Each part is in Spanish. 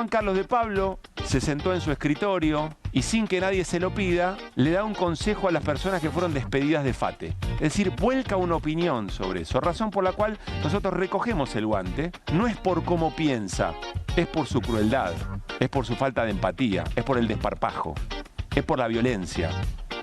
Juan Carlos de Pablo se sentó en su escritorio y sin que nadie se lo pida, le da un consejo a las personas que fueron despedidas de FATE. Es decir, vuelca una opinión sobre eso, razón por la cual nosotros recogemos el guante. No es por cómo piensa, es por su crueldad, es por su falta de empatía, es por el desparpajo, es por la violencia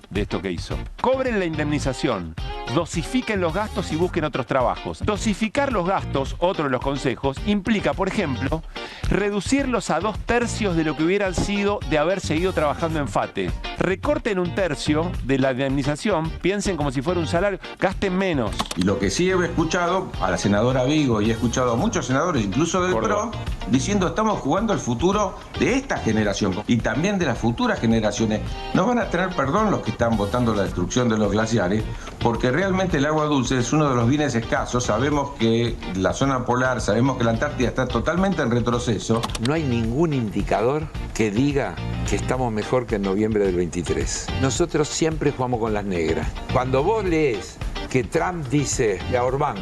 de esto que hizo. Cobren la indemnización, dosifiquen los gastos y busquen otros trabajos. Dosificar los gastos, otro de los consejos, implica, por ejemplo, reducirlos a 2/3 de lo que hubieran sido de haber seguido trabajando en FATE. Recorten 1/3 de la indemnización, piensen como si fuera un salario, gasten menos. Y lo que sí he escuchado a la senadora Vigo y he escuchado a muchos senadores, incluso del PRO, diciendo estamos jugando el futuro de esta generación y también de las futuras generaciones. No van a tener perdón los que están votando la destrucción de los glaciares, porque realmente el agua dulce es uno de los bienes escasos. Sabemos que la zona polar, sabemos que la Antártida está totalmente en retroceso. No hay ningún indicador que diga que estamos mejor que en noviembre del 23. Nosotros siempre jugamos con las negras. Cuando vos lees que Trump dice a Orbán,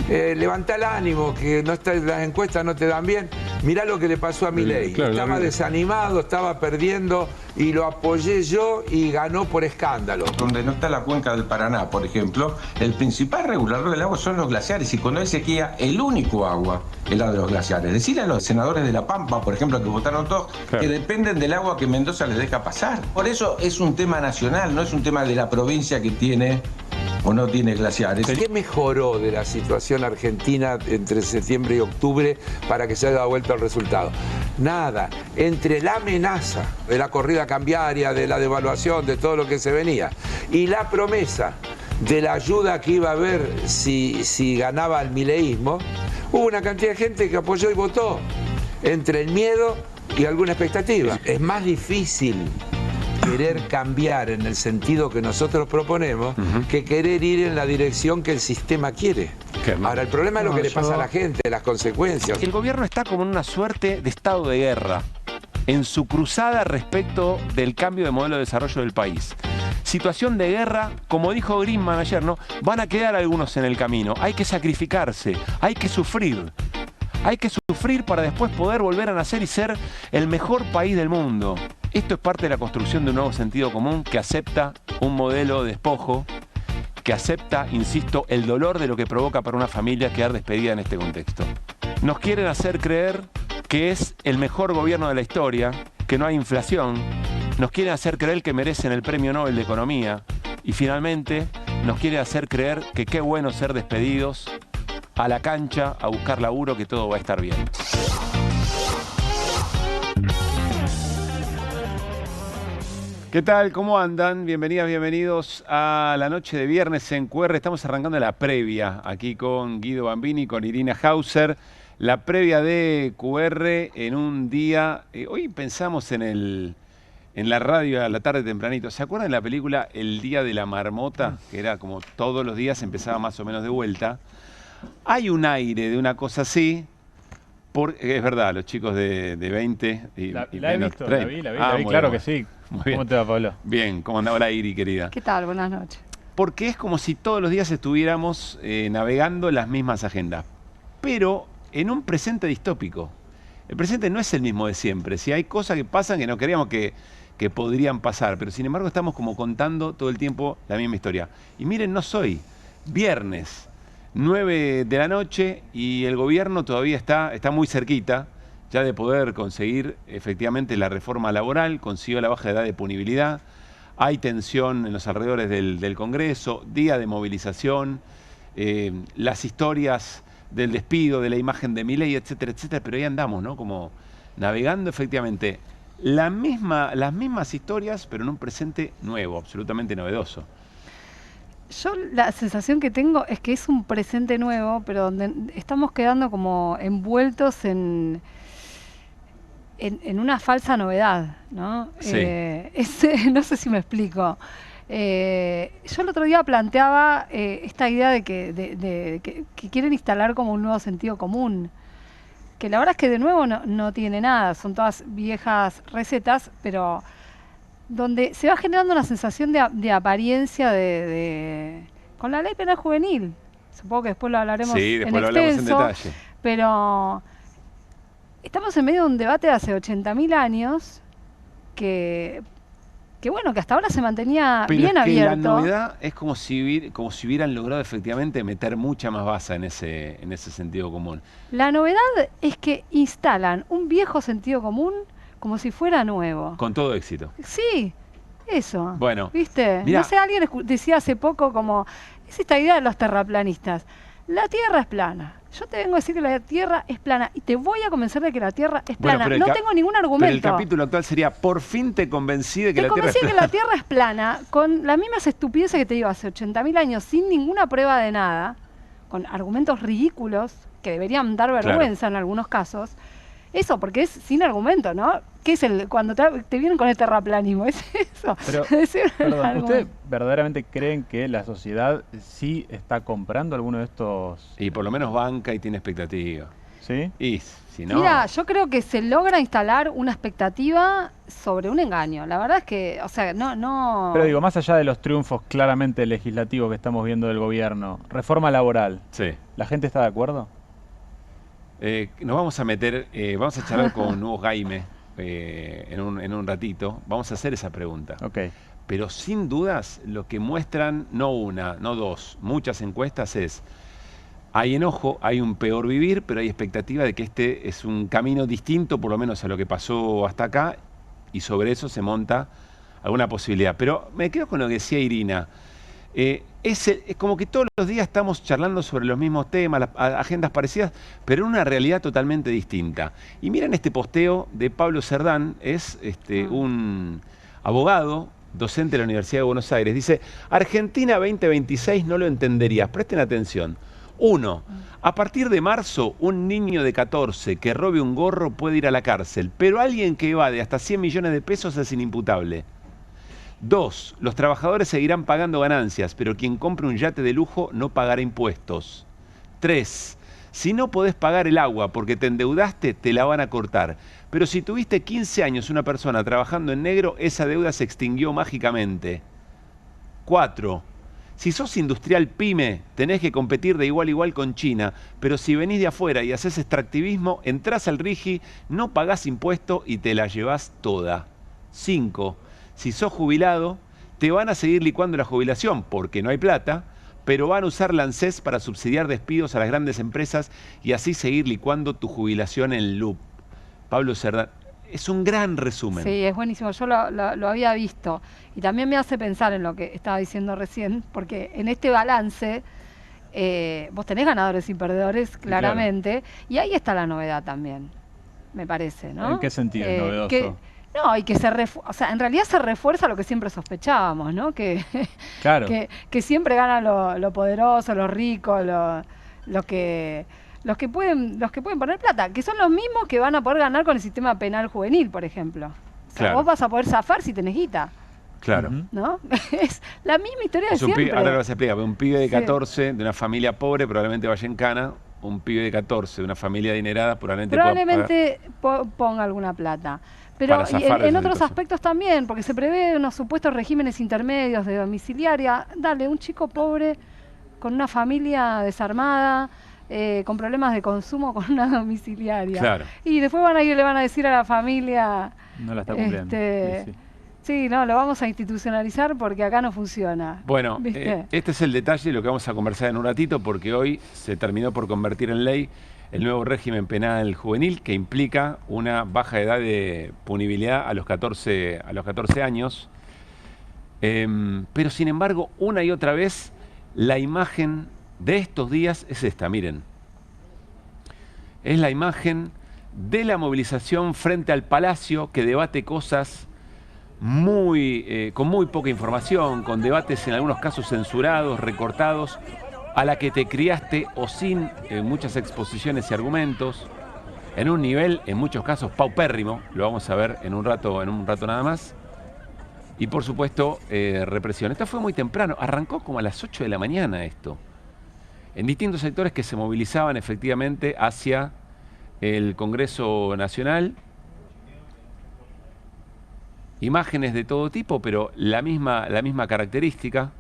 levanta el ánimo, que no está, las encuestas no te dan bien. Mirá lo que le pasó a Milei. Claro, estaba desanimado, estaba perdiendo y lo apoyé yo y ganó por escándalo. Donde no está la cuenca del Paraná, por ejemplo, el principal regulador del agua son los glaciares y cuando hay sequía, el único agua es la de los glaciares. Decirle a los senadores de La Pampa, por ejemplo, que votaron todos, claro, que dependen del agua que Mendoza les deja pasar. Por eso es un tema nacional, no es un tema de la provincia que tiene o no tiene glaciares. ¿Qué mejoró de la situación argentina entre septiembre y octubre para que se haya vuelto el resultado? Nada. Entre la amenaza de la corrida cambiaria, de la devaluación, de todo lo que se venía, y la promesa de la ayuda que iba a haber si ganaba el mileísmo, hubo una cantidad de gente que apoyó y votó. Entre el miedo y alguna expectativa. Es más difícil querer cambiar en el sentido que nosotros proponemos que querer ir en la dirección que el sistema quiere. Ahora, el problema es lo que le pasa a la gente, las consecuencias. El gobierno está como en una suerte de estado de guerra en su cruzada respecto del cambio de modelo de desarrollo del país. Situación de guerra, como dijo Greenman ayer, ¿no? Van a quedar algunos en el camino. Hay que sacrificarse, hay que sufrir. Hay que sufrir para después poder volver a nacer y ser el mejor país del mundo. Esto es parte de la construcción de un nuevo sentido común que acepta un modelo de despojo, que acepta, insisto, el dolor de lo que provoca para una familia quedar despedida en este contexto. Nos quieren hacer creer que es el mejor gobierno de la historia, que no hay inflación. Nos quieren hacer creer que merecen el Premio Nobel de Economía. Y finalmente nos quieren hacer creer que qué bueno ser despedidos a la cancha, a buscar laburo, que todo va a estar bien. ¿Qué tal? ¿Cómo andan? Bienvenidas, bienvenidos a la noche de viernes en QR. Estamos arrancando la previa aquí con Guido Bambini, con Irina Hauser. La previa de QR en un día... hoy pensamos en la radio a la tarde tempranito. ¿Se acuerdan de la película El Día de la Marmota? Que era como todos los días, empezaba más o menos de vuelta. Hay un aire de una cosa así, es verdad, los chicos de 20 y la y he menos visto, 30. la vi, Muy claro bien. que sí. Muy bien. ¿Cómo te va, Pablo? Bien, ¿cómo andaba la Iri, querida? ¿Qué tal? Buenas noches. Porque es como si todos los días estuviéramos navegando las mismas agendas, pero en un presente distópico. El presente no es el mismo de siempre. Si hay cosas que pasan que no creíamos que podrían pasar, pero sin embargo estamos como contando todo el tiempo la misma historia. Y miren, no soy viernes 9 de la noche y el gobierno todavía está muy cerquita ya de poder conseguir efectivamente la reforma laboral, consiguió la baja de edad de punibilidad, hay tensión en los alrededores del Congreso, día de movilización, las historias del despido, de la imagen de Milei, etcétera, etcétera, pero ahí andamos, ¿no? Como navegando efectivamente las mismas historias, pero en un presente nuevo, absolutamente novedoso. Yo la sensación que tengo es que es un presente nuevo, pero donde estamos quedando como envueltos en una falsa novedad, ¿no? Sí. No sé si me explico. Yo el otro día planteaba esta idea de que quieren instalar como un nuevo sentido común, que la verdad es que de nuevo no tiene nada, son todas viejas recetas, pero donde se va generando una sensación de apariencia con la ley penal juvenil. Supongo que después lo hablaremos sí, después en lo hablamos en extenso, detalle. pero estamos en medio de un debate de hace 80.000 años que bueno, que hasta ahora se mantenía Pero bien es que abierto. la novedad es como si hubieran logrado efectivamente meter mucha más base en ese sentido común. La novedad es que instalan un viejo sentido común como si fuera nuevo. Con todo éxito. Sí, eso. Bueno, ¿Viste? mirá. No sé, alguien decía hace poco como, es esta idea de los terraplanistas. La Tierra es plana. Yo te vengo a decir que la Tierra es plana y te voy a convencer de que la Tierra es Bueno, plana. pero el No ca- tengo ningún Pero argumento. el capítulo actual sería, por fin te convencí de que Te la Tierra es convencí que plana. la Tierra es plana con las mismas estupideces que te digo hace 80.000 años, sin ninguna prueba de nada, con argumentos ridículos que deberían dar vergüenza en algunos casos. Eso, porque es sin argumento, ¿no? ¿Qué es cuando te vienen con el terraplanismo? Es eso. Pero, Decir un perdón, ¿ustedes argumento. verdaderamente creen que la sociedad sí está comprando alguno de estos? Y por lo menos banca y tiene expectativa. ¿Sí? Y si no... Mira, yo creo que se logra instalar una expectativa sobre un engaño. La verdad es que, o sea, no... Pero digo, más allá de los triunfos claramente legislativos que estamos viendo del gobierno, reforma laboral, Sí. ¿la gente está de acuerdo? Nos vamos a meter, vamos a charlar con Hugo Jaime en un ratito. Vamos a hacer esa pregunta. Ok. Pero sin dudas, lo que muestran, no una, no dos, muchas encuestas es, hay enojo, hay un peor vivir, pero hay expectativa de que este es un camino distinto, por lo menos a lo que pasó hasta acá, y sobre eso se monta alguna posibilidad. Pero me quedo con lo que decía Irina. Es como que todos los días estamos charlando sobre los mismos temas, agendas parecidas, pero en una realidad totalmente distinta. Y miren este posteo de Pablo Cerdán, es un abogado, docente de la Universidad de Buenos Aires. Dice, Argentina 2026 no lo entenderías, presten atención. 1. A partir de marzo, un niño de 14 que robe un gorro puede ir a la cárcel, pero alguien que evade hasta 100 millones de pesos es inimputable. 2. Los trabajadores seguirán pagando ganancias, pero quien compre un yate de lujo no pagará impuestos. 3. Si no podés pagar el agua porque te endeudaste, te la van a cortar. Pero si tuviste 15 años una persona trabajando en negro, esa deuda se extinguió mágicamente. 4. Si sos industrial pyme, tenés que competir de igual a igual con China, pero si venís de afuera y haces extractivismo, entrás al RIGI, no pagás impuesto y te la llevás toda. 5. Si sos jubilado, te van a seguir licuando la jubilación porque no hay plata, pero van a usar la ANSES para subsidiar despidos a las grandes empresas y así seguir licuando tu jubilación en loop. Pablo Cerdán, es un gran resumen. Sí, es buenísimo. Yo lo había visto. Y también me hace pensar en lo que estaba diciendo recién, porque en este balance vos tenés ganadores y perdedores, claramente, y ahí está la novedad también, me parece, ¿no? ¿En qué sentido es novedoso? No, y que o sea, en realidad se refuerza lo que siempre sospechábamos, ¿no? Que, Claro. que siempre ganan lo poderoso, los ricos, los que pueden poner plata, que son los mismos que van a poder ganar con el sistema penal juvenil, por ejemplo. O sea, Claro. vos vas a poder zafar si tenés guita, Claro. Ujú. ¿no? Es la misma historia de Es un pibe, siempre. ahora lo vas a explicar, pero un pibe de Sí. 14 de una familia pobre probablemente vaya en cana, un pibe de 14 de una familia adinerada probablemente pueda pagar. Probablemente ponga alguna plata. Pero Para zafar de en esa otros situación. aspectos también, porque se prevé unos supuestos regímenes intermedios de domiciliaria. Dale, un chico pobre con una familia desarmada, con problemas de consumo con una domiciliaria. Clay Y después le van a decir a la familia, No la está cumpliendo. Sí, sí. sí, no, lo vamos a institucionalizar porque acá no funciona. Bueno, ¿Viste? este es el detalle de lo que vamos a conversar en un ratito, porque hoy se terminó por convertir en ley el nuevo régimen penal juvenil que implica una baja edad de punibilidad a los 14 años. Pero sin embargo, una y otra vez, la imagen de estos días es esta, miren. Es la imagen de la movilización frente al Palacio que debate cosas con muy poca información, con debates en algunos casos censurados, recortados, a la que te criaste o sin muchas exposiciones y argumentos, en un nivel, en muchos casos, paupérrimo, lo vamos a ver en un rato nada más, y por supuesto, represión. Esto fue muy temprano, arrancó como a las 8 de la mañana esto, en distintos sectores que se movilizaban efectivamente hacia el Congreso Nacional. Imágenes de todo tipo, pero la misma característica.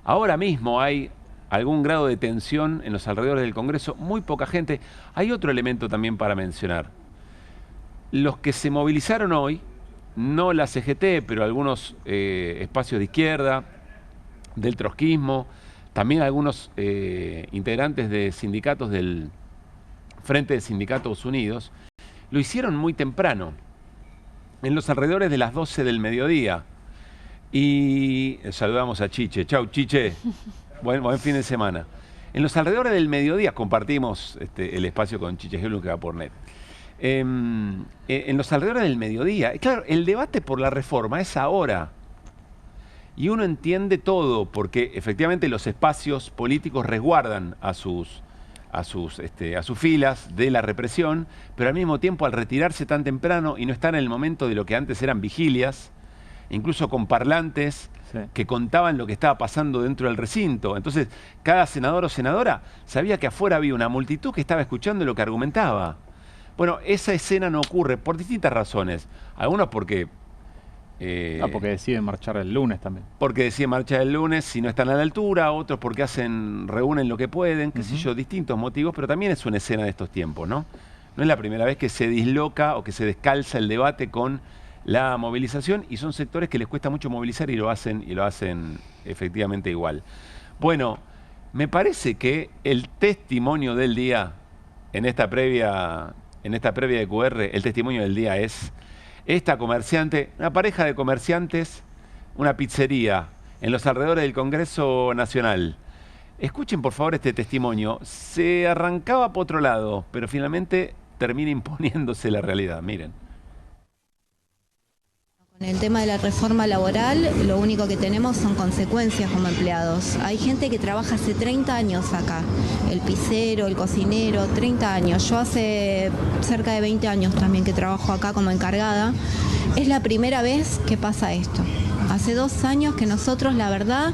Ahora mismo hay algún grado de tensión en los alrededores del Congreso, muy poca gente. Hay otro elemento también para mencionar. los que se movilizaron hoy, no la CGT, pero algunos espacios de izquierda, del trotskismo, también algunos integrantes de sindicatos del Frente de Sindicatos Unidos, lo hicieron muy temprano, en los alrededores de las 12 del mediodía. Y saludamos a Chiche. Chau, Chiche. Buen fin de semana. En los alrededores del mediodía compartimos el espacio con Chiche Helun, que va por net. En los alrededores del mediodía, claro, el debate por la reforma es ahora. Y uno entiende todo, porque efectivamente los espacios políticos resguardan a sus filas de la represión, pero al mismo tiempo, al retirarse tan temprano y no estar en el momento de lo que antes eran vigilias, incluso con parlantes que contaban lo que estaba pasando dentro del recinto. Entonces, cada senador o senadora sabía que afuera había una multitud que estaba escuchando lo que argumentaba. Bueno, esa escena no ocurre por distintas razones. Algunos porque... porque deciden marchar el lunes también. Porque deciden marchar el lunes si no están a la altura, otros porque reúnen lo que pueden, qué sé yo, distintos motivos, pero también es una escena de estos tiempos, ¿no? No es la primera vez que se disloca o que se descalza el debate con la movilización, y son sectores que les cuesta mucho movilizar y lo hacen efectivamente igual. Bueno, me parece que el testimonio del día en esta previa de QR, el testimonio del día es esta comerciante, una pareja de comerciantes, una pizzería en los alrededores del Congreso Nacional. Escuchen por favor este testimonio. Se arrancaba por otro lado, pero finalmente termina imponiéndose la realidad. Miren. En el tema de la reforma laboral, lo único que tenemos son consecuencias como empleados. Hay gente que trabaja hace 30 años acá, el pizzero, el cocinero, 30 años. Yo hace cerca de 20 años también que trabajo acá como encargada. Es la primera vez que pasa esto. Hace 2 años que nosotros, la verdad,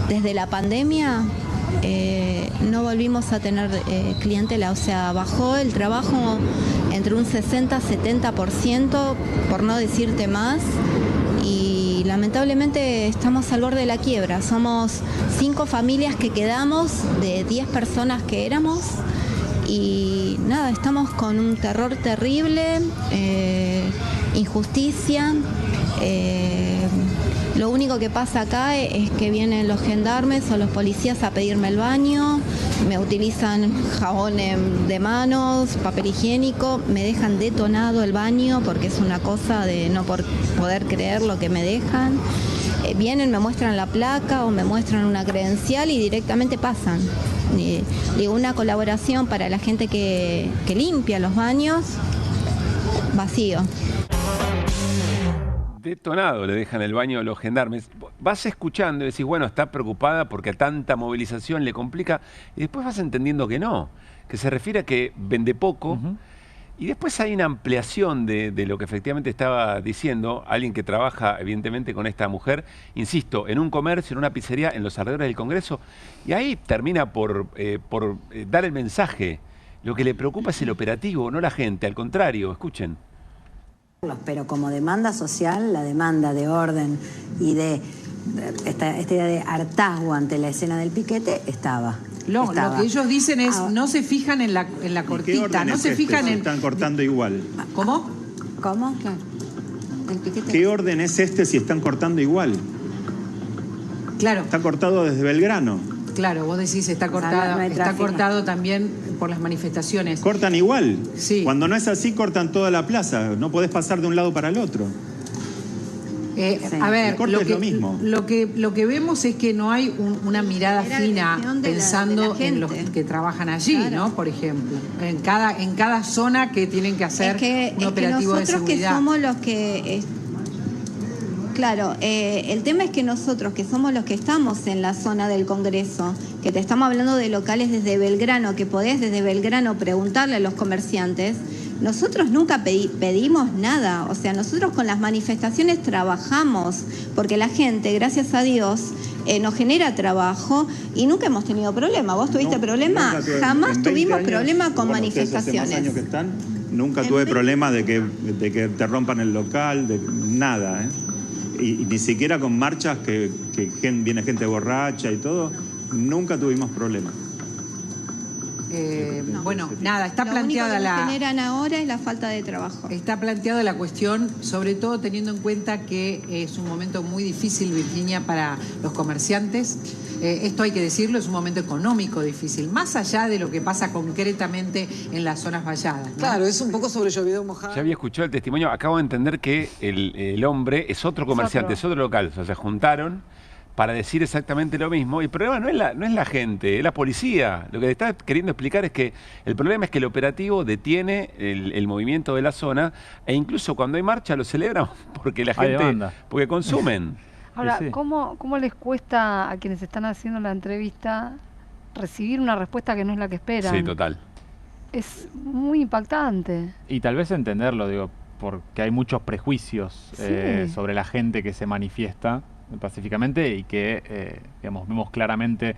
desde la pandemia, no volvimos a tener clientela, o sea, bajó el trabajo entre un 60-70%, por no decirte más, y lamentablemente estamos al borde de la quiebra. Somos 5 familias que quedamos de 10 personas que éramos, y nada, estamos con un terror terrible, injusticia. Lo único que pasa acá es que vienen los gendarmes o los policías a pedirme el baño, me utilizan jabón de manos, papel higiénico, me dejan detonado el baño porque es una cosa de no poder creer lo que me dejan. Vienen, me muestran la placa o me muestran una credencial y directamente pasan. Digo, una colaboración para la gente que limpia los baños, vacío. Detonado le dejan el baño a los gendarmes. Vas escuchando y decís, bueno, está preocupada porque a tanta movilización le complica, y después vas entendiendo que no, que se refiere a que vende poco, y después hay una ampliación de lo que efectivamente estaba diciendo alguien que trabaja evidentemente con esta mujer, insisto, en un comercio, en una pizzería, en los alrededores del Congreso, y ahí termina por dar el mensaje. Lo que le preocupa es el operativo, no la gente, al contrario, escuchen. Pero como demanda social, la demanda de orden y de esta idea de hartazgo ante la escena del piquete estaba. Lo que ellos dicen es, no se fijan en la cortita, no se fijan en... Están cortando igual. ¿Cómo? ¿Cómo? ¿El piquete? ¿Qué orden es este si están cortando igual? Claro. Está cortado desde Belgrano. Claro, vos decís está cortado también por las manifestaciones. Cortan igual. Sí. Cuando no es así, cortan toda la plaza. No podés pasar de un lado para el otro. A ver, lo que vemos es que no hay una mirada fina pensando en los que trabajan allí, claro, ¿no? Por ejemplo, en cada zona que tienen que hacer un operativo de seguridad. Nosotros que somos los que... Claro, el tema es que nosotros, que somos los que estamos en la zona del Congreso, que te estamos hablando de locales desde Belgrano, que podés desde Belgrano preguntarle a los comerciantes, nosotros nunca pedimos nada. O sea, nosotros con las manifestaciones trabajamos, porque la gente, gracias a Dios, nos genera trabajo y nunca hemos tenido problema. ¿Vos tuviste problema? Jamás tuvimos problema con manifestaciones. Hace más años que están, nunca tuve problema de que te rompan el local, de nada, ¿eh? Y ni siquiera con marchas que viene gente borracha y todo, nunca tuvimos problemas. Bueno, nada, está Lo planteada único que la... nos generan ahora es la falta de trabajo. Está planteada la cuestión, sobre todo teniendo en cuenta que es un momento muy difícil, Virginia, para los comerciantes. Esto hay que decirlo, es un momento económico difícil, más allá de lo que pasa concretamente en las zonas valladas, ¿no? Claro, es un poco sobre llovido mojado. Ya había escuchado el testimonio, acabo de entender que el hombre es otro comerciante, es otro local, o sea, se juntaron para decir exactamente lo mismo. Y el problema no es la gente, es la policía. Lo que está queriendo explicar es que el problema es que el operativo detiene el movimiento de la zona e incluso cuando hay marcha lo celebran porque la gente, porque consumen. Ahora, Sí. ¿cómo les cuesta a quienes están haciendo la entrevista recibir una respuesta que no es la que esperan? Sí, total. Es muy impactante. Y tal vez entenderlo, digo, porque hay muchos prejuicios sobre la gente que se manifiesta pacíficamente y que, digamos, vemos claramente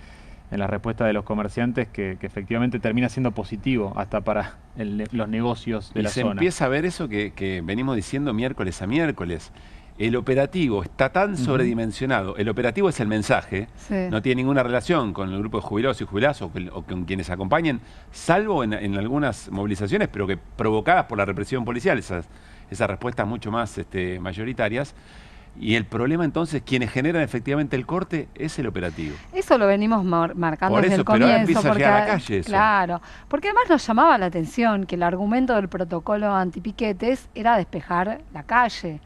en la respuesta de los comerciantes que efectivamente termina siendo positivo hasta para los negocios de la zona. Y se empieza a ver eso que venimos diciendo miércoles a miércoles. El operativo está tan sobredimensionado. El operativo es el mensaje, no tiene ninguna relación con el grupo de jubilados y jubiladas o con quienes acompañen, salvo en algunas movilizaciones, pero que provocadas por la represión policial, esas respuestas mucho más mayoritarias. Y el problema entonces, quienes generan efectivamente el corte, es el operativo. Eso lo venimos marcando por desde eso, el comienzo. pero ahora empieza a llegar a la calle eso. Claro, porque además nos llamaba la atención que el argumento del protocolo antipiquetes era despejar la calle.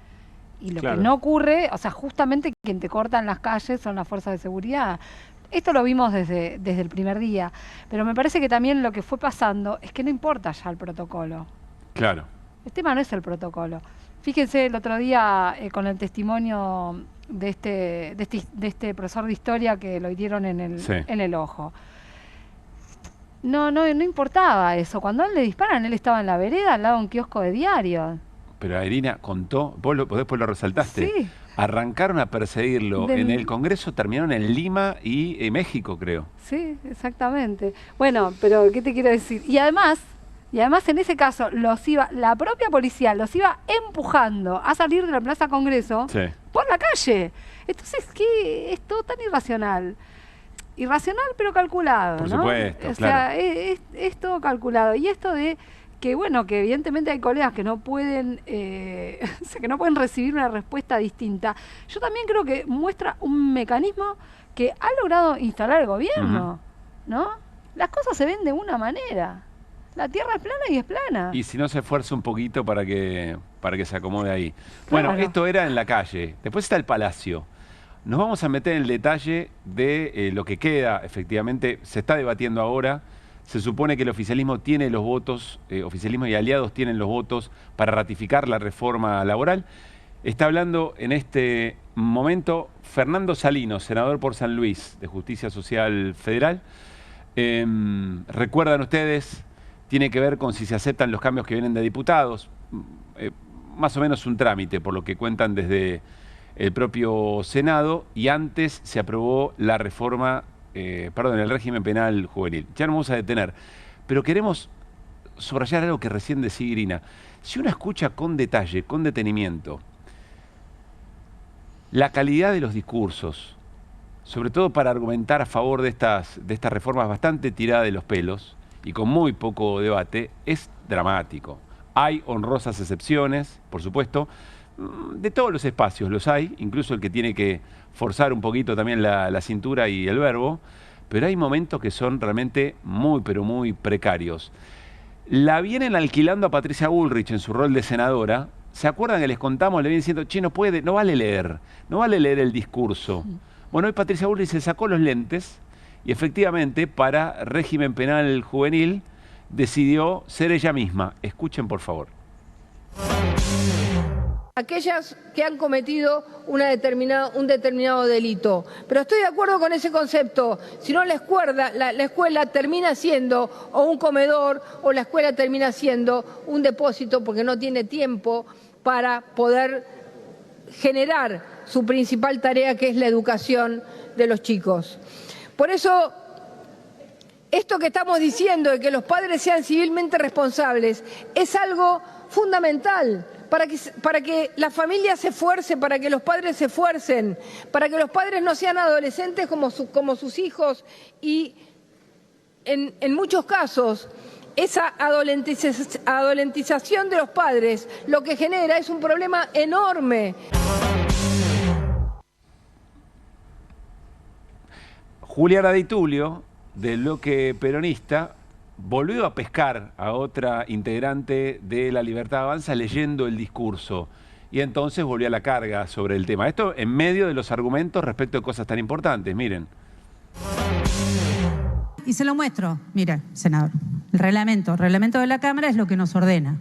Y lo que no ocurre, o sea, justamente quien te cortan las calles son las fuerzas de seguridad. Esto lo vimos desde el primer día, pero me parece que también lo que fue pasando es que no importa ya el protocolo. Claro. El tema no es el protocolo. Fíjense el otro día con el testimonio de este profesor de historia que lo hirieron en el ojo. No importaba eso. Cuando a él le disparan, él estaba en la vereda al lado de un kiosco de diario. Pero Irina contó, vos después lo resaltaste, Sí. Arrancaron a perseguirlo en el Congreso, terminaron en Lima y México, creo. Sí, exactamente. Bueno, pero ¿qué te quiero decir? Y además en ese caso la propia policía los iba empujando a salir de la Plaza Congreso por la calle. Entonces, ¿qué? Es todo tan irracional. Irracional pero calculado, Por ¿no? supuesto, o claro. sea, es todo calculado. Y esto de que bueno, que evidentemente hay colegas que no pueden, o sea, que no pueden recibir una respuesta distinta. Yo también creo que muestra un mecanismo que ha logrado instalar el gobierno, ¿no? Las cosas se ven de una manera. La tierra es plana y es plana. Y si no se esfuerza un poquito para que se acomode ahí. Bueno, esto era en la calle. Después está el Palacio. Nos vamos a meter en el detalle de lo que queda, efectivamente, se está debatiendo ahora. Se supone que el oficialismo tiene los votos, oficialismo y aliados tienen los votos para ratificar la reforma laboral. Está hablando en este momento Fernando Salinos, senador por San Luis, de Justicia Social Federal. Recuerdan ustedes, tiene que ver con si se aceptan los cambios que vienen de diputados. Más o menos un trámite, por lo que cuentan desde el propio Senado, y antes se aprobó la reforma el régimen penal juvenil. Ya nos vamos a detener, pero queremos subrayar algo que recién decía Irina. Si uno escucha con detalle, con detenimiento, la calidad de los discursos, sobre todo para argumentar a favor de estas reformas bastante tiradas de los pelos y con muy poco debate, es dramático. Hay honrosas excepciones, por supuesto, de todos los espacios los hay, incluso el que tiene que forzar un poquito también la cintura y el verbo, pero hay momentos que son realmente muy, pero muy precarios. La vienen alquilando a Patricia Bullrich en su rol de senadora. ¿Se acuerdan que les contamos? Le vienen diciendo, che, no vale leer el discurso. Bueno, hoy Patricia Bullrich se sacó los lentes y efectivamente para régimen penal juvenil decidió ser ella misma. Escuchen, por favor. Aquellas que han cometido un determinado delito. Pero estoy de acuerdo con ese concepto. Si no, la escuela termina siendo o un comedor o la escuela termina siendo un depósito porque no tiene tiempo para poder generar su principal tarea, que es la educación de los chicos. Por eso, esto que estamos diciendo de que los padres sean civilmente responsables es algo fundamental. Para que la familia se esfuerce, para que los padres se esfuercen, para que los padres no sean adolescentes como sus hijos y en muchos casos, esa adolentización de los padres lo que genera es un problema enorme. Juliana Di Tulio, del bloque peronista, volvió a pescar a otra integrante de La Libertad Avanza leyendo el discurso y entonces volvió a la carga sobre el tema. Esto en medio de los argumentos respecto de cosas tan importantes, miren. Y se lo muestro, mira, senador, el reglamento de la Cámara es lo que nos ordena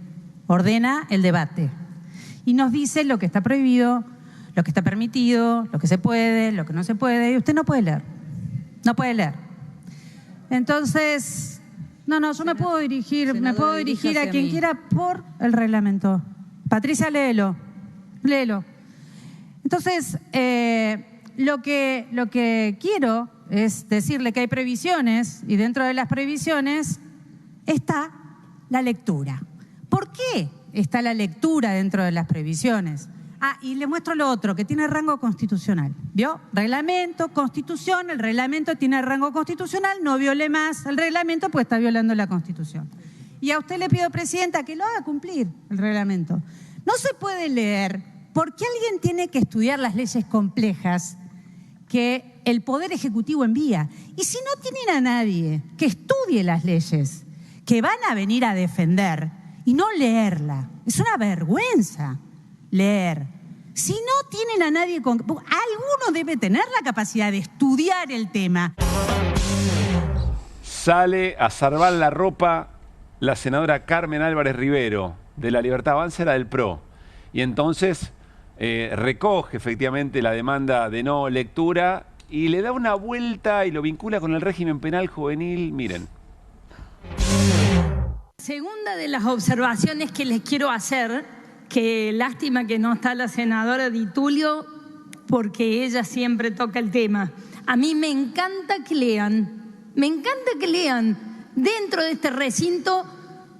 el debate y nos dice lo que está prohibido, lo que está permitido, lo que se puede, lo que no se puede, y usted no puede leer. Entonces, yo me puedo dirigir a quien quiera por el reglamento. Patricia, léelo. Entonces, lo que quiero es decirle que hay previsiones y dentro de las previsiones está la lectura. ¿Por qué está la lectura dentro de las previsiones? Y le muestro lo otro, que tiene rango constitucional. ¿Vio? Reglamento, Constitución, el reglamento tiene rango constitucional, no viole más el reglamento pues está violando la Constitución. Y a usted le pido, Presidenta, que lo haga cumplir el reglamento. No se puede leer porque alguien tiene que estudiar las leyes complejas que el Poder Ejecutivo envía. Y si no tienen a nadie que estudie las leyes, que van a venir a defender y no leerla, es una vergüenza leer. Si no tienen a nadie alguno debe tener la capacidad de estudiar el tema. Sale a salvar la ropa la senadora Carmen Álvarez Rivero, de La Libertad Avanza, era del PRO. Y entonces recoge efectivamente la demanda de no lectura y le da una vuelta y lo vincula con el régimen penal juvenil. Miren. Segunda de las observaciones que les quiero hacer, que lástima que no está la senadora Di Tulio, porque ella siempre toca el tema. A mí me encanta que lean dentro de este recinto,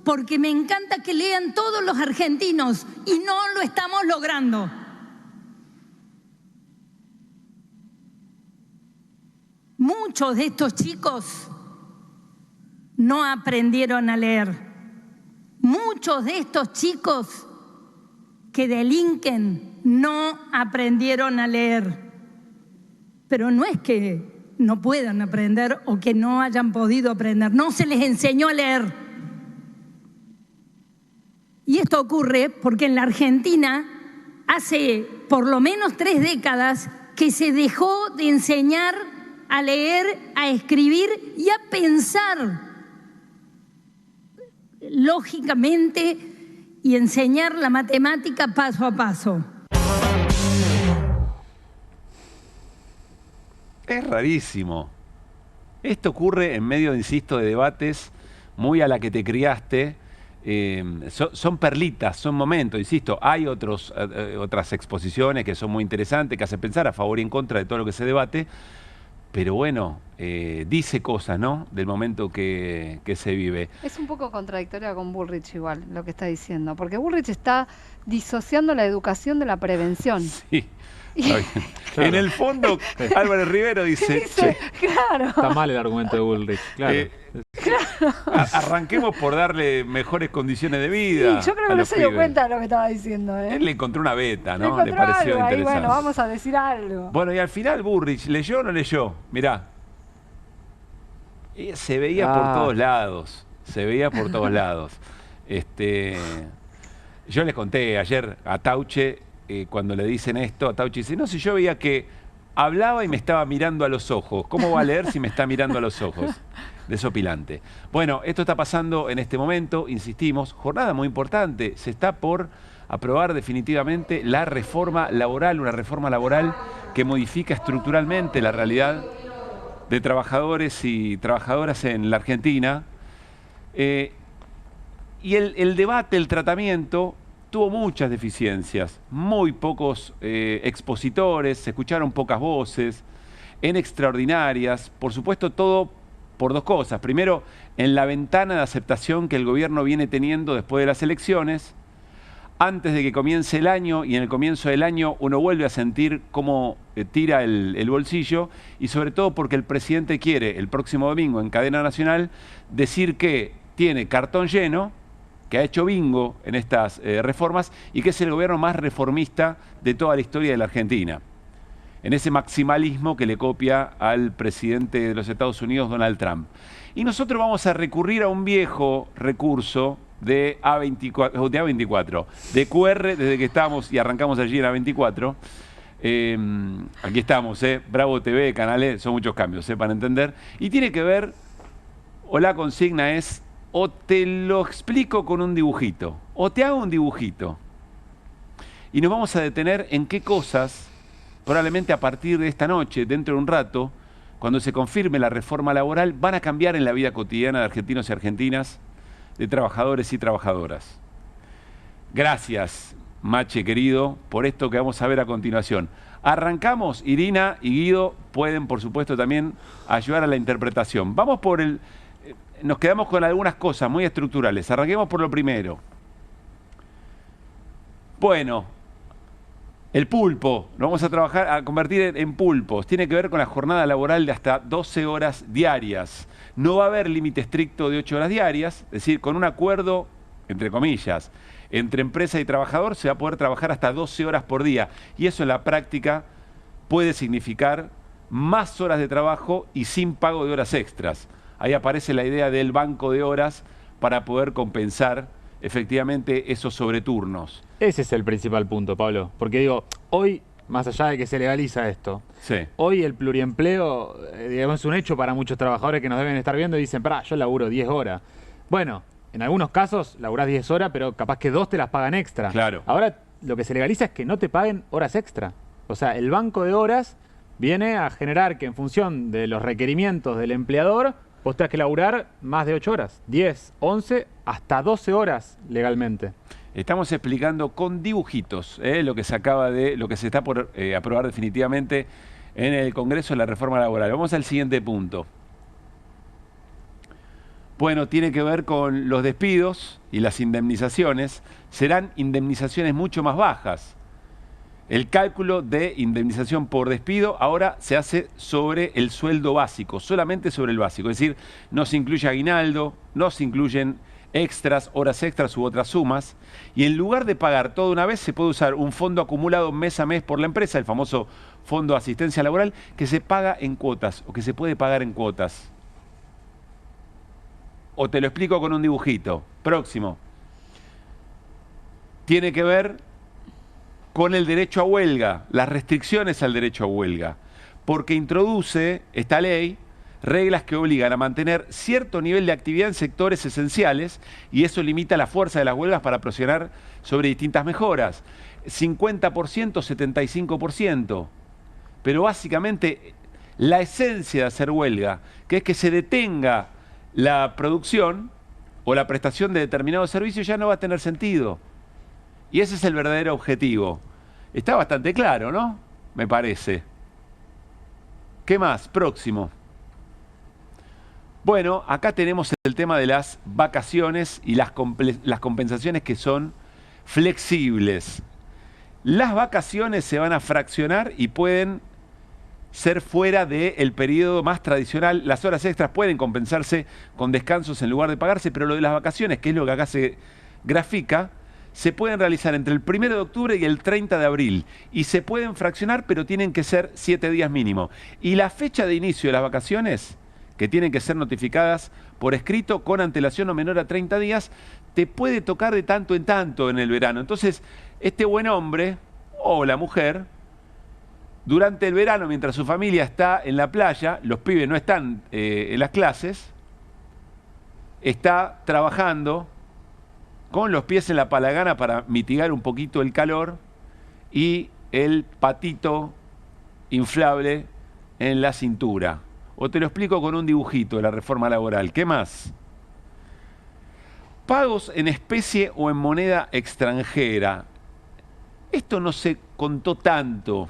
porque me encanta que lean todos los argentinos y no lo estamos logrando. Muchos de estos chicos no aprendieron a leer. Muchos de estos chicos que delinquen no aprendieron a leer. Pero no es que no puedan aprender o que no hayan podido aprender, no se les enseñó a leer. Y esto ocurre porque en la Argentina hace por lo menos 3 décadas que se dejó de enseñar a leer, a escribir y a pensar lógicamente y enseñar la matemática paso a paso. Es rarísimo. Esto ocurre en medio, insisto, de debates muy a la que te criaste. Son perlitas, son momentos, insisto. Hay otras exposiciones que son muy interesantes, que hacen pensar a favor y en contra de todo lo que se debate. Pero bueno, dice cosas, ¿no?, del momento que se vive. Es un poco contradictoria con Bullrich igual, lo que está diciendo, porque Bullrich está disociando la educación de la prevención. Sí. Claro. En el fondo, Álvarez Rivero dice claro. Está mal el argumento de Bullrich, claro. Arranquemos por darle mejores condiciones de vida. Sí, yo creo que no se dio cuenta de lo que estaba diciendo. Él le encontró una beta, ¿no? Le pareció interesante. Ahí, bueno, vamos a decir algo. Bueno, y al final Bullrich, ¿leyó o no leyó? Mirá. Se veía por todos lados. Se veía por todos lados. Yo les conté ayer a Tauche, cuando le dicen esto, a Tauche dice, no, si yo veía que hablaba y me estaba mirando a los ojos. ¿Cómo va a leer si me está mirando a los ojos? Desopilante. Bueno, esto está pasando en este momento, insistimos, jornada muy importante. Se está por aprobar definitivamente la reforma laboral, una reforma laboral que modifica estructuralmente la realidad de trabajadores y trabajadoras en la Argentina. Y el debate, el tratamiento, tuvo muchas deficiencias, muy pocos expositores, se escucharon pocas voces, en extraordinarias, por supuesto todo por 2 cosas. Primero, en la ventana de aceptación que el gobierno viene teniendo después de las elecciones, antes de que comience el año, y en el comienzo del año uno vuelve a sentir cómo tira el bolsillo, y sobre todo porque el presidente quiere el próximo domingo en cadena nacional decir que tiene cartón lleno, que ha hecho bingo en estas reformas y que es el gobierno más reformista de toda la historia de la Argentina. En ese maximalismo que le copia al presidente de los Estados Unidos, Donald Trump. Y nosotros vamos a recurrir a un viejo recurso de A24, de QR, desde que estamos y arrancamos allí en A24. Aquí estamos, Bravo TV, canales, son muchos cambios, para entender. Y tiene que ver, o la consigna es, o te lo explico con un dibujito, o te hago un dibujito. Y nos vamos a detener en qué cosas, probablemente a partir de esta noche, dentro de un rato, cuando se confirme la reforma laboral, van a cambiar en la vida cotidiana de argentinos y argentinas, de trabajadores y trabajadoras. Gracias, Mache querido, por esto que vamos a ver a continuación. Arrancamos, Irina y Guido pueden, por supuesto, también ayudar a la interpretación. Vamos por el... Nos quedamos con algunas cosas muy estructurales. Arranquemos por lo primero. Bueno, el pulpo, lo vamos a convertir en pulpos. Tiene que ver con la jornada laboral de hasta 12 horas diarias. No va a haber límite estricto de 8 horas diarias, es decir, con un acuerdo, entre comillas, entre empresa y trabajador se va a poder trabajar hasta 12 horas por día. Y eso en la práctica puede significar más horas de trabajo y sin pago de horas extras. Ahí aparece la idea del banco de horas para poder compensar efectivamente esos sobreturnos. Ese es el principal punto, Pablo. Porque digo, hoy, más allá de que se legaliza esto, sí, hoy el pluriempleo, digamos, es un hecho para muchos trabajadores que nos deben estar viendo y dicen, pará, yo laburo 10 horas. Bueno, en algunos casos laburás 10 horas, pero capaz que 2 te las pagan extra. Claro. Ahora lo que se legaliza es que no te paguen horas extra. O sea, el banco de horas viene a generar que en función de los requerimientos del empleador, vos tenés que laburar más de 8 horas, 10, 11, hasta 12 horas legalmente. Estamos explicando con dibujitos lo que se está por aprobar definitivamente en el Congreso de la Reforma Laboral. Vamos al siguiente punto. Bueno, tiene que ver con los despidos y las indemnizaciones. Serán indemnizaciones mucho más bajas. El cálculo de indemnización por despido ahora se hace sobre el sueldo básico, solamente sobre el básico. Es decir, no se incluye aguinaldo, no se incluyen extras, horas extras u otras sumas. Y en lugar de pagar todo una vez, se puede usar un fondo acumulado mes a mes por la empresa, el famoso Fondo de Asistencia Laboral, que se paga en cuotas o que se puede pagar en cuotas. O te lo explico con un dibujito. Próximo. Tiene que ver con el derecho a huelga, las restricciones al derecho a huelga, porque introduce esta ley reglas que obligan a mantener cierto nivel de actividad en sectores esenciales y eso limita la fuerza de las huelgas para presionar sobre distintas mejoras. 50%, 75%. Pero básicamente la esencia de hacer huelga, que es que se detenga la producción o la prestación de determinados servicios, ya no va a tener sentido. Y ese es el verdadero objetivo. Está bastante claro, ¿no? Me parece. ¿Qué más? Próximo. Bueno, acá tenemos el tema de las vacaciones y las compensaciones que son flexibles. Las vacaciones se van a fraccionar y pueden ser fuera del periodo más tradicional. Las horas extras pueden compensarse con descansos en lugar de pagarse, pero lo de las vacaciones, que es lo que acá se grafica, se pueden realizar entre el 1 de octubre y el 30 de abril. Y se pueden fraccionar, pero tienen que ser 7 días mínimo. Y la fecha de inicio de las vacaciones, que tienen que ser notificadas por escrito con antelación no menor a 30 días, te puede tocar de tanto en tanto en el verano. Entonces, este buen hombre o la mujer, durante el verano, mientras su familia está en la playa, los pibes no están en las clases, está trabajando con los pies en la palagana para mitigar un poquito el calor y el patito inflable en la cintura. O te lo explico con un dibujito de la reforma laboral. ¿Qué más? Pagos en especie o en moneda extranjera. Esto no se contó tanto.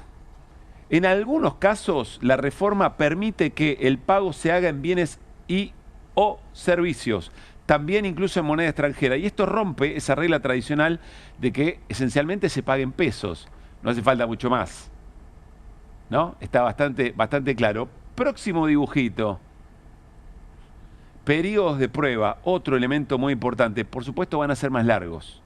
En algunos casos, la reforma permite que el pago se haga en bienes y o servicios, también incluso en moneda extranjera. Y esto rompe esa regla tradicional de que esencialmente se pague en pesos. No hace falta mucho más, ¿no? Está bastante claro. Próximo dibujito. Periodos de prueba, otro elemento muy importante. Por supuesto van a ser más largos.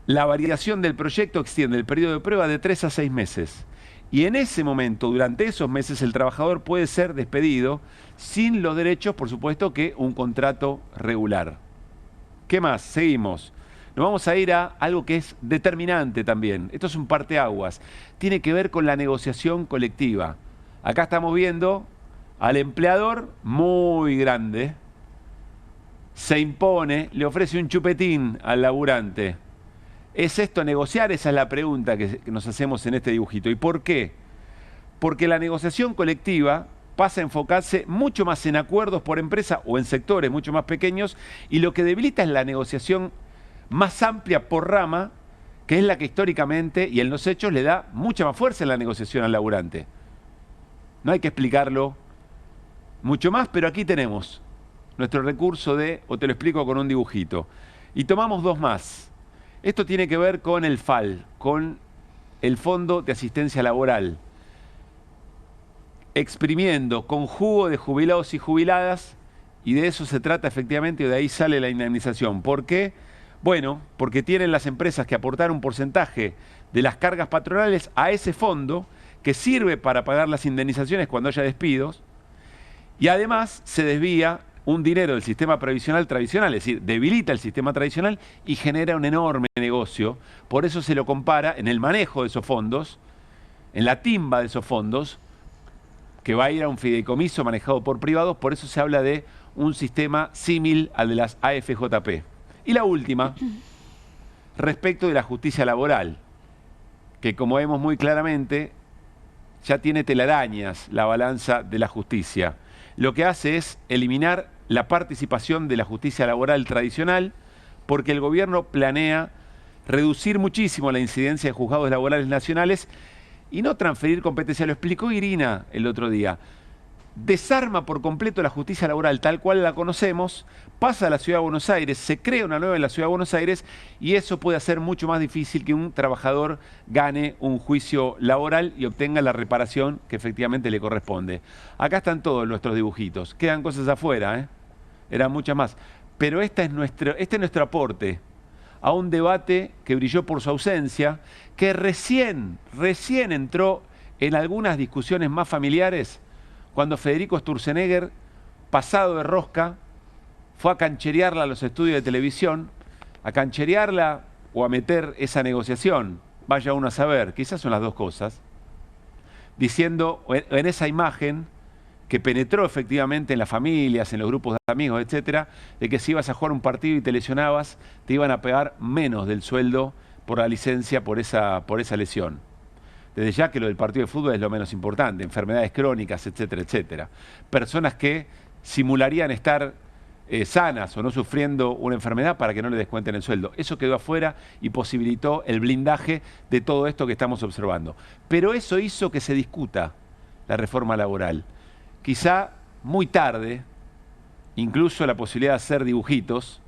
La variación del proyecto extiende el periodo de prueba de 3 a 6 meses. Y en ese momento, durante esos meses, el trabajador puede ser despedido sin los derechos, por supuesto, que un contrato regular. ¿Qué más? Seguimos. Nos vamos a ir a algo que es determinante también. Esto es un parteaguas. Tiene que ver con la negociación colectiva. Acá estamos viendo al empleador muy grande. Se impone, le ofrece un chupetín al laburante. ¿Es esto negociar? Esa es la pregunta que nos hacemos en este dibujito. ¿Y por qué? Porque la negociación colectiva pasa a enfocarse mucho más en acuerdos por empresa o en sectores mucho más pequeños, y lo que debilita es la negociación más amplia por rama, que es la que históricamente y en los hechos le da mucha más fuerza en la negociación al laburante. No hay que explicarlo mucho más, pero aquí tenemos nuestro recurso o te lo explico con un dibujito. Y tomamos dos más. Esto tiene que ver con el FAL, con el Fondo de Asistencia Laboral. Exprimiendo con jugo de jubilados y jubiladas, y de eso se trata efectivamente, y de ahí sale la indemnización. ¿Por qué? Bueno, porque tienen las empresas que aportar un porcentaje de las cargas patronales a ese fondo, que sirve para pagar las indemnizaciones cuando haya despidos, y además se desvía un dinero del sistema previsional tradicional, es decir, debilita el sistema tradicional y genera un enorme negocio. Por eso se lo compara en el manejo de esos fondos, en la timba de esos fondos, que va a ir a un fideicomiso manejado por privados. Por eso se habla de un sistema símil al de las AFJP. Y la última, respecto de la justicia laboral, que como vemos muy claramente, ya tiene telarañas la balanza de la justicia. Lo que hace es eliminar la participación de la justicia laboral tradicional, porque el gobierno planea reducir muchísimo la incidencia de juzgados laborales nacionales y no transferir competencia. Lo explicó Irina el otro día. Desarma por completo la justicia laboral tal cual la conocemos, pasa a la Ciudad de Buenos Aires, se crea una nueva en la Ciudad de Buenos Aires, y eso puede hacer mucho más difícil que un trabajador gane un juicio laboral y obtenga la reparación que efectivamente le corresponde. Acá están todos nuestros dibujitos, quedan cosas afuera, eran muchas más, pero este es nuestro aporte a un debate que brilló por su ausencia, que recién entró en algunas discusiones más familiares, cuando Federico Sturzenegger, pasado de rosca, fue a cancherearla a los estudios de televisión, a cancherearla o a meter esa negociación, vaya uno a saber, quizás son las dos cosas, diciendo en esa imagen que penetró efectivamente en las familias, en los grupos de amigos, etcétera, de que si ibas a jugar un partido y te lesionabas, te iban a pagar menos del sueldo por la licencia por esa lesión. Desde ya que lo del partido de fútbol es lo menos importante, enfermedades crónicas, etcétera, etcétera. Personas que simularían estar sanas o no sufriendo una enfermedad para que no le descuenten el sueldo. Eso quedó afuera y posibilitó el blindaje de todo esto que estamos observando. Pero eso hizo que se discuta la reforma laboral. Quizá muy tarde, incluso la posibilidad de hacer dibujitos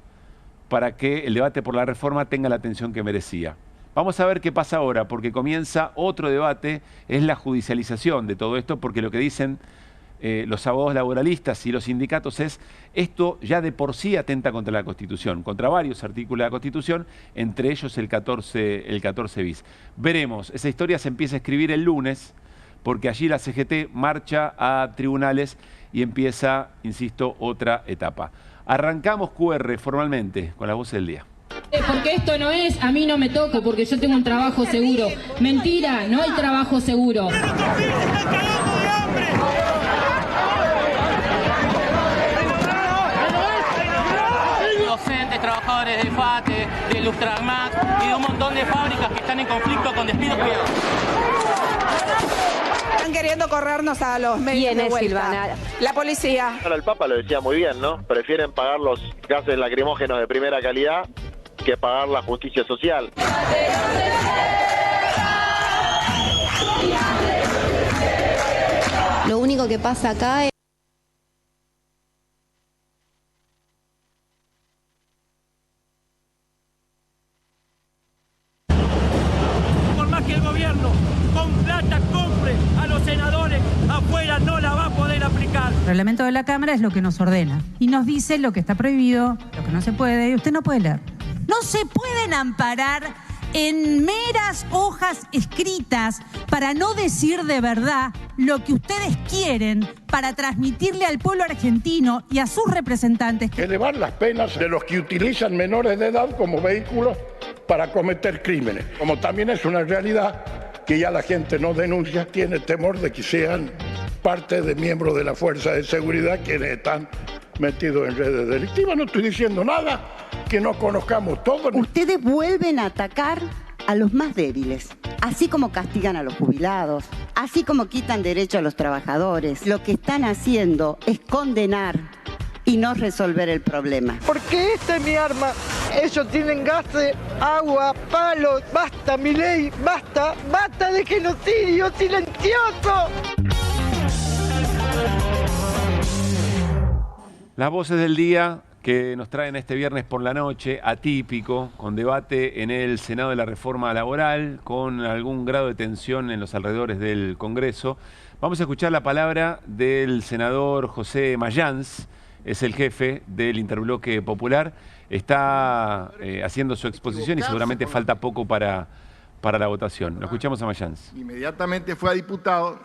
para que el debate por la reforma tenga la atención que merecía. Vamos a ver qué pasa ahora, porque comienza otro debate, es la judicialización de todo esto, porque lo que dicen los abogados laboralistas y los sindicatos es, esto ya de por sí atenta contra la Constitución, contra varios artículos de la Constitución, entre ellos el 14 bis. Veremos, esa historia se empieza a escribir el lunes, porque allí la CGT marcha a tribunales y empieza, insisto, otra etapa. Arrancamos QR formalmente con la voz del día. Porque esto no es, a mí no me toca, porque yo tengo un trabajo seguro. Mentira, no hay trabajo seguro. Docentes, trabajadores del FATE, de Lustramax y de un montón de fábricas que están en conflicto con despidos. Están queriendo corrernos a los medios de vuelta. Silvana? La policía. Bueno, el Papa lo decía muy bien, ¿no? Prefieren pagar los gases lacrimógenos de primera calidad que pagar la justicia social. Lo único que pasa acá es reglamento de la Cámara es lo que nos ordena y nos dice lo que está prohibido, lo que no se puede, y usted no puede leer. No se pueden amparar en meras hojas escritas para no decir de verdad lo que ustedes quieren para transmitirle al pueblo argentino y a sus representantes. Elevar las penas de los que utilizan menores de edad como vehículos para cometer crímenes. Como también es una realidad que ya la gente no denuncia, tiene temor de que sean parte de miembros de la fuerza de seguridad quienes están metidos en redes delictivas. No estoy diciendo nada que no conozcamos todo. Ustedes vuelven a atacar a los más débiles, así como castigan a los jubilados, así como quitan derecho a los trabajadores. Lo que están haciendo es condenar y no resolver el problema. Porque esta es mi arma. Ellos tienen gases, agua, palos. Basta, Milei, basta, basta de genocidio silencioso. Las voces del día que nos traen este viernes por la noche, atípico, con debate en el Senado de la Reforma Laboral, con algún grado de tensión en los alrededores del Congreso. Vamos a escuchar la palabra del senador José Mayans, es el jefe del Interbloque Popular, está haciendo su exposición y seguramente falta poco para la votación. Lo escuchamos a Mayans. Inmediatamente fue a diputado.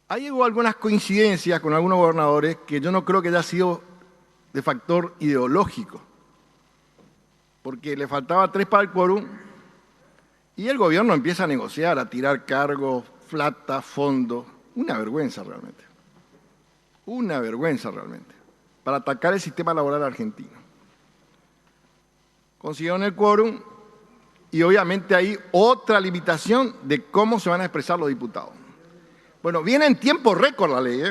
Ahí hubo algunas coincidencias con algunos gobernadores que yo no creo que haya sido de factor ideológico, porque le faltaba 3 para el quórum y el gobierno empieza a negociar, a tirar cargos, plata, fondos. Una vergüenza realmente. Una vergüenza realmente, para atacar el sistema laboral argentino. Consiguieron el quórum y obviamente hay otra limitación de cómo se van a expresar los diputados. Bueno, viene en tiempo récord la ley,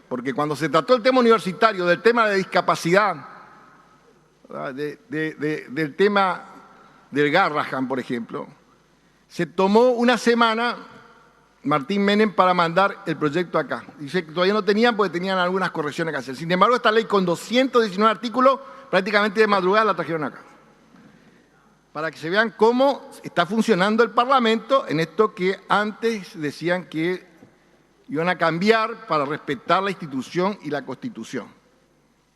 porque cuando se trató el tema universitario, del tema de discapacidad, del tema del Garrahan, por ejemplo, se tomó una semana Martín Menem para mandar el proyecto acá. Dice que todavía no tenían porque tenían algunas correcciones que hacer. Sin embargo, esta ley con 219 artículos, prácticamente de madrugada la trajeron acá. Para que se vean cómo está funcionando el Parlamento en esto que antes decían que iban a cambiar para respetar la institución y la Constitución.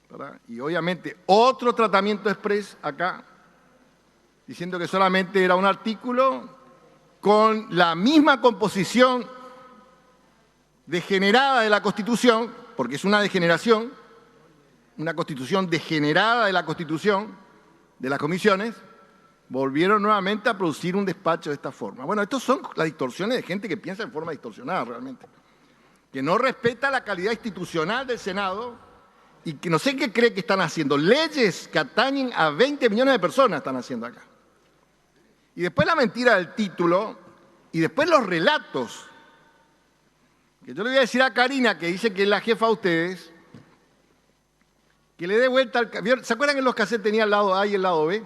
¿Verdad? Y obviamente otro tratamiento express acá, diciendo que solamente era un artículo con la misma composición degenerada de la Constitución, porque es una degeneración, una Constitución degenerada de la Constitución, de las comisiones, volvieron nuevamente a producir un despacho de esta forma. Bueno, estas son las distorsiones de gente que piensa en forma distorsionada realmente, que no respeta la calidad institucional del Senado y que no sé qué cree que están haciendo. Leyes que atañen a 20 millones de personas están haciendo acá. Y después la mentira del título y después los relatos. Que yo le voy a decir a Karina, que dice que es la jefa de ustedes, que le dé vuelta al... ¿Se acuerdan que en los cassettes tenía el lado A y el lado B?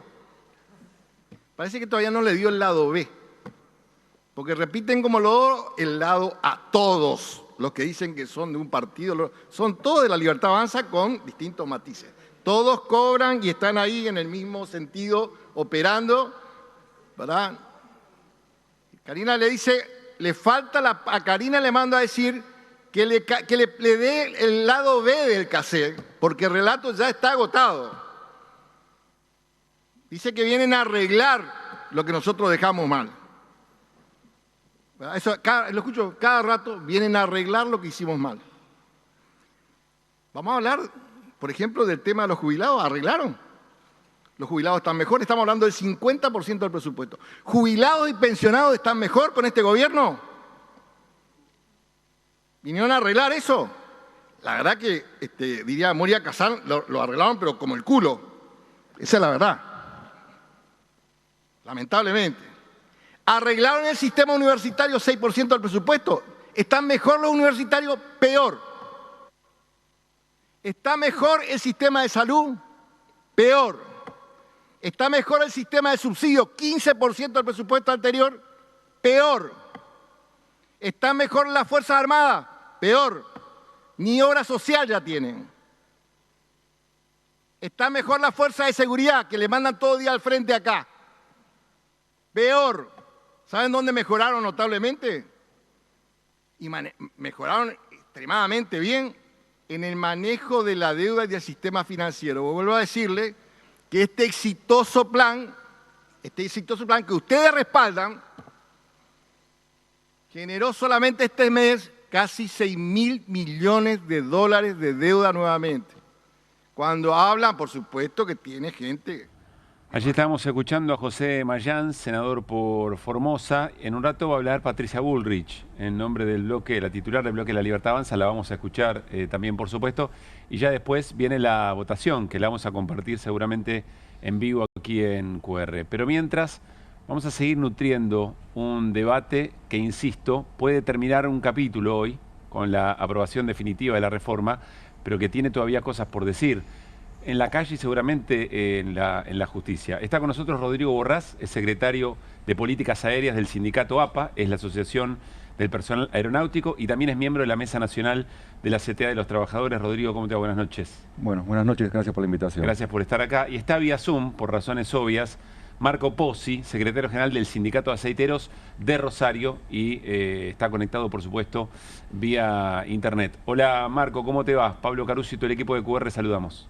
Parece que todavía no le dio el lado B. Porque repiten como lo el lado A, todos. Los que dicen que son de un partido, son todos de la Libertad Avanza con distintos matices. Todos cobran y están ahí en el mismo sentido, operando, ¿verdad? Karina le dice, le falta, a Karina le mando a decir que le dé el lado B del cassette, porque el relato ya está agotado. Dice que vienen a arreglar lo que nosotros dejamos mal. Eso, lo escucho cada rato, vienen a arreglar lo que hicimos mal. Vamos a hablar, por ejemplo, del tema de los jubilados. ¿Arreglaron? Los jubilados están mejor, estamos hablando del 50% del presupuesto. ¿Jubilados y pensionados están mejor con este gobierno? ¿Vinieron a arreglar eso? La verdad que, diría Moria Kazan, lo arreglaron pero como el culo. Esa es la verdad. Lamentablemente. ¿Arreglaron el sistema universitario 6% del presupuesto? ¿Están mejor los universitarios? Peor. ¿Está mejor el sistema de salud? Peor. ¿Está mejor el sistema de subsidio? 15% del presupuesto anterior. Peor. ¿Está mejor las Fuerzas Armadas? Peor. Ni obra social ya tienen. ¿Está mejor la Fuerza de Seguridad, que le mandan todo el día al frente acá? Peor. ¿Saben dónde mejoraron notablemente? y mejoraron extremadamente bien en el manejo de la deuda y del sistema financiero. Vuelvo a decirle que este exitoso plan que ustedes respaldan, generó solamente este mes casi 6.000 millones de dólares de deuda nuevamente. Cuando hablan, por supuesto que tiene gente... Allí estábamos escuchando a José Mayans, senador por Formosa. En un rato va a hablar Patricia Bullrich, en nombre del bloque, la titular del bloque La Libertad Avanza. La vamos a escuchar también, por supuesto. Y ya después viene la votación, que la vamos a compartir seguramente en vivo aquí en QR. Pero mientras, vamos a seguir nutriendo un debate que, insisto, puede terminar un capítulo hoy con la aprobación definitiva de la reforma, pero que tiene todavía cosas por decir. En la calle y seguramente en la justicia. Está con nosotros Rodrigo Borrás, es secretario de Políticas Aéreas del sindicato APA, es la Asociación del Personal Aeronáutico y también es miembro de la Mesa Nacional de la CTA de los Trabajadores. Rodrigo, ¿cómo te va? Buenas noches. Bueno, buenas noches, gracias por la invitación. Gracias por estar acá. Y está vía Zoom, por razones obvias, Marco Pozzi, secretario general del Sindicato de Aceiteros de Rosario y está conectado, por supuesto, vía internet. Hola Marco, ¿cómo te va? Pablo Caruso y todo el equipo de QR, saludamos.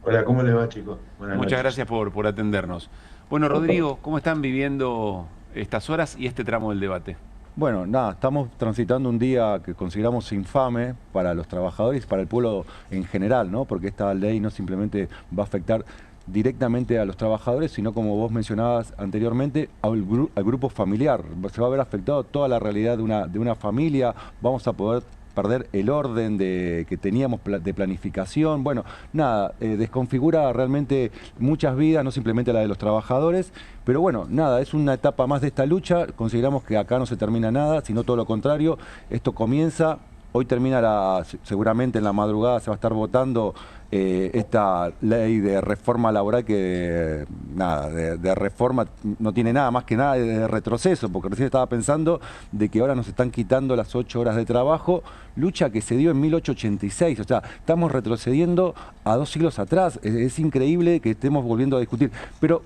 Hola, ¿cómo les va, chicos? Buenas Muchas noches. gracias por atendernos. Bueno, Rodrigo, ¿cómo están viviendo estas horas y este tramo del debate? Bueno, nada, estamos transitando un día que consideramos infame para los trabajadores y para el pueblo en general, ¿no? Porque esta ley no simplemente va a afectar directamente a los trabajadores, sino, como vos mencionabas anteriormente, al grupo familiar. Se va a ver afectado toda la realidad de una familia, vamos a poder perder el orden que teníamos de planificación. Bueno, nada, desconfigura realmente muchas vidas, no simplemente la de los trabajadores, pero bueno, nada, es una etapa más de esta lucha. Consideramos que acá no se termina nada, sino todo lo contrario, esto comienza. Hoy termina seguramente en la madrugada se va a estar votando esta ley de reforma laboral que, nada, de reforma no tiene nada más que nada de retroceso, porque recién estaba pensando de que ahora nos están quitando las 8 horas de trabajo, lucha que se dio en 1886, o sea, estamos retrocediendo a 2 siglos atrás. Es increíble que estemos volviendo a discutir, pero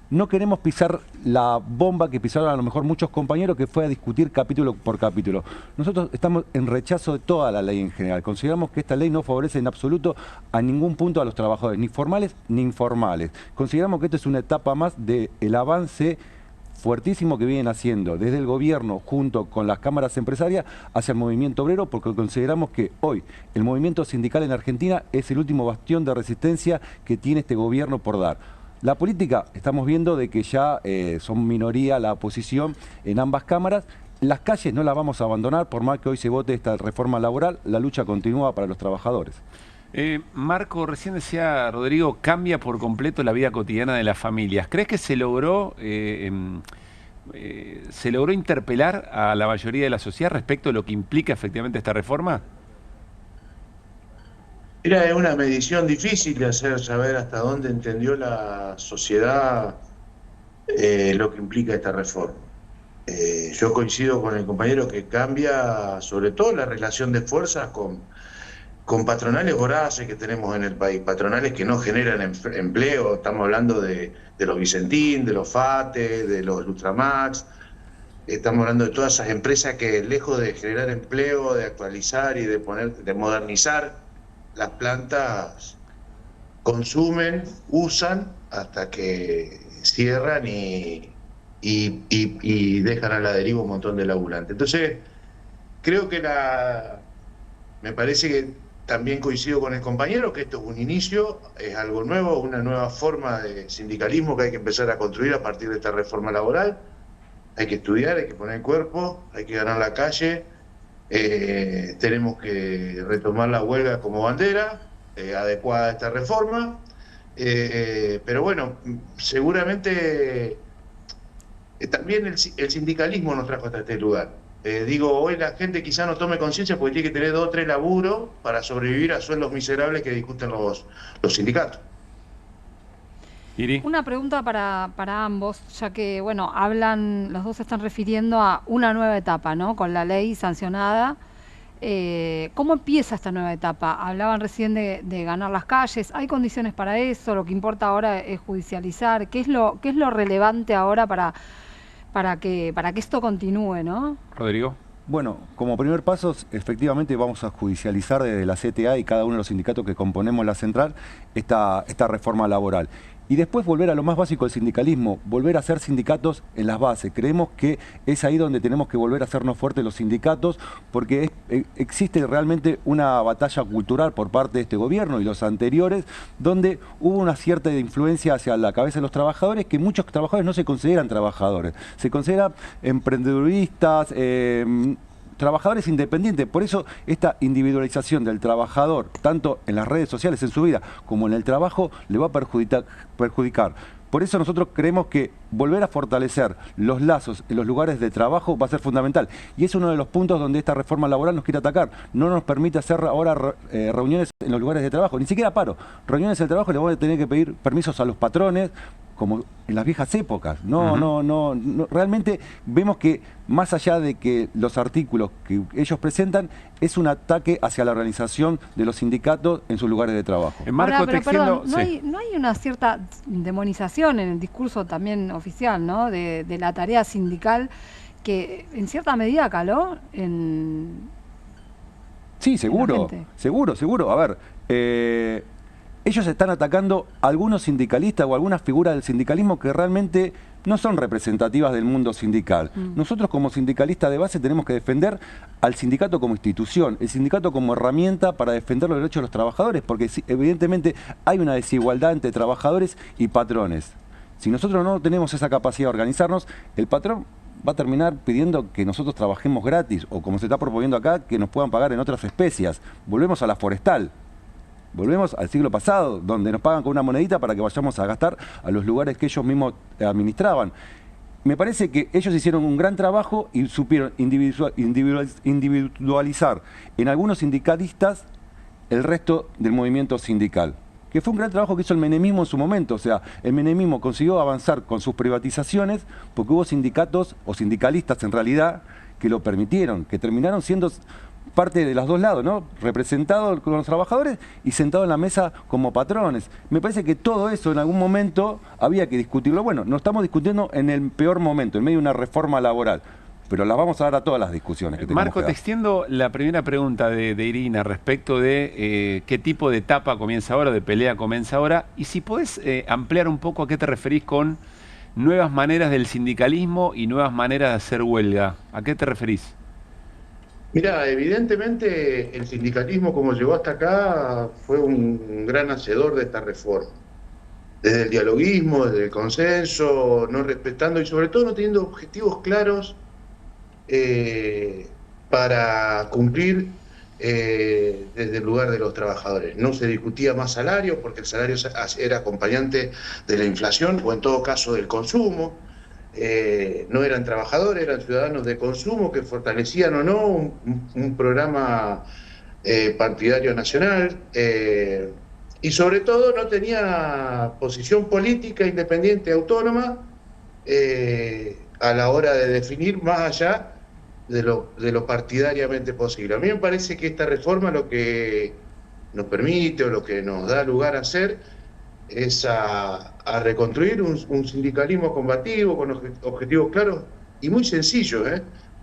no queremos pisar la bomba que pisaron a lo mejor muchos compañeros, que fue a discutir capítulo por capítulo. Nosotros estamos en rechazo de toda la ley en general. Consideramos que esta ley no favorece en absoluto a ningún punto a los trabajadores, ni formales ni informales. Consideramos que esta es una etapa más del avance fuertísimo que vienen haciendo desde el gobierno junto con las cámaras empresarias hacia el movimiento obrero, porque consideramos que hoy el movimiento sindical en Argentina es el último bastión de resistencia que tiene este gobierno por dar. La política, estamos viendo de que ya son minoría la oposición en ambas cámaras. Las calles no las vamos a abandonar, por más que hoy se vote esta reforma laboral, la lucha continúa para los trabajadores. Marco, recién decía Rodrigo, cambia por completo la vida cotidiana de las familias. ¿Crees que se logró interpelar a la mayoría de la sociedad respecto de lo que implica efectivamente esta reforma? Mira, es una medición difícil de hacer saber hasta dónde entendió la sociedad lo que implica esta reforma. Yo coincido con el compañero que cambia sobre todo la relación de fuerzas con patronales voraces que tenemos en el país, patronales que no generan empleo. Estamos hablando de los Vicentín, de los FATE, de los Lustramax. Estamos hablando de todas esas empresas que, lejos de generar empleo, de actualizar y de modernizar, las plantas consumen, usan hasta que cierran y dejan a la deriva un montón de laburantes. Entonces, creo que me parece que también coincido con el compañero que esto es un inicio, es algo nuevo, una nueva forma de sindicalismo que hay que empezar a construir a partir de esta reforma laboral. Hay que estudiar, hay que poner cuerpo, hay que ganar la calle. Tenemos que retomar la huelga como bandera adecuada a esta reforma, pero bueno, seguramente también el sindicalismo nos trajo hasta este lugar. Hoy la gente quizá no tome conciencia porque tiene que tener 2 o 3 laburos para sobrevivir a sueldos miserables que discuten los sindicatos. Una pregunta para ambos, ya que, bueno, los dos se están refiriendo a una nueva etapa, ¿no? Con la ley sancionada. ¿Cómo empieza esta nueva etapa? Hablaban recién de ganar las calles. ¿Hay condiciones para eso? Lo que importa ahora es judicializar. ¿Qué es lo relevante ahora para que esto continúe, ¿no? Rodrigo. Bueno, como primer paso, efectivamente vamos a judicializar desde la CTA y cada uno de los sindicatos que componemos la central esta reforma laboral. Y después volver a lo más básico del sindicalismo, volver a hacer sindicatos en las bases. Creemos que es ahí donde tenemos que volver a hacernos fuertes los sindicatos, porque existe realmente una batalla cultural por parte de este gobierno y los anteriores, donde hubo una cierta influencia hacia la cabeza de los trabajadores, que muchos trabajadores no se consideran trabajadores, se consideran emprendeduristas, trabajadores independientes. Por eso esta individualización del trabajador, tanto en las redes sociales en su vida como en el trabajo, le va a perjudicar. Por eso nosotros creemos que volver a fortalecer los lazos en los lugares de trabajo va a ser fundamental. Y es uno de los puntos donde esta reforma laboral nos quiere atacar. No nos permite hacer ahora reuniones en los lugares de trabajo, ni siquiera paro. Reuniones en el trabajo le vamos a tener que pedir permisos a los patrones, como en las viejas épocas. No, realmente vemos que más allá de que los artículos que ellos presentan es un ataque hacia la organización de los sindicatos en sus lugares de trabajo. Ahora, pero perdón, no hay una cierta demonización en el discurso también oficial, ¿no? de la tarea sindical que en cierta medida caló en... Sí, seguro. A ver, ellos están atacando a algunos sindicalistas o algunas figuras del sindicalismo que realmente no son representativas del mundo sindical. Nosotros como sindicalistas de base tenemos que defender al sindicato como institución, el sindicato como herramienta para defender los derechos de los trabajadores, porque evidentemente hay una desigualdad entre trabajadores y patrones. Si nosotros no tenemos esa capacidad de organizarnos, el patrón va a terminar pidiendo que nosotros trabajemos gratis, o como se está proponiendo acá, que nos puedan pagar en otras especias. Volvemos a la forestal. Volvemos al siglo pasado, donde nos pagan con una monedita para que vayamos a gastar a los lugares que ellos mismos administraban. Me parece que ellos hicieron un gran trabajo y supieron individualizar en algunos sindicalistas el resto del movimiento sindical, que fue un gran trabajo que hizo el menemismo en su momento. O sea, el menemismo consiguió avanzar con sus privatizaciones porque hubo sindicatos o sindicalistas en realidad que lo permitieron, que terminaron siendo parte de los dos lados, ¿no? Representado con los trabajadores y sentado en la mesa como patrones. Me parece que todo eso en algún momento había que discutirlo. Bueno, no estamos discutiendo en el peor momento, en medio de una reforma laboral, pero las vamos a dar a todas las discusiones que tengamos. Marco, que dar. te extiendo la primera pregunta de Irina respecto de qué tipo de etapa comienza ahora, de pelea comienza ahora, y si podés ampliar un poco a qué te referís con nuevas maneras del sindicalismo y nuevas maneras de hacer huelga. ¿A qué te referís? Mira, evidentemente el sindicalismo como llegó hasta acá fue un gran hacedor de esta reforma. Desde el dialoguismo, desde el consenso, no respetando y sobre todo no teniendo objetivos claros para cumplir desde el lugar de los trabajadores. No se discutía más salario porque el salario era acompañante de la inflación o en todo caso del consumo. No eran trabajadores, eran ciudadanos de consumo que fortalecían o no un programa partidario nacional y sobre todo no tenía posición política independiente autónoma a la hora de definir más allá de lo partidariamente posible. A mí me parece que esta reforma lo que nos permite o lo que nos da lugar a hacer es a reconstruir un sindicalismo combativo con objetivos claros y muy sencillos.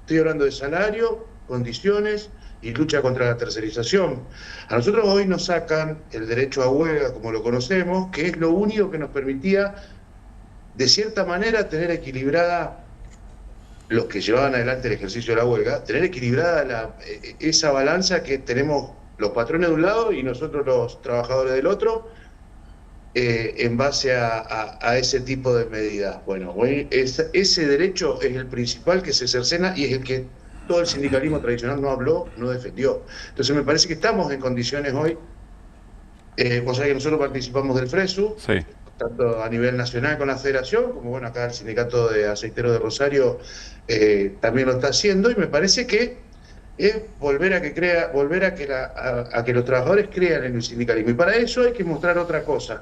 Estoy hablando de salario, condiciones y lucha contra la tercerización. A nosotros hoy nos sacan el derecho a huelga, como lo conocemos, que es lo único que nos permitía, de cierta manera, tener equilibrada, los que llevaban adelante el ejercicio de la huelga, tener equilibrada esa balanza que tenemos los patrones de un lado y nosotros los trabajadores del otro, en base a ese tipo de medidas. Bueno, ese derecho es el principal que se cercena y es el que todo el sindicalismo tradicional no habló, no defendió. Entonces me parece que estamos en condiciones hoy, vos sabés que nosotros participamos del FRESU, sí, tanto a nivel nacional con la federación, como bueno, acá el sindicato de aceiteros de Rosario también lo está haciendo, y me parece que es volver a que los trabajadores crean en el sindicalismo. Y para eso hay que mostrar otra cosa.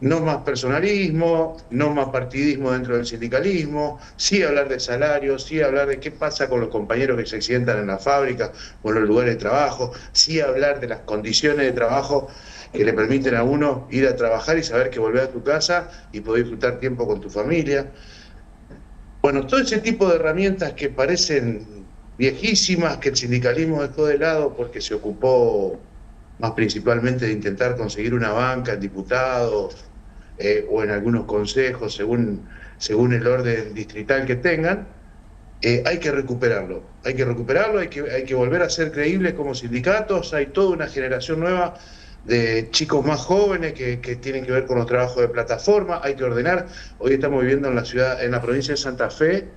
No más personalismo, no más partidismo dentro del sindicalismo, sí hablar de salarios, sí hablar de qué pasa con los compañeros que se accidentan en la fábrica o en los lugares de trabajo, sí hablar de las condiciones de trabajo que le permiten a uno ir a trabajar y saber que volvés a tu casa y poder disfrutar tiempo con tu familia. Bueno, todo ese tipo de herramientas que parecen viejísimas que el sindicalismo dejó de lado porque se ocupó más principalmente de intentar conseguir una banca en diputados o en algunos consejos, según el orden distrital que tengan. Hay que recuperarlo, hay que volver a ser creíbles como sindicatos. Hay toda una generación nueva de chicos más jóvenes que tienen que ver con los trabajos de plataforma. Hay que ordenar. Hoy estamos viviendo en la provincia de Santa Fe,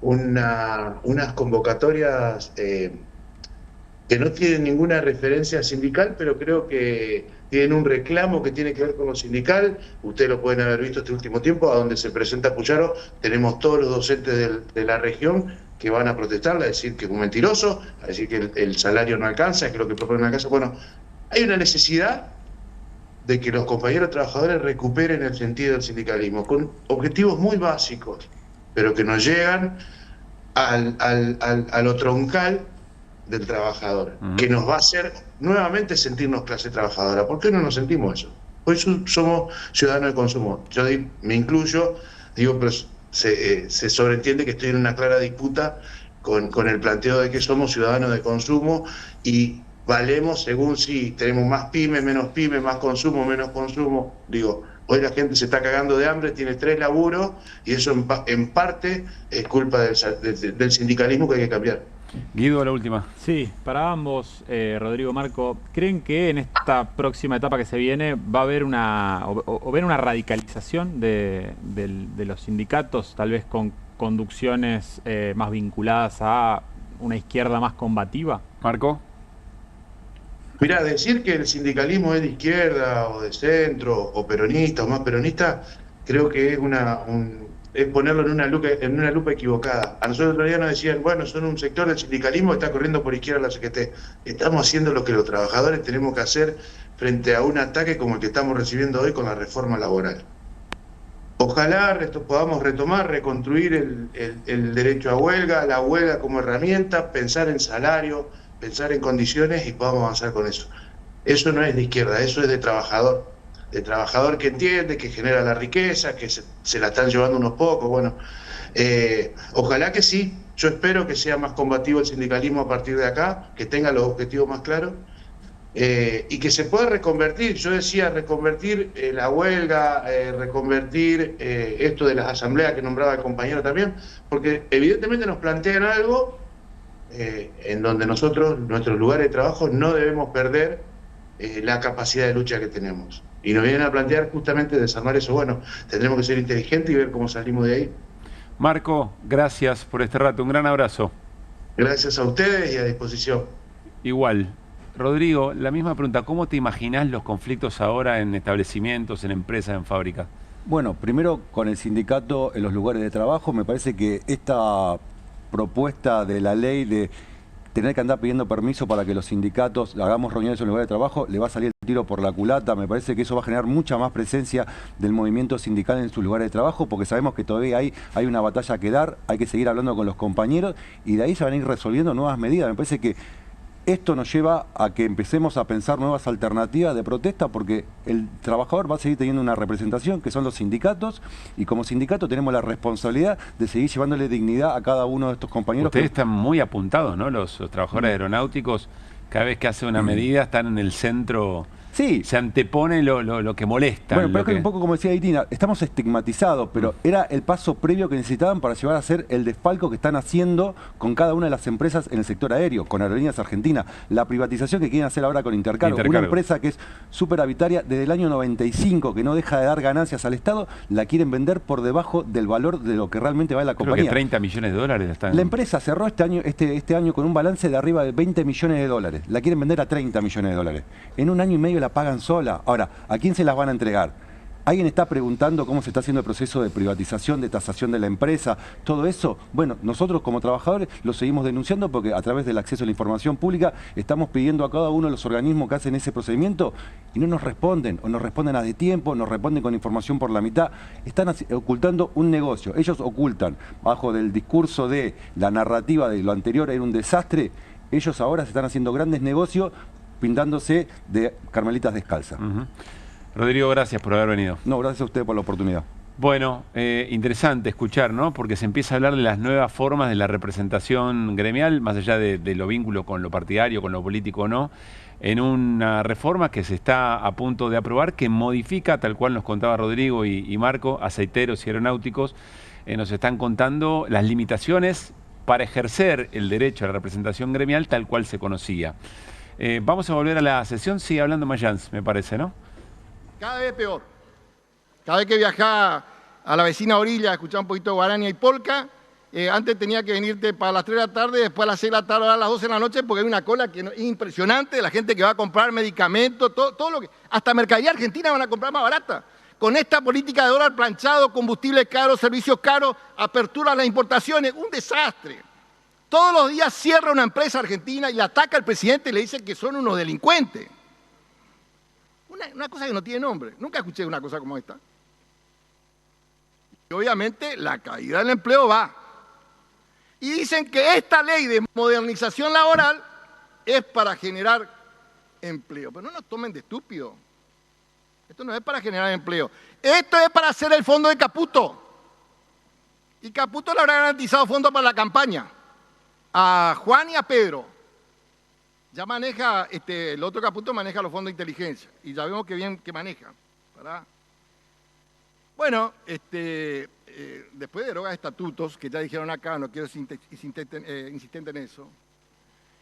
unas convocatorias que no tienen ninguna referencia sindical, pero creo que tienen un reclamo que tiene que ver con lo sindical. Ustedes lo pueden haber visto este último tiempo, a donde se presenta Pucharo, tenemos todos los docentes de la región que van a protestar, a decir que es un mentiroso, a decir que el salario no alcanza, que lo que propone no alcanza. Bueno, hay una necesidad de que los compañeros trabajadores recuperen el sentido del sindicalismo, con objetivos muy básicos, pero que nos llegan a lo troncal del trabajador, que nos va a hacer nuevamente sentirnos clase trabajadora. ¿Por qué no nos sentimos eso? Hoy somos ciudadanos de consumo. Yo me incluyo, digo, pero se sobreentiende que estoy en una clara disputa con el planteo de que somos ciudadanos de consumo y valemos según si tenemos más pymes, más consumo, menos consumo. Digo, hoy la gente se está cagando de hambre, tiene 3 laburos y eso en parte es culpa del sindicalismo que hay que cambiar. Guido, la última. Sí, para ambos, Rodrigo, Marco, ¿creen que en esta próxima etapa que se viene va a haber una radicalización de los sindicatos, tal vez con conducciones más vinculadas a una izquierda más combativa? Marco. Mirá, decir que el sindicalismo es de izquierda o de centro o peronista o más peronista, creo que es ponerlo en una lupa equivocada. A nosotros el otro día nos decían, bueno, son un sector del sindicalismo que está corriendo por izquierda la CGT. Estamos haciendo lo que los trabajadores tenemos que hacer frente a un ataque como el que estamos recibiendo hoy con la reforma laboral. Ojalá podamos retomar, reconstruir el derecho a huelga, la huelga como herramienta, pensar en salario, pensar en condiciones y podamos avanzar con eso. Eso no es de izquierda, eso es de trabajador que entiende, que genera la riqueza, que se la están llevando unos pocos. Bueno, ojalá que sí. Yo espero que sea más combativo el sindicalismo a partir de acá, que tenga los objetivos más claros y que se pueda reconvertir. Yo decía reconvertir la huelga, reconvertir esto de las asambleas que nombraba el compañero también, porque evidentemente nos plantean algo en donde nosotros, nuestros lugares de trabajo, no debemos perder la capacidad de lucha que tenemos. Y nos vienen a plantear justamente desarmar eso. Bueno, tendremos que ser inteligentes y ver cómo salimos de ahí. Marco, gracias por este rato. Un gran abrazo. Gracias a ustedes y a disposición. Igual. Rodrigo, la misma pregunta. ¿Cómo te imaginás los conflictos ahora en establecimientos, en empresas, en fábricas? Bueno, primero con el sindicato en los lugares de trabajo, me parece que esta propuesta de la ley de tener que andar pidiendo permiso para que los sindicatos hagamos reuniones en lugares de trabajo, le va a salir el tiro por la culata. Me parece que eso va a generar mucha más presencia del movimiento sindical en sus lugares de trabajo, porque sabemos que todavía hay una batalla que dar, hay que seguir hablando con los compañeros y de ahí se van a ir resolviendo nuevas medidas. Me parece que esto nos lleva a que empecemos a pensar nuevas alternativas de protesta, porque el trabajador va a seguir teniendo una representación, que son los sindicatos, y como sindicato tenemos la responsabilidad de seguir llevándole dignidad a cada uno de estos compañeros. Ustedes están muy apuntados, ¿no? Los trabajadores aeronáuticos, cada vez que hace una medida, están en el centro. Sí. Se antepone lo que molesta. Bueno, pero es que un poco como decía Itina, estamos estigmatizados, pero era el paso previo que necesitaban para llevar a hacer el desfalco que están haciendo con cada una de las empresas en el sector aéreo, con Aerolíneas Argentinas. La privatización que quieren hacer ahora con Intercargo, una empresa que es súper avitaria desde el año 95, que no deja de dar ganancias al Estado, la quieren vender por debajo del valor de lo que realmente vale la compañía. Creo que 30 millones de dólares están. La empresa cerró este año con un balance de arriba de 20 millones de dólares. La quieren vender a 30 millones de dólares. En un año y medio la pagan sola. Ahora, ¿a quién se las van a entregar? ¿Alguien está preguntando cómo se está haciendo el proceso de privatización, de tasación de la empresa? Todo eso, bueno, nosotros como trabajadores lo seguimos denunciando porque a través del acceso a la información pública estamos pidiendo a cada uno de los organismos que hacen ese procedimiento y no nos responden, o nos responden a de tiempo, nos responden con información por la mitad. Están ocultando un negocio. Ellos ocultan, bajo del discurso de la narrativa de lo anterior era un desastre, ellos ahora se están haciendo grandes negocios pintándose de carmelitas descalzas. Rodrigo, gracias por haber venido. No, gracias a usted por la oportunidad. Bueno, interesante escuchar, ¿no? Porque se empieza a hablar de las nuevas formas de la representación gremial, más allá de lo vínculo con lo partidario, con lo político o no, en una reforma que se está a punto de aprobar, que modifica, tal cual nos contaba Rodrigo y Marco, aceiteros y aeronáuticos, nos están contando las limitaciones para ejercer el derecho a la representación gremial tal cual se conocía. Vamos a volver a la sesión, sigue hablando Mayans, me parece, ¿no? Cada vez peor. Cada vez que viajaba a la vecina orilla a escuchar un poquito de guaraña y polca, antes tenía que venirte para las 3 de la tarde, después a las 6 de la tarde, a las 12 de la noche, porque hay una cola que es impresionante de la gente que va a comprar medicamentos, todo lo que... Hasta mercadería argentina van a comprar más barata. Con esta política de dólar planchado, combustibles caros, servicios caros, apertura a las importaciones, un desastre. Todos los días cierra una empresa argentina y la ataca al presidente y le dice que son unos delincuentes. Una cosa que no tiene nombre. Nunca escuché una cosa como esta. Y obviamente la caída del empleo va. Y dicen que esta ley de modernización laboral es para generar empleo. Pero no nos tomen de estúpidos. Esto no es para generar empleo. Esto es para hacer el fondo de Caputo. Y Caputo le habrá garantizado fondos para la campaña. A Juan y a Pedro. Ya maneja, el otro Caputo maneja los fondos de inteligencia. Y ya vemos que bien que maneja. ¿Verdad? Bueno, después de erogar estatutos, que ya dijeron acá, no quiero ser insistente en eso,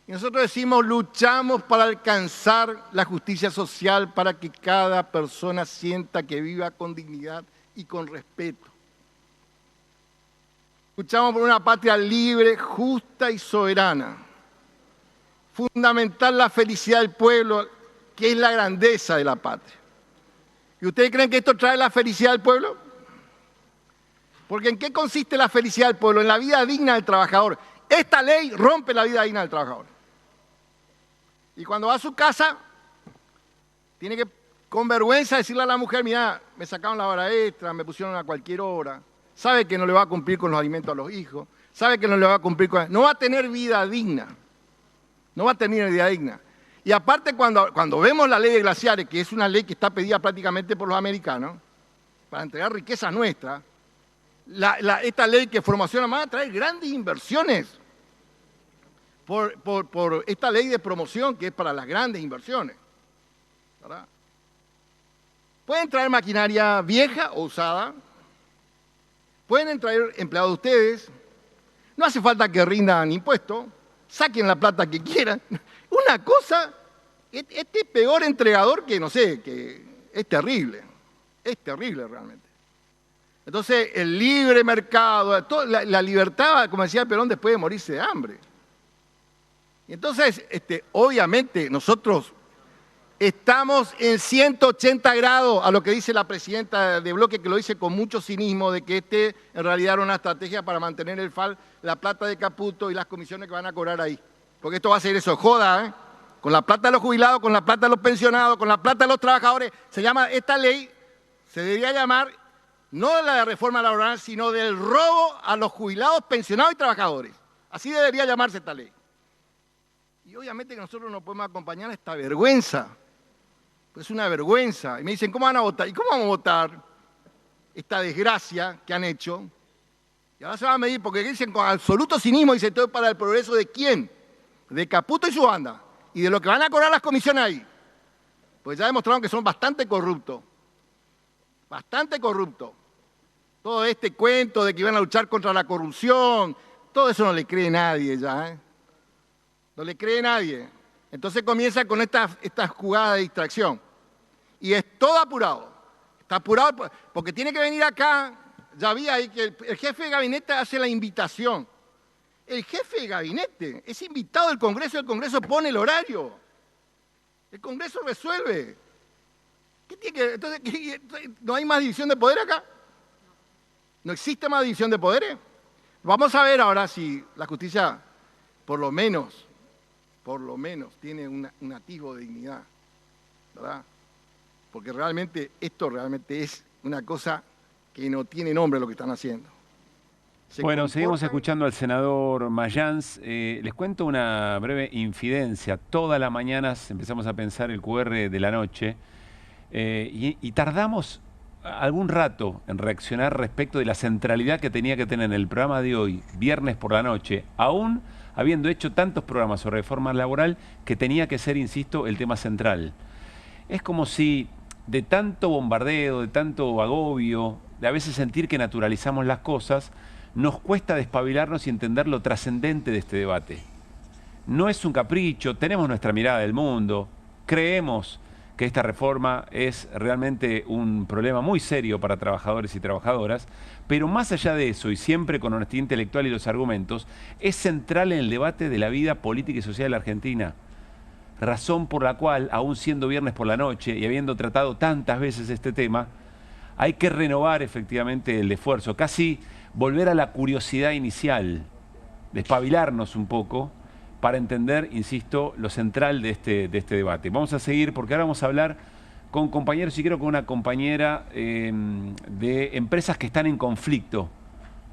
y nosotros decimos, luchamos para alcanzar la justicia social para que cada persona sienta que viva con dignidad y con respeto. Luchamos por una patria libre, justa y soberana. Fundamental la felicidad del pueblo, que es la grandeza de la patria. ¿Y ustedes creen que esto trae la felicidad del pueblo? Porque ¿en qué consiste la felicidad del pueblo? En la vida digna del trabajador. Esta ley rompe la vida digna del trabajador. Y cuando va a su casa, tiene que con vergüenza decirle a la mujer, mira, me sacaron la hora extra, me pusieron a cualquier hora. Sabe que no le va a cumplir con los alimentos a los hijos. Sabe que no le va a cumplir con... No va a tener vida digna. No va a tener vida digna. Y aparte, cuando vemos la ley de glaciares, que es una ley que está pedida prácticamente por los americanos, para entregar riquezas nuestras, esta ley que formación va a traer grandes inversiones por esta ley de promoción que es para las grandes inversiones. ¿Verdad? Pueden traer maquinaria vieja o usada, pueden traer empleados de ustedes, no hace falta que rindan impuestos, saquen la plata que quieran. Una cosa, este peor entregador que, no sé, que es terrible realmente. Entonces, el libre mercado, la libertad, como decía Perón, después de morirse de hambre. Y entonces, obviamente, nosotros estamos en 180 grados a lo que dice la presidenta de Bloque, que lo dice con mucho cinismo, de que en realidad era una estrategia para mantener el FAL, la plata de Caputo y las comisiones que van a cobrar ahí. Porque esto va a ser eso, joda, ¿eh? Con la plata de los jubilados, con la plata de los pensionados, con la plata de los trabajadores. Esta ley se debería llamar, no de la reforma laboral, sino del robo a los jubilados, pensionados y trabajadores. Así debería llamarse esta ley. Y obviamente que nosotros no podemos acompañar a esta vergüenza. Pues es una vergüenza. Y me dicen, ¿cómo van a votar? ¿Y cómo vamos a votar esta desgracia que han hecho? Y ahora se van a medir, porque dicen con absoluto cinismo, dicen, todo para el progreso de ¿quién? De Caputo y su banda. Y de lo que van a cobrar las comisiones ahí. Pues ya demostraron que son bastante corruptos. Bastante corruptos. Todo este cuento de que iban a luchar contra la corrupción, todo eso no le cree nadie ya, ¿eh? No le cree nadie. Entonces comienza con esta jugada de distracción. Y es todo apurado. Está apurado porque tiene que venir acá. Ya vi ahí que el jefe de gabinete hace la invitación. El jefe de gabinete es invitado del Congreso y el Congreso pone el horario. El Congreso resuelve. Entonces, ¿no hay más división de poder acá? ¿No existe más división de poderes? Vamos a ver ahora si la justicia, por lo menos, tiene un atisbo de dignidad, ¿verdad? Porque realmente esto es una cosa que no tiene nombre lo que están haciendo. Bueno, seguimos escuchando al senador Mayans. Les cuento una breve infidencia. Toda la mañana empezamos a pensar el QR de la noche y tardamos algún rato en reaccionar respecto de la centralidad que tenía que tener en el programa de hoy, viernes por la noche, aún habiendo hecho tantos programas sobre reforma laboral, que tenía que ser, insisto, el tema central. Es como si de tanto bombardeo, de tanto agobio, de a veces sentir que naturalizamos las cosas, nos cuesta despabilarnos y entender lo trascendente de este debate. No es un capricho, tenemos nuestra mirada del mundo, creemos que esta reforma es realmente un problema muy serio para trabajadores y trabajadoras, pero más allá de eso, y siempre con honestidad intelectual y los argumentos, es central en el debate de la vida política y social de la Argentina. Razón por la cual, aún siendo viernes por la noche y habiendo tratado tantas veces este tema, hay que renovar efectivamente el esfuerzo, casi volver a la curiosidad inicial, despabilarnos un poco, para entender, insisto, lo central de este debate. Vamos a seguir, porque ahora vamos a hablar con compañeros, y creo con una compañera de empresas que están en conflicto.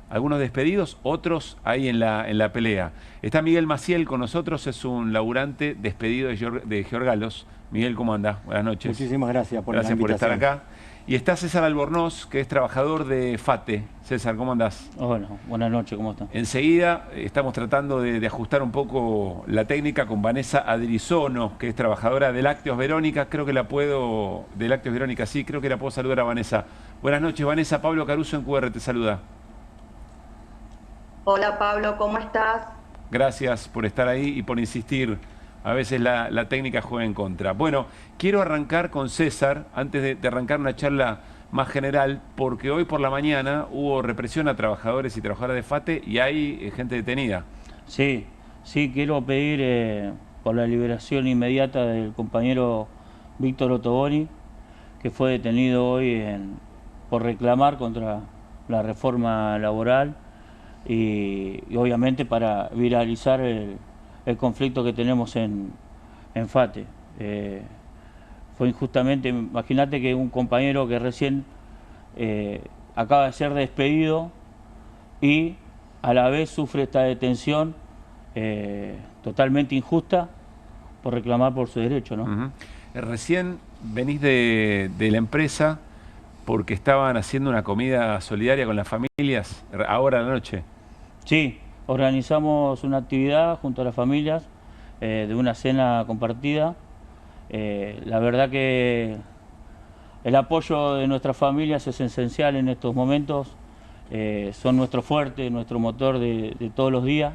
Algunos despedidos, otros ahí en la pelea. Está Miguel Maciel con nosotros, es un laburante despedido de Georgalos. Miguel, ¿cómo anda? Buenas noches. Muchísimas gracias por la invitación. Gracias por estar acá. Y está César Albornoz, que es trabajador de FATE. César, ¿cómo andás? Hola, buenas noches, ¿cómo estás? Enseguida estamos tratando de ajustar un poco la técnica con Vanessa Adrizono, que es trabajadora de Lácteos Verónica. Creo que la puedo, de Lácteos Verónica, sí, creo que la puedo saludar a Vanessa. Buenas noches, Vanessa. Pablo Caruso en QR te saluda. Hola Pablo, ¿cómo estás? Gracias por estar ahí y por insistir. A veces la técnica juega en contra. Bueno, quiero arrancar con César, antes de arrancar una charla más general, porque hoy por la mañana hubo represión a trabajadores y trabajadoras de FATE y hay gente detenida. Sí, quiero pedir por la liberación inmediata del compañero Víctor Ottoboni, que fue detenido hoy por reclamar contra la reforma laboral y obviamente para viralizar el conflicto que tenemos en FATE. Fue injustamente, imagínate que un compañero que recién acaba de ser despedido y a la vez sufre esta detención totalmente injusta por reclamar por su derecho, ¿no? Recién venís de la empresa porque estaban haciendo una comida solidaria con las familias, ahora a la noche. Sí. Organizamos una actividad junto a las familias de una cena compartida. La verdad que el apoyo de nuestras familias es esencial en estos momentos. Son nuestro fuerte, nuestro motor de todos los días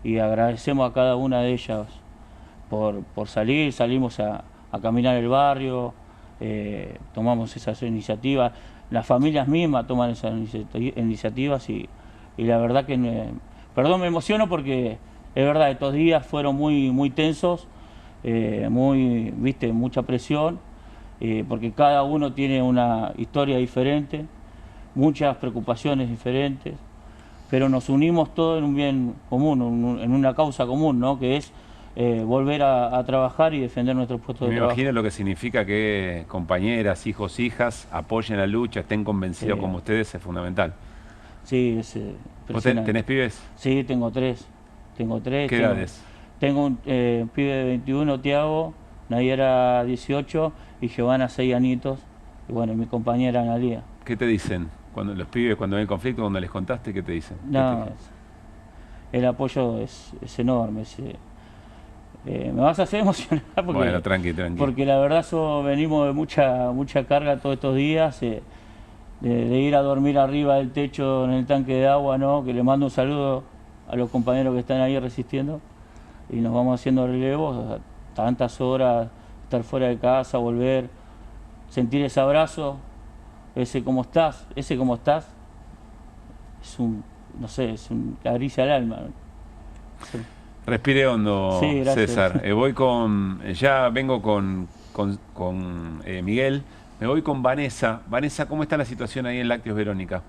y agradecemos a cada una de ellas por salir. Salimos a caminar el barrio, tomamos esas iniciativas. Las familias mismas toman esas iniciativas y la verdad que... Perdón, me emociono porque es verdad, estos días fueron muy tensos, mucha presión, porque cada uno tiene una historia diferente, muchas preocupaciones diferentes, pero nos unimos todos en un bien común, en una causa común, ¿no? Que es volver a trabajar y defender nuestros puestos de trabajo. Me imagino lo que significa que compañeras, hijos, hijas apoyen la lucha, estén convencidos como ustedes, es fundamental. Sí, ¿Vos tenés pibes? Sí, tengo tres. ¿Qué edades? Tengo un pibe de 21, Tiago, Nayera 18 y Giovanna 6 añitos. Y bueno, mi compañera Analia. ¿Qué te dicen cuando los pibes, cuando ven conflicto, cuando les contaste, qué te dicen? No, el apoyo es enorme. Me vas a hacer emocionar porque, bueno, tranqui. Porque la verdad venimos de mucha carga todos estos días. De ir a dormir arriba del techo en el tanque de agua, ¿no? Que le mando un saludo a los compañeros que están ahí resistiendo y nos vamos haciendo relevos, tantas horas, estar fuera de casa, volver, sentir ese abrazo, ese cómo estás, es un caricia al alma. Sí. Respire hondo, sí, gracias. César. Ya vengo con Miguel. Me voy con Vanessa. Vanessa, ¿cómo está la situación ahí en Lácteos Verónica?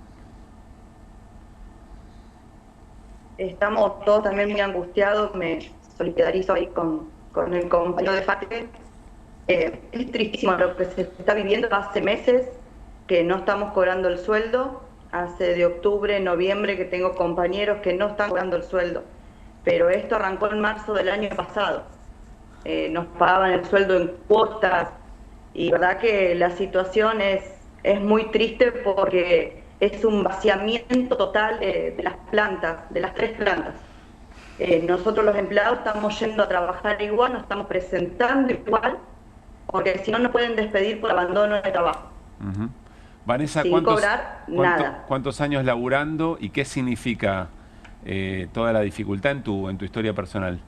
Estamos todos también muy angustiados. Me solidarizo ahí con el compañero de FATE. Es tristísimo lo que se está viviendo. Hace meses que no estamos cobrando el sueldo. Hace de octubre, noviembre que tengo compañeros que no están cobrando el sueldo. Pero esto arrancó en marzo del año pasado. Nos pagaban el sueldo en cuotas. Y verdad que la situación es es muy triste porque es un vaciamiento total de las plantas, de las 3 plantas. Nosotros los empleados estamos yendo a trabajar igual, nos estamos presentando igual, porque si no nos pueden despedir por abandono de trabajo. Vanessa, sin cobrar nada. ¿Cuántos años laburando y qué significa toda la dificultad en tu historia personal?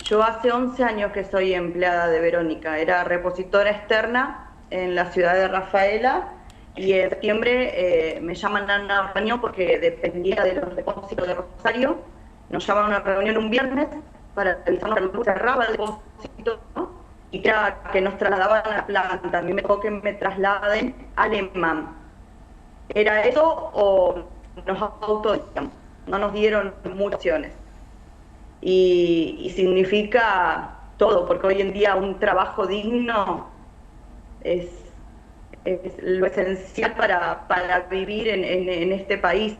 Yo hace 11 años que soy empleada de Verónica, era repositora externa en la ciudad de Rafaela, y en septiembre me llaman a una reunión porque dependía de los depósitos de Rosario. Nos llaman a una reunión un viernes para revisarnos que no cerraba el depósito, ¿no? Y que nos trasladaban a la planta. A mí me tocó que me trasladen a Alemán. ¿Era eso o nos autorizamos? No nos dieron muchas opciones. Y significa todo, porque hoy en día un trabajo digno es lo esencial para vivir en este país.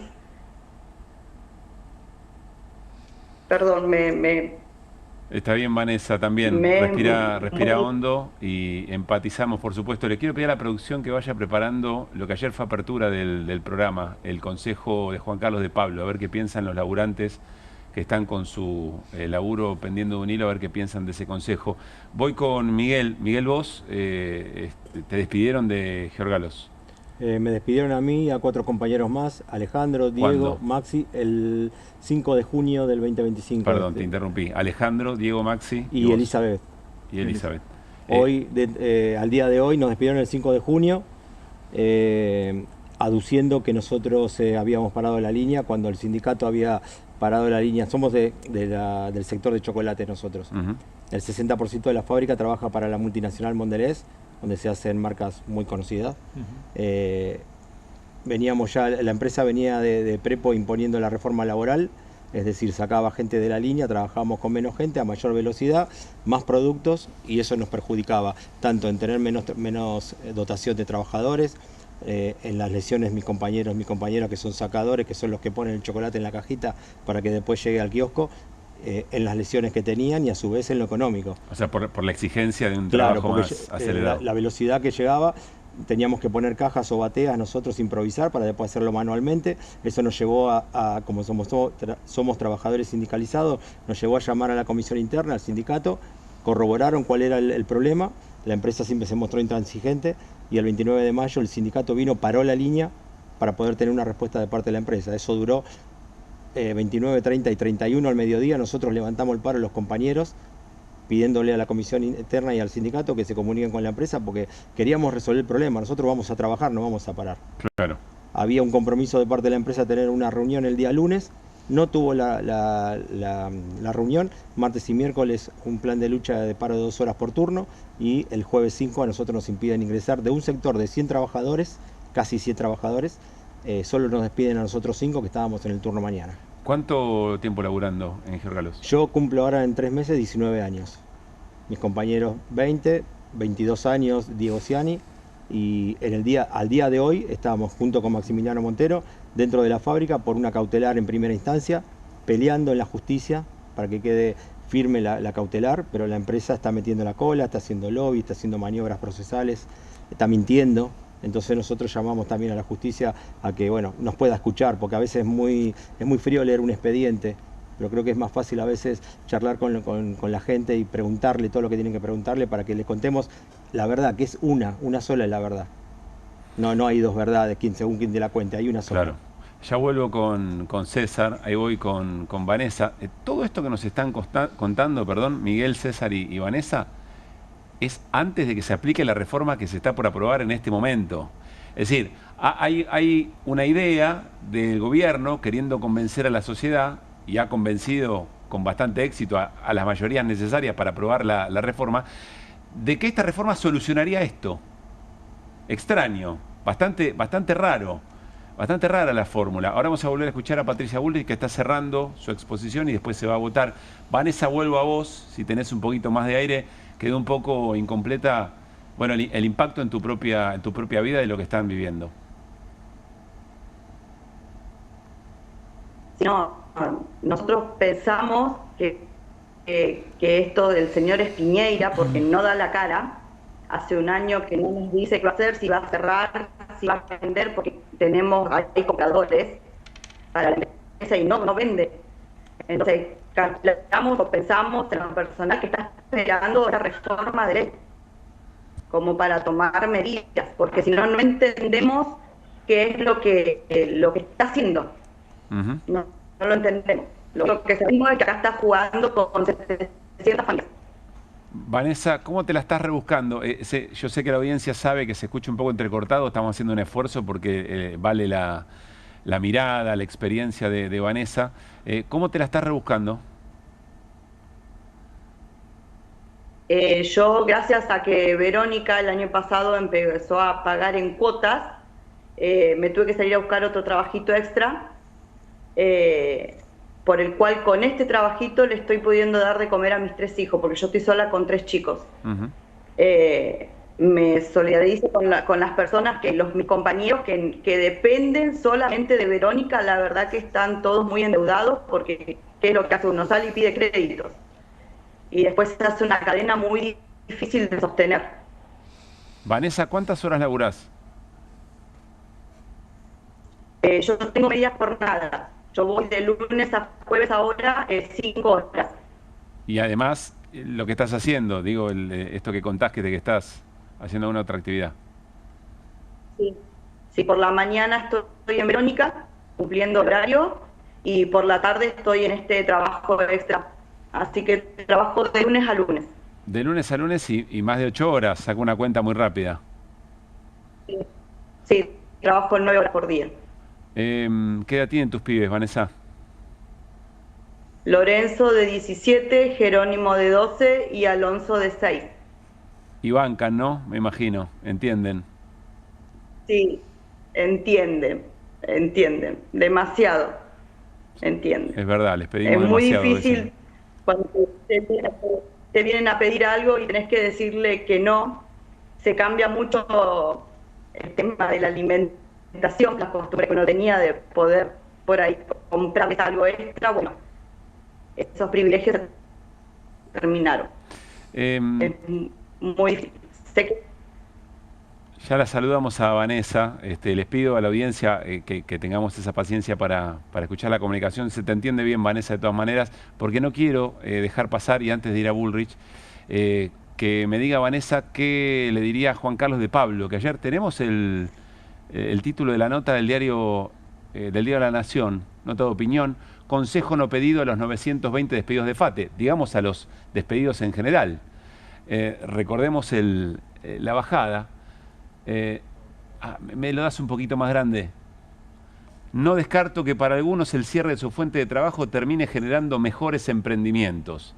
Perdón, Está bien, Vanessa, también. Respira hondo y empatizamos, por supuesto. Le quiero pedir a la producción que vaya preparando lo que ayer fue apertura del programa, el consejo de Juan Carlos de Pablo, a ver qué piensan los laburantes que están con su laburo pendiendo de un hilo, a ver qué piensan de ese consejo. Voy con Miguel. Miguel, vos te despidieron de Georgalos. Me despidieron a mí y a 4 compañeros más, Alejandro, Diego, Maxi, el 5 de junio del 2025. Perdón, te interrumpí. Alejandro, Diego, Maxi y Elizabeth. Y Elizabeth. Hoy, al día de hoy, nos despidieron el 5 de junio, aduciendo que nosotros habíamos parado la línea cuando el sindicato había parado la línea. Somos del sector de chocolate nosotros. El 60% de la fábrica trabaja para la multinacional Mondelez, donde se hacen marcas muy conocidas. Veníamos ya, la empresa venía de Prepo imponiendo la reforma laboral, es decir, sacaba gente de la línea, trabajábamos con menos gente, a mayor velocidad, más productos, y eso nos perjudicaba, tanto en tener menos dotación de trabajadores, en las lesiones mis compañeros que son sacadores, que son los que ponen el chocolate en la cajita para que después llegue al kiosco, en las lesiones que tenían y a su vez en lo económico. O sea, por la exigencia de un trabajo más acelerado. La velocidad que llegaba, teníamos que poner cajas o bateas nosotros improvisar para después hacerlo manualmente. Eso nos llevó a como somos trabajadores sindicalizados, nos llevó a llamar a la comisión interna, al sindicato, corroboraron cuál era el problema, la empresa siempre se mostró intransigente y el 29 de mayo el sindicato paró la línea para poder tener una respuesta de parte de la empresa. Eso duró 29, 30 y 31 al mediodía. Nosotros levantamos el paro los compañeros, pidiéndole a la comisión interna y al sindicato que se comuniquen con la empresa porque queríamos resolver el problema. Nosotros vamos a trabajar, no vamos a parar. Claro. Había un compromiso de parte de la empresa tener una reunión el día lunes, no tuvo la reunión. Martes y miércoles un plan de lucha de paro de 2 horas por turno, y el jueves 5 a nosotros nos impiden ingresar de un sector de 100 trabajadores, casi 100 trabajadores. Solo nos despiden a nosotros 5 que estábamos en el turno mañana. ¿Cuánto tiempo laburando en Georgalos? Yo cumplo ahora en 3 meses 19 años. Mis compañeros 20, 22 años, Diego Ciani, y al día de hoy estábamos junto con Maximiliano Montero dentro de la fábrica por una cautelar en primera instancia, peleando en la justicia para que quede firme la cautelar, pero la empresa está metiendo la cola, está haciendo lobby, está haciendo maniobras procesales, está mintiendo. Entonces nosotros llamamos también a la justicia a que nos pueda escuchar, porque a veces es muy frío leer un expediente, pero creo que es más fácil a veces charlar con la gente y preguntarle todo lo que tienen que preguntarle para que le contemos la verdad, que es una sola es la verdad. No hay dos verdades, según quien te la cuente, hay una sola. Claro. Ya vuelvo con César, ahí voy con Vanessa. Todo esto que nos están contando, Miguel, César y Vanessa, es antes de que se aplique la reforma que se está por aprobar en este momento. Es decir, hay una idea del gobierno queriendo convencer a la sociedad, y ha convencido con bastante éxito a las mayorías necesarias para aprobar la reforma, de que esta reforma solucionaría esto. Extraño, bastante raro, bastante rara la fórmula. Ahora vamos a volver a escuchar a Patricia Bullrich, que está cerrando su exposición y después se va a votar. Vanessa, vuelvo a vos, si tenés un poquito más de aire. Quedó un poco incompleta, el impacto en tu propia vida de lo que están viviendo. No, nosotros pensamos que esto del señor Espiñeira, porque no da la cara, hace un año que no nos dice qué va a hacer, si va a cerrar, si va a vender, porque hay compradores para la empresa y no vende. Entonces, calculamos o pensamos en lo personal que está esperando la reforma de ley como para tomar medidas, porque si no, no entendemos qué es lo que está haciendo. No lo entendemos. Lo que sabemos es que acá está jugando con 700 familias. Vanessa, ¿cómo te la estás rebuscando? Yo sé que la audiencia sabe que se escucha un poco entrecortado, estamos haciendo un esfuerzo porque vale la mirada, la experiencia de Vanessa. ¿Cómo te la estás rebuscando? Yo, gracias a que Verónica el año pasado empezó a pagar en cuotas, me tuve que salir a buscar otro trabajito extra, por el cual con este trabajito le estoy pudiendo dar de comer a mis 3 hijos, porque yo estoy sola con 3 chicos. Me solidarizo con las personas, mis compañeros que dependen solamente de Verónica. La verdad que están todos muy endeudados, porque ¿qué es lo que hace uno? Sale y pide créditos. Y después se hace una cadena muy difícil de sostener. Vanessa, ¿cuántas horas laburás? Yo tengo media jornada. Yo voy de lunes a jueves ahora, 5 horas. Y además, lo que estás haciendo, digo, esto que contás que estás haciendo una otra actividad. Sí, por la mañana estoy en Verónica, cumpliendo horario, y por la tarde estoy en este trabajo extra. Así que trabajo de lunes a lunes. De lunes a lunes y más de 8 horas, saco una cuenta muy rápida. Sí, trabajo 9 horas por día. ¿Qué edad tienen tus pibes, Vanessa? Lorenzo de 17, Jerónimo de 12 y Alonso de 6. Y bancan, ¿no? Me imagino, ¿entienden? Sí, entienden, demasiado, entienden. Es verdad, les pedimos demasiado. Es muy demasiado, difícil cuando te vienen a pedir algo y tenés que decirle que no. Se cambia mucho el tema de la alimentación, la costumbre que uno tenía de poder por ahí comprarles algo extra. Bueno, esos privilegios terminaron. Es muy difícil. Sé que ya la saludamos a Vanessa. Les pido a la audiencia que tengamos esa paciencia para escuchar la comunicación. Se te entiende bien, Vanessa, de todas maneras, porque no quiero dejar pasar, y antes de ir a Bullrich, que me diga Vanessa qué le diría a Juan Carlos de Pablo, que ayer tenemos el título de la nota del diario de La Nación, nota de opinión: consejo no pedido a los 920 despedidos de FATE, digamos a los despedidos en general. Recordemos la bajada. Me lo das un poquito más grande. No descarto que para algunos el cierre de su fuente de trabajo termine generando mejores emprendimientos.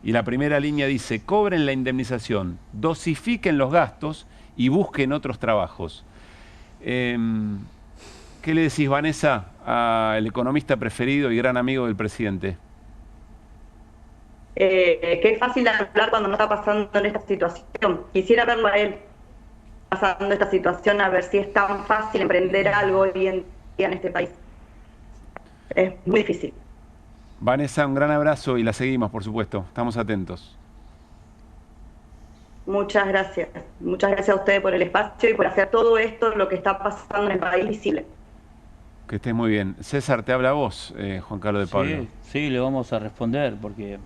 Y la primera línea dice: cobren la indemnización, dosifiquen los gastos y busquen otros trabajos. ¿Qué le decís, Vanessa, al economista preferido y gran amigo del presidente? Que es fácil hablar cuando no está pasando en esta situación. Quisiera verlo a él pasando esta situación, a ver si es tan fácil emprender algo hoy en día en este país. Es muy difícil. Vanessa, un gran abrazo y la seguimos, por supuesto. Estamos atentos. Muchas gracias. Muchas gracias a ustedes por el espacio y por hacer todo esto, lo que está pasando en el país, visible. Que estés muy bien. César, te habla a vos, Juan Carlos de Pablo. Sí, le vamos a responder, porque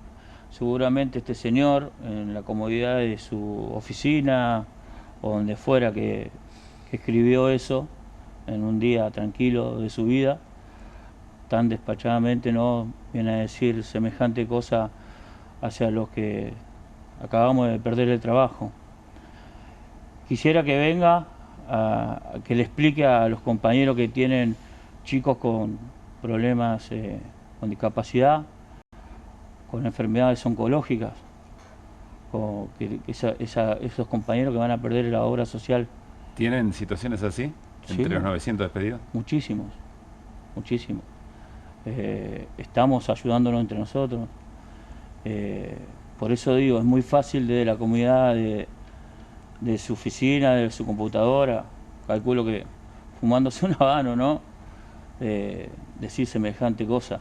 seguramente este señor, en la comodidad de su oficina o donde fuera que escribió eso, en un día tranquilo de su vida, tan despachadamente no viene a decir semejante cosa hacia los que acabamos de perder el trabajo. Quisiera que venga que le explique a los compañeros que tienen chicos con problemas, con discapacidad, con enfermedades oncológicas, esos compañeros que van a perder la obra social. ¿Tienen situaciones así? ¿Entre los 900 despedidos? Muchísimos, muchísimos. Estamos ayudándonos entre nosotros. Por eso digo, es muy fácil desde la comunidad de su oficina, de su computadora, calculo que fumándose un habano, ¿no? Decir semejante cosa.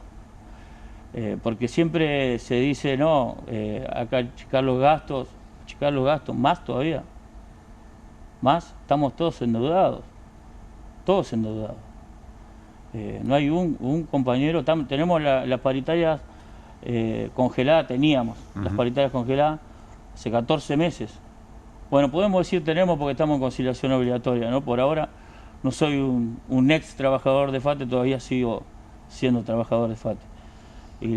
Porque siempre se dice, no, acá achicar los gastos, más todavía. más estamos todos endeudados. Todos endeudados. No hay un compañero, tenemos las paritarias congeladas, teníamos las paritarias congeladas hace 14 meses. Bueno, podemos decir tenemos porque estamos en conciliación obligatoria, ¿no? Por ahora no soy un ex trabajador de FATE, todavía sigo siendo trabajador de FATE. Y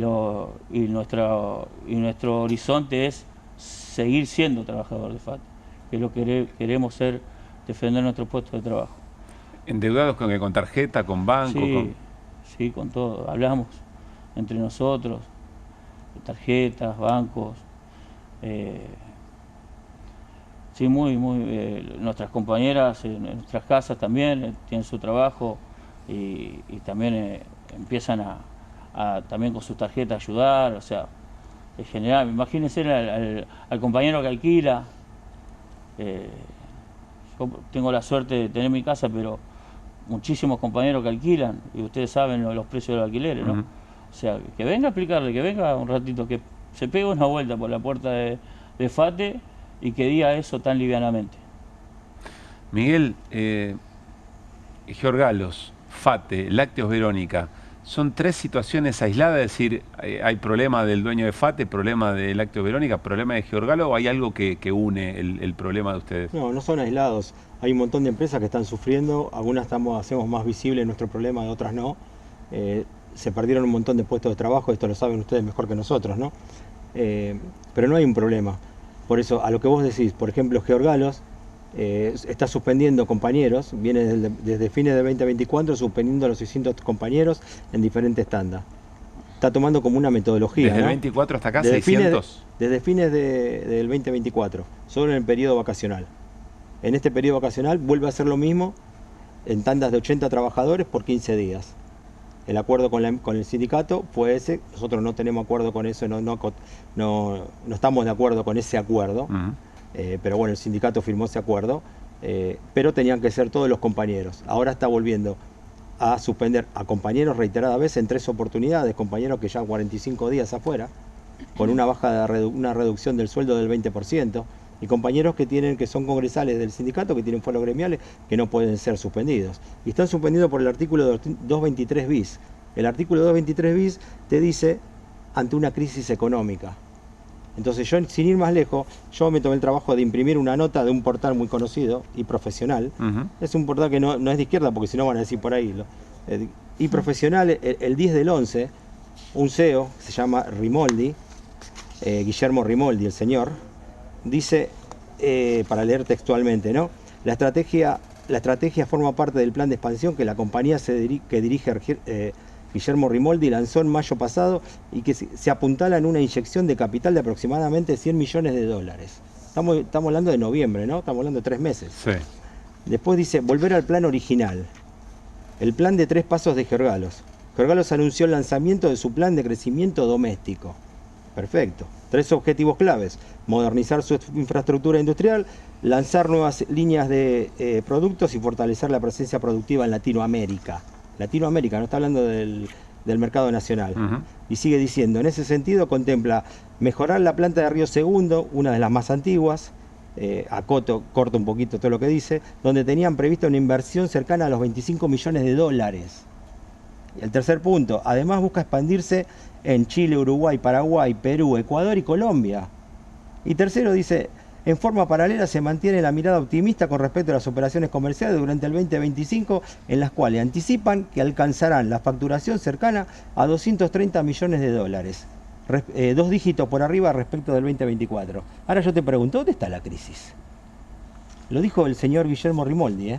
nuestro horizonte es seguir siendo trabajador de FATE, que es lo que queremos ser, defender nuestro puesto de trabajo. ¿Endeudados con tarjeta, con banco? Sí, con todo. Hablamos entre nosotros, tarjetas, bancos. Sí, nuestras compañeras en nuestras casas también tienen su trabajo y también empiezan a también con sus tarjetas ayudar, o sea, en general, imagínense al compañero que alquila. Yo tengo la suerte de tener mi casa, pero muchísimos compañeros que alquilan, y ustedes saben los precios de los alquileres, ¿no? O sea, que venga a explicarle, que venga un ratito, que se pegue una vuelta por la puerta de FATE y que diga eso tan livianamente. Miguel, Georgalos, FATE, Lácteos Verónica, ¿son tres situaciones aisladas? Es decir, ¿hay problema del dueño de FATE, problema de Lácteos Verónica, problema de Georgalos, o hay algo que une el problema de ustedes? No son aislados. Hay un montón de empresas que están sufriendo, algunas hacemos más visible nuestro problema, de otras no. Se perdieron un montón de puestos de trabajo, esto lo saben ustedes mejor que nosotros, ¿no? Pero no hay un problema. Por eso, a lo que vos decís, por ejemplo, Georgalos está suspendiendo compañeros, viene desde fines de 2024 suspendiendo a los 600 compañeros en diferentes tandas. Está tomando como una metodología. ¿Desde el 24 hasta acá, 600? Desde fines del 2024, solo en el periodo vacacional. En este periodo vacacional vuelve a hacer lo mismo en tandas de 80 trabajadores por 15 días. El acuerdo con el sindicato fue ese, nosotros no tenemos acuerdo con eso, no estamos de acuerdo con ese acuerdo, pero bueno, el sindicato firmó ese acuerdo, pero tenían que ser todos los compañeros. Ahora está volviendo a suspender a compañeros reiteradas veces en 3 oportunidades, compañeros que ya 45 días afuera, con una reducción del sueldo del 20%, y compañeros que son congresales del sindicato, que tienen fueros gremiales, que no pueden ser suspendidos. Y están suspendidos por el artículo 223 bis. El artículo 223 bis te dice, ante una crisis económica. Entonces yo, sin ir más lejos, yo me tomé el trabajo de imprimir una nota de un portal muy conocido y profesional. Es un portal que no es de izquierda, porque si no van a decir por ahí. Y profesional, el 10 del 11, un CEO, se llama Rimoldi, Guillermo Rimoldi, el señor, dice, para leer textualmente, ¿no? La estrategia forma parte del plan de expansión que la compañía que dirige Guillermo Rimoldi lanzó en mayo pasado y que se apuntala en una inyección de capital de aproximadamente 100 millones de dólares. Estamos hablando de noviembre, ¿no? Estamos hablando de 3 meses. Sí. Después dice, volver al plan original. El plan de 3 pasos de Georgalos. Georgalos anunció el lanzamiento de su plan de crecimiento doméstico. Perfecto. 3 objetivos claves: modernizar su infraestructura industrial, lanzar nuevas líneas de productos y fortalecer la presencia productiva en Latinoamérica. Latinoamérica, no está hablando del mercado nacional. Y sigue diciendo, en ese sentido contempla mejorar la planta de Río Segundo, una de las más antiguas, corto un poquito todo lo que dice, donde tenían previsto una inversión cercana a los 25 millones de dólares. Y el tercer punto, además busca expandirse en Chile, Uruguay, Paraguay, Perú, Ecuador y Colombia. Y tercero dice, en forma paralela se mantiene la mirada optimista con respecto a las operaciones comerciales durante el 2025, en las cuales anticipan que alcanzarán la facturación cercana a 230 millones de dólares. 2 dígitos por arriba respecto del 2024. Ahora yo te pregunto, ¿dónde está la crisis? Lo dijo el señor Guillermo Rimoldi,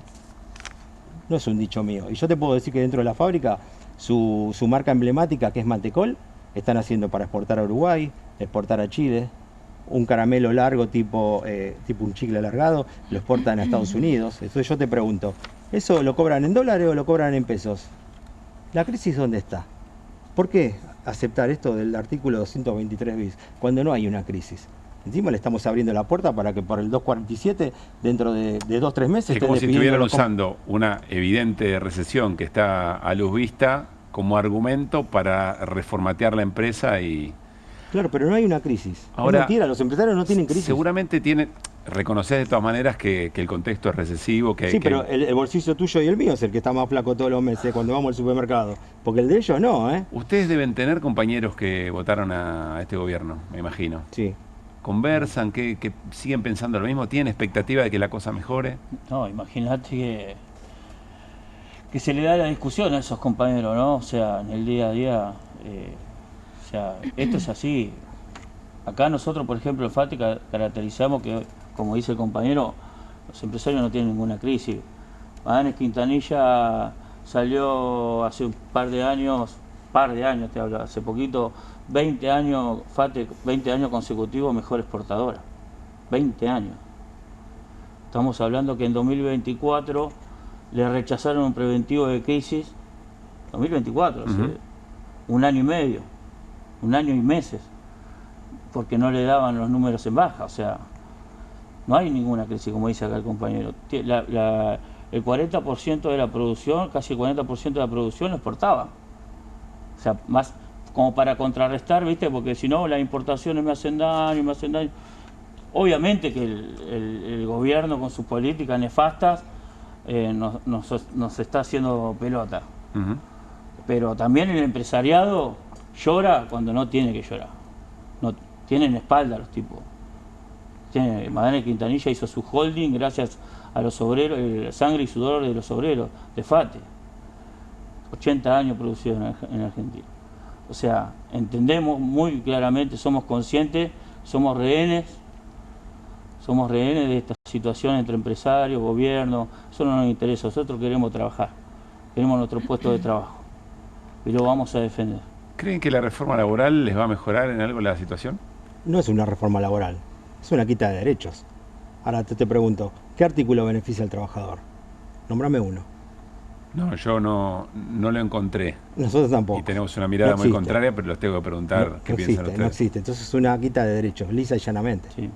no es un dicho mío. Y yo te puedo decir que dentro de la fábrica, su marca emblemática, que es Mantecol, están haciendo para exportar a Uruguay, exportar a Chile. Un caramelo largo tipo un chicle alargado, lo exportan a Estados Unidos. Entonces yo te pregunto, ¿eso lo cobran en dólares o lo cobran en pesos? ¿La crisis dónde está? ¿Por qué aceptar esto del artículo 223 bis cuando no hay una crisis? Encima le estamos abriendo la puerta para que por el 247, dentro de 2-3 meses... Es como si estuvieran usando una evidente recesión que está a luz vista como argumento para reformatear la empresa y... Claro, pero no hay una crisis. Ahora, es mentira, los empresarios no tienen crisis. Seguramente tienen... Reconocés de todas maneras que el contexto es recesivo, que... Sí, pero el bolsillo tuyo y el mío es el que está más flaco todos los meses cuando vamos al supermercado. Porque el de ellos no, ¿eh? Ustedes deben tener compañeros que votaron a este gobierno, me imagino. Sí. ¿Conversan? ¿Que siguen pensando lo mismo? ¿Tienen expectativa de que la cosa mejore? No, imagínate que se le da la discusión a esos compañeros, ¿no? O sea, en el día a día, o sea, esto es así. Acá nosotros, por ejemplo, en FATE caracterizamos que, como dice el compañero, los empresarios no tienen ninguna crisis. Magallanes Quintanilla salió hace un par de años te hablo, hace poquito, 20 años, FATE, 20 años consecutivos mejor exportadora. 20 años. Estamos hablando que en 2024 le rechazaron un preventivo de crisis. 2024, hace un año y medio, un año y meses, porque no le daban los números en baja. O sea, no hay ninguna crisis, como dice acá el compañero. El 40% de la producción, casi el 40% de la producción lo exportaba. O sea, más como para contrarrestar, ¿viste? Porque si no, las importaciones me hacen daño. Obviamente que el gobierno con sus políticas nefastas nos está haciendo pelota. Pero también el empresariado llora cuando no tiene que llorar. No tienen espalda los tipos. Magallanes Quintanilla hizo su holding gracias a los obreros, el sangre y sudor de los obreros de FATE. 80 años producidos en Argentina. O sea, entendemos muy claramente, somos conscientes, somos rehenes de esta situación entre empresarios, gobierno. Eso no nos interesa, nosotros queremos trabajar, queremos nuestro puesto de trabajo y lo vamos a defender. ¿Creen que la reforma laboral les va a mejorar en algo la situación? No es una reforma laboral, es una quita de derechos. Ahora te pregunto, ¿qué artículo beneficia al trabajador? Nómbrame uno. No, yo no lo encontré. Nosotros tampoco. Y tenemos una mirada muy contraria, pero los tengo que preguntar qué piensan ustedes. No existe, entonces es una quita de derechos, lisa y llanamente. Sí.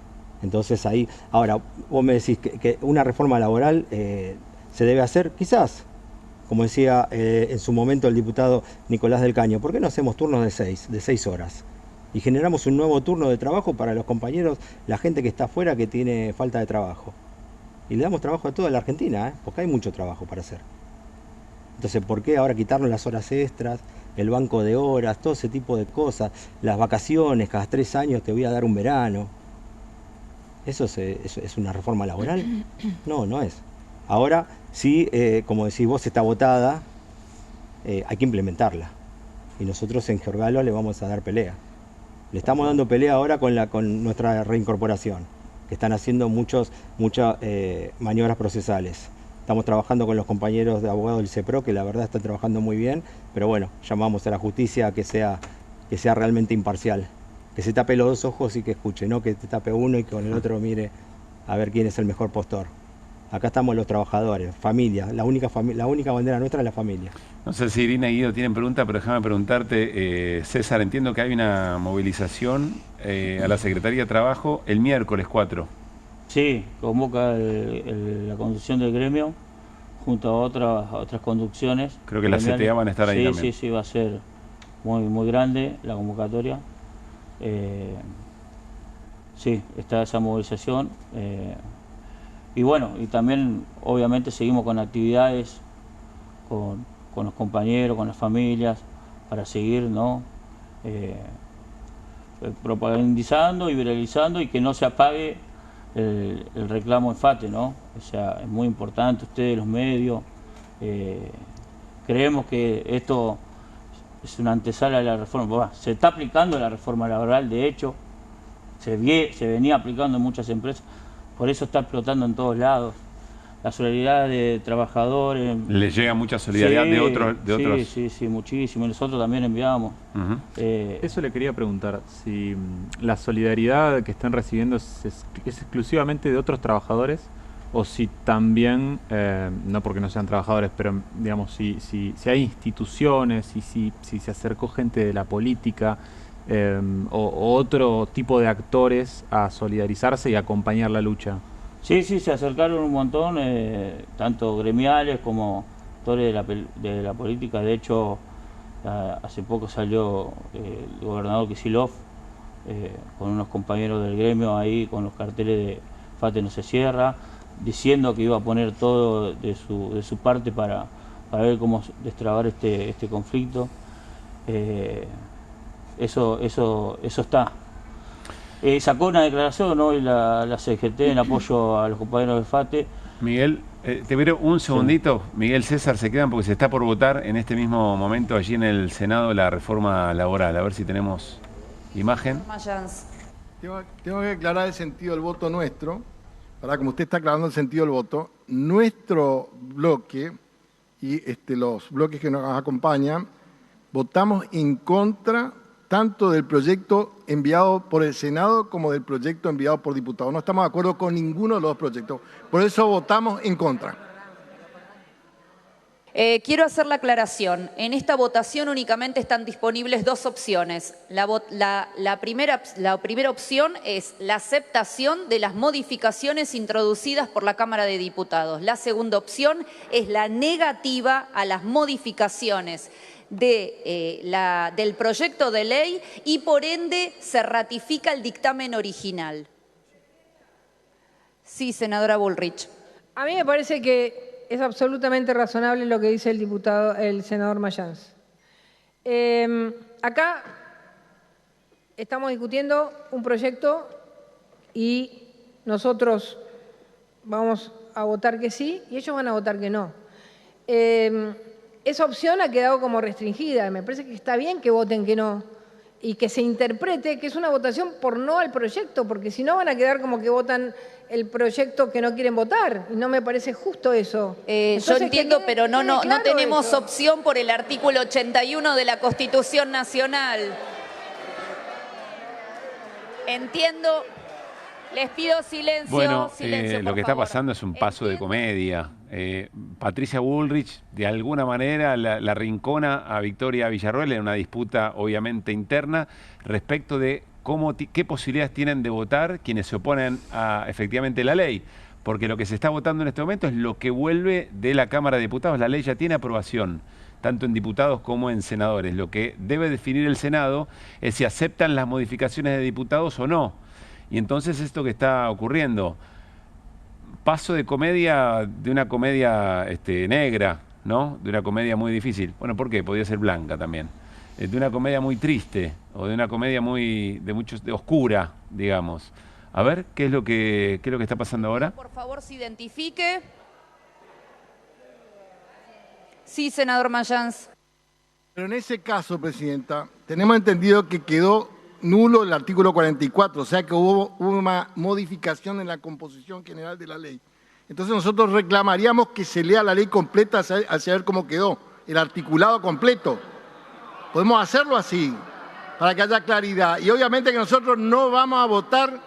Entonces ahí, ahora, vos me decís que una reforma laboral se debe hacer, quizás, como decía en su momento el diputado Nicolás del Caño, ¿por qué no hacemos turnos de 6 horas? Y generamos un nuevo turno de trabajo para los compañeros, la gente que está afuera que tiene falta de trabajo. Y le damos trabajo a toda la Argentina, porque hay mucho trabajo para hacer. Entonces, ¿por qué ahora quitarnos las horas extras, el banco de horas, todo ese tipo de cosas, las vacaciones, cada 3 años te voy a dar un verano? ¿Eso es una reforma laboral? No, no es. Ahora, sí, como decís vos, está votada, hay que implementarla. Y nosotros en Giorgalo le vamos a dar pelea. Le estamos dando pelea ahora con nuestra reincorporación, que están haciendo muchas maniobras procesales. Estamos trabajando con los compañeros de abogados del CEPRO, que la verdad están trabajando muy bien, pero bueno, llamamos a la justicia a que sea realmente imparcial. Que se tape los 2 ojos y que escuche, no que te tape uno y que con el otro mire a ver quién es el mejor postor. Acá estamos los trabajadores, familia, la única bandera nuestra es la familia. No sé si Irina y Guido tienen preguntas, pero déjame preguntarte, César, entiendo que hay una movilización a la Secretaría de Trabajo el miércoles 4. Sí, convoca la conducción del gremio junto a otras conducciones. Creo que la CTA van a estar ahí también. Sí, va a ser muy grande la convocatoria. Sí, está esa movilización. Y bueno, y también obviamente seguimos con actividades con los compañeros, con las familias, para seguir, ¿no? Propagandizando y viralizando y que no se apague el reclamo en FATE, ¿no? O sea, es muy importante, ustedes, los medios, creemos que esto es una antesala de la reforma. Bueno, se está aplicando la reforma laboral, de hecho, se venía aplicando en muchas empresas, por eso está explotando en todos lados. La solidaridad de trabajadores. ¿Les llega mucha solidaridad de otros? Sí, muchísimo. Nosotros también enviamos. Eso le quería preguntar, si la solidaridad que están recibiendo es exclusivamente de otros trabajadores, o si también, no porque no sean trabajadores, pero digamos, si hay instituciones, y si se acercó gente de la política, o otro tipo de actores a solidarizarse y acompañar la lucha. Sí, se acercaron un montón, tanto gremiales como actores de la política. De hecho, hace poco salió el gobernador Kicillof con unos compañeros del gremio ahí con los carteles de FATE no se cierra, diciendo que iba a poner todo de su parte para ver cómo destrabar este conflicto. Eso está. Sacó una declaración hoy la CGT en apoyo a los compañeros del FATE. Miguel, te pido un segundito. Miguel, César, se quedan porque se está por votar en este mismo momento allí en el Senado la reforma laboral. A ver si tenemos imagen. Tengo que aclarar el sentido del voto nuestro. Para como usted está aclarando el sentido del voto, nuestro bloque y los bloques que nos acompañan, votamos en contra tanto del proyecto enviado por el Senado como del proyecto enviado por diputados. No estamos de acuerdo con ninguno de los dos proyectos. Por eso votamos en contra. Quiero hacer la aclaración. En esta votación únicamente están disponibles dos opciones. La primera opción es la aceptación de las modificaciones introducidas por la Cámara de Diputados. La segunda opción es la negativa a las modificaciones del proyecto de ley y por ende se ratifica el dictamen original. Sí, senadora Bullrich. A mí me parece que es absolutamente razonable lo que dice el senador Mayans. Acá estamos discutiendo un proyecto y nosotros vamos a votar que sí y ellos van a votar que no. Esa opción ha quedado como restringida. Me parece que está bien que voten que no y que se interprete que es una votación por no al proyecto, porque si no van a quedar como que votan el proyecto que no quieren votar, y no me parece justo eso. Yo entiendo, pero no tenemos eso. Opción por el artículo 81 de la Constitución Nacional. Entiendo. Les pido silencio. Bueno, silencio, lo que está pasando es un paso de comedia. Patricia Bullrich, de alguna manera, la rincona a Victoria Villarroel en una disputa obviamente interna respecto de qué posibilidades tienen de votar quienes se oponen a efectivamente la ley. Porque lo que se está votando en este momento es lo que vuelve de la Cámara de Diputados. La ley ya tiene aprobación, tanto en diputados como en senadores. Lo que debe definir el Senado es si aceptan las modificaciones de diputados o no. Y entonces esto que está ocurriendo, paso de comedia, de una comedia negra, ¿no? De una comedia muy difícil. Bueno, ¿por qué? Podría ser blanca también. De una comedia muy triste, o de una comedia de oscura, digamos. A ver, ¿qué es lo que está pasando ahora? Por favor, se identifique. Sí, senador Mayans. Pero en ese caso, Presidenta, tenemos entendido que quedó nulo el artículo 44, o sea que hubo una modificación en la composición general de la ley. Entonces nosotros reclamaríamos que se lea la ley completa al saber cómo quedó, el articulado completo. Podemos hacerlo así, para que haya claridad. Y obviamente que nosotros no vamos a votar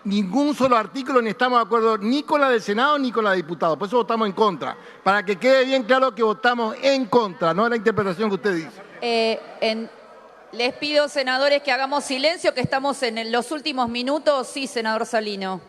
ningún solo artículo, ni estamos de acuerdo ni con la del Senado ni con la de diputados. Por eso votamos en contra, para que quede bien claro que votamos en contra, no la interpretación que usted dice. Les pido, senadores, que hagamos silencio, que estamos en los últimos minutos. Sí, senador Salino.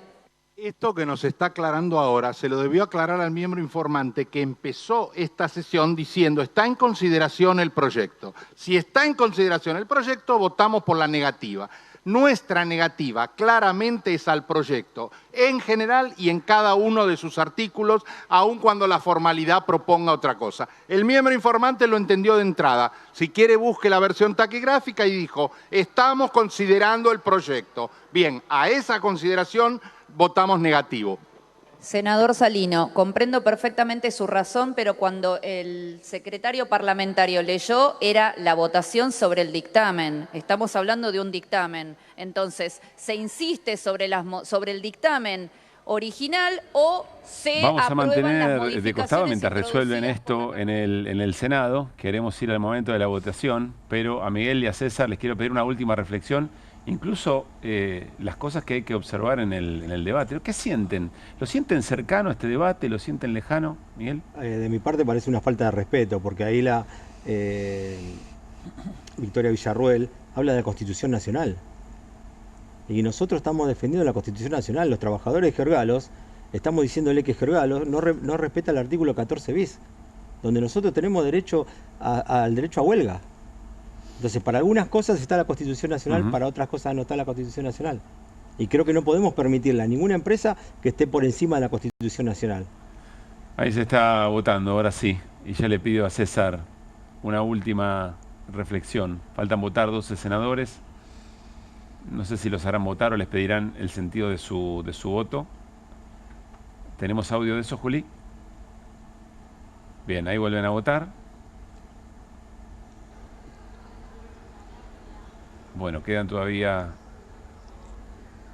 Esto que nos está aclarando ahora se lo debió aclarar al miembro informante que empezó esta sesión diciendo está en consideración el proyecto. Si está en consideración el proyecto, votamos por la negativa. Nuestra negativa claramente es al proyecto, en general y en cada uno de sus artículos, aun cuando la formalidad proponga otra cosa. El miembro informante lo entendió de entrada. Si quiere, busque la versión taquigráfica y dijo, estamos considerando el proyecto. Bien, a esa consideración votamos negativo. Senador Salino, comprendo perfectamente su razón, pero cuando el secretario parlamentario leyó era la votación sobre el dictamen. Estamos hablando de un dictamen. Entonces, ¿se insiste sobre el dictamen original o se Vamos a aprueban las mantener modificaciones de costado mientras resuelven esto en el Senado. Queremos ir al momento de la votación, pero a Miguel y a César les quiero pedir una última reflexión. Incluso las cosas que hay que observar en el debate. ¿Qué sienten? ¿Lo sienten cercano a este debate? ¿Lo sienten lejano, Miguel? De mi parte parece una falta de respeto, porque ahí la Victoria Villarroel habla de la Constitución Nacional. Y nosotros estamos defendiendo la Constitución Nacional. Los trabajadores de Gergalos, estamos diciéndole que Gergalos no respeta el artículo 14 bis, donde nosotros tenemos derecho al derecho a huelga. Entonces, para algunas cosas está la Constitución Nacional, para otras cosas no está la Constitución Nacional. Y creo que no podemos permitirle a ninguna empresa que esté por encima de la Constitución Nacional. Ahí se está votando, ahora sí. Y ya le pido a César una última reflexión. Faltan votar 12 senadores. No sé si los harán votar o les pedirán el sentido de su voto. ¿Tenemos audio de eso, Juli? Bien, ahí vuelven a votar. Bueno, quedan todavía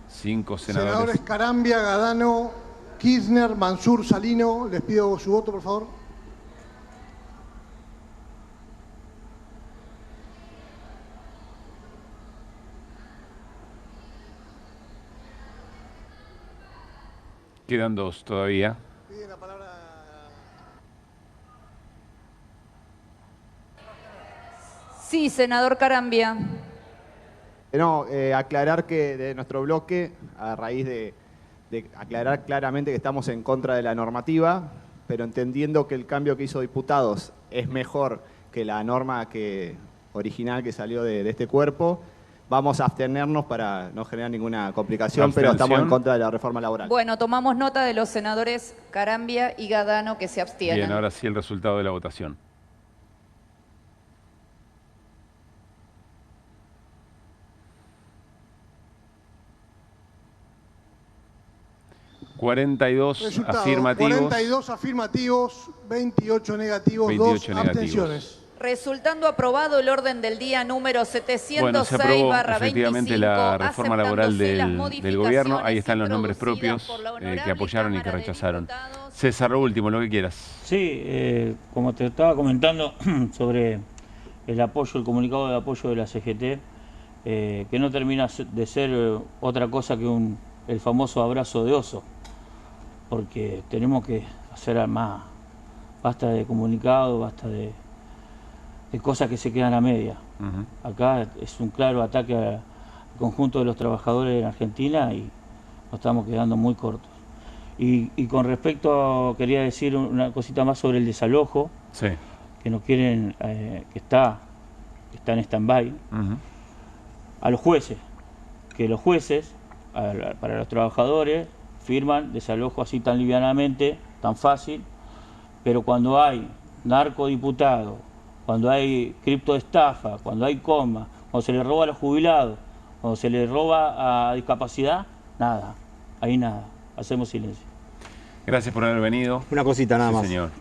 5 senadores. Senadores Carambia, Gadano, Kirchner, Mansur, Salino. Les pido su voto, por favor. Quedan 2 todavía. Sí, senador Carambia. No, aclarar que de nuestro bloque, a raíz de aclarar claramente que estamos en contra de la normativa, pero entendiendo que el cambio que hizo diputados es mejor que la norma original que salió de este cuerpo, vamos a abstenernos para no generar ninguna complicación, pero estamos en contra de la reforma laboral. Bueno, tomamos nota de los senadores Carambia y Gadano que se abstienen. Bien, ahora sí el resultado de la votación. Resultado, afirmativos. 42 afirmativos, 28 negativos, 2 abstenciones. Resultando aprobado el orden del día número 706/25, Bueno, se aprobó efectivamente la reforma laboral del gobierno. Ahí están los nombres propios que apoyaron y que rechazaron. César, lo último, lo que quieras. Sí, como te estaba comentando sobre el apoyo, el comunicado de apoyo de la CGT, que no termina de ser otra cosa que el famoso abrazo de oso, porque tenemos que hacer más, basta de comunicado, basta de cosas que se quedan a media. Acá es un claro ataque al conjunto de los trabajadores en Argentina y nos estamos quedando muy cortos. Y con respecto, quería decir una cosita más sobre el desalojo, sí, que no quieren, que está en stand-by, a los jueces, que los jueces, para los trabajadores, firman desalojo así tan livianamente, tan fácil, pero cuando hay narcodiputado, cuando hay criptoestafa, cuando hay coma, cuando se le roba a los jubilados, cuando se le roba a discapacidad, nada, ahí nada, hacemos silencio. Gracias por haber venido. Una cosita nada sí, más. Señor.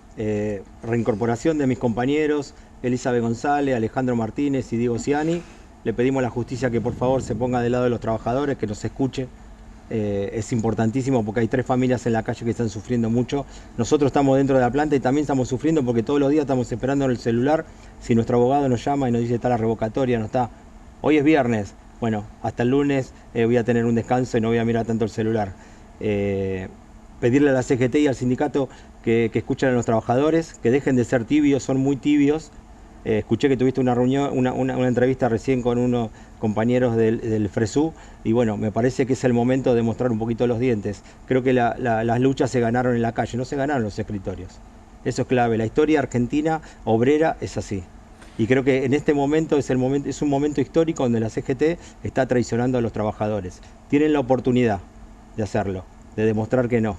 Reincorporación de mis compañeros, Elizabeth González, Alejandro Martínez y Diego Ciani. Le pedimos a la justicia que por favor se ponga del lado de los trabajadores, que nos escuche. Es importantísimo porque hay 3 familias en la calle que están sufriendo mucho. Nosotros estamos dentro de la planta y también estamos sufriendo porque todos los días estamos esperando en el celular si nuestro abogado nos llama y nos dice está la revocatoria, no está. Hoy es viernes, bueno, hasta el lunes voy a tener un descanso y no voy a mirar tanto el celular. Pedirle a la CGT y al sindicato que escuchen a los trabajadores, que dejen de ser tibios, son muy tibios. Escuché que tuviste una reunión, una entrevista recién con unos compañeros del FRESU y bueno, me parece que es el momento de mostrar un poquito los dientes. Creo que las luchas se ganaron en la calle, no se ganaron en los escritorios. Eso es clave. La historia argentina obrera es así. Y creo que en este momento es un momento histórico donde la CGT está traicionando a los trabajadores. Tienen la oportunidad de hacerlo, de demostrar que no.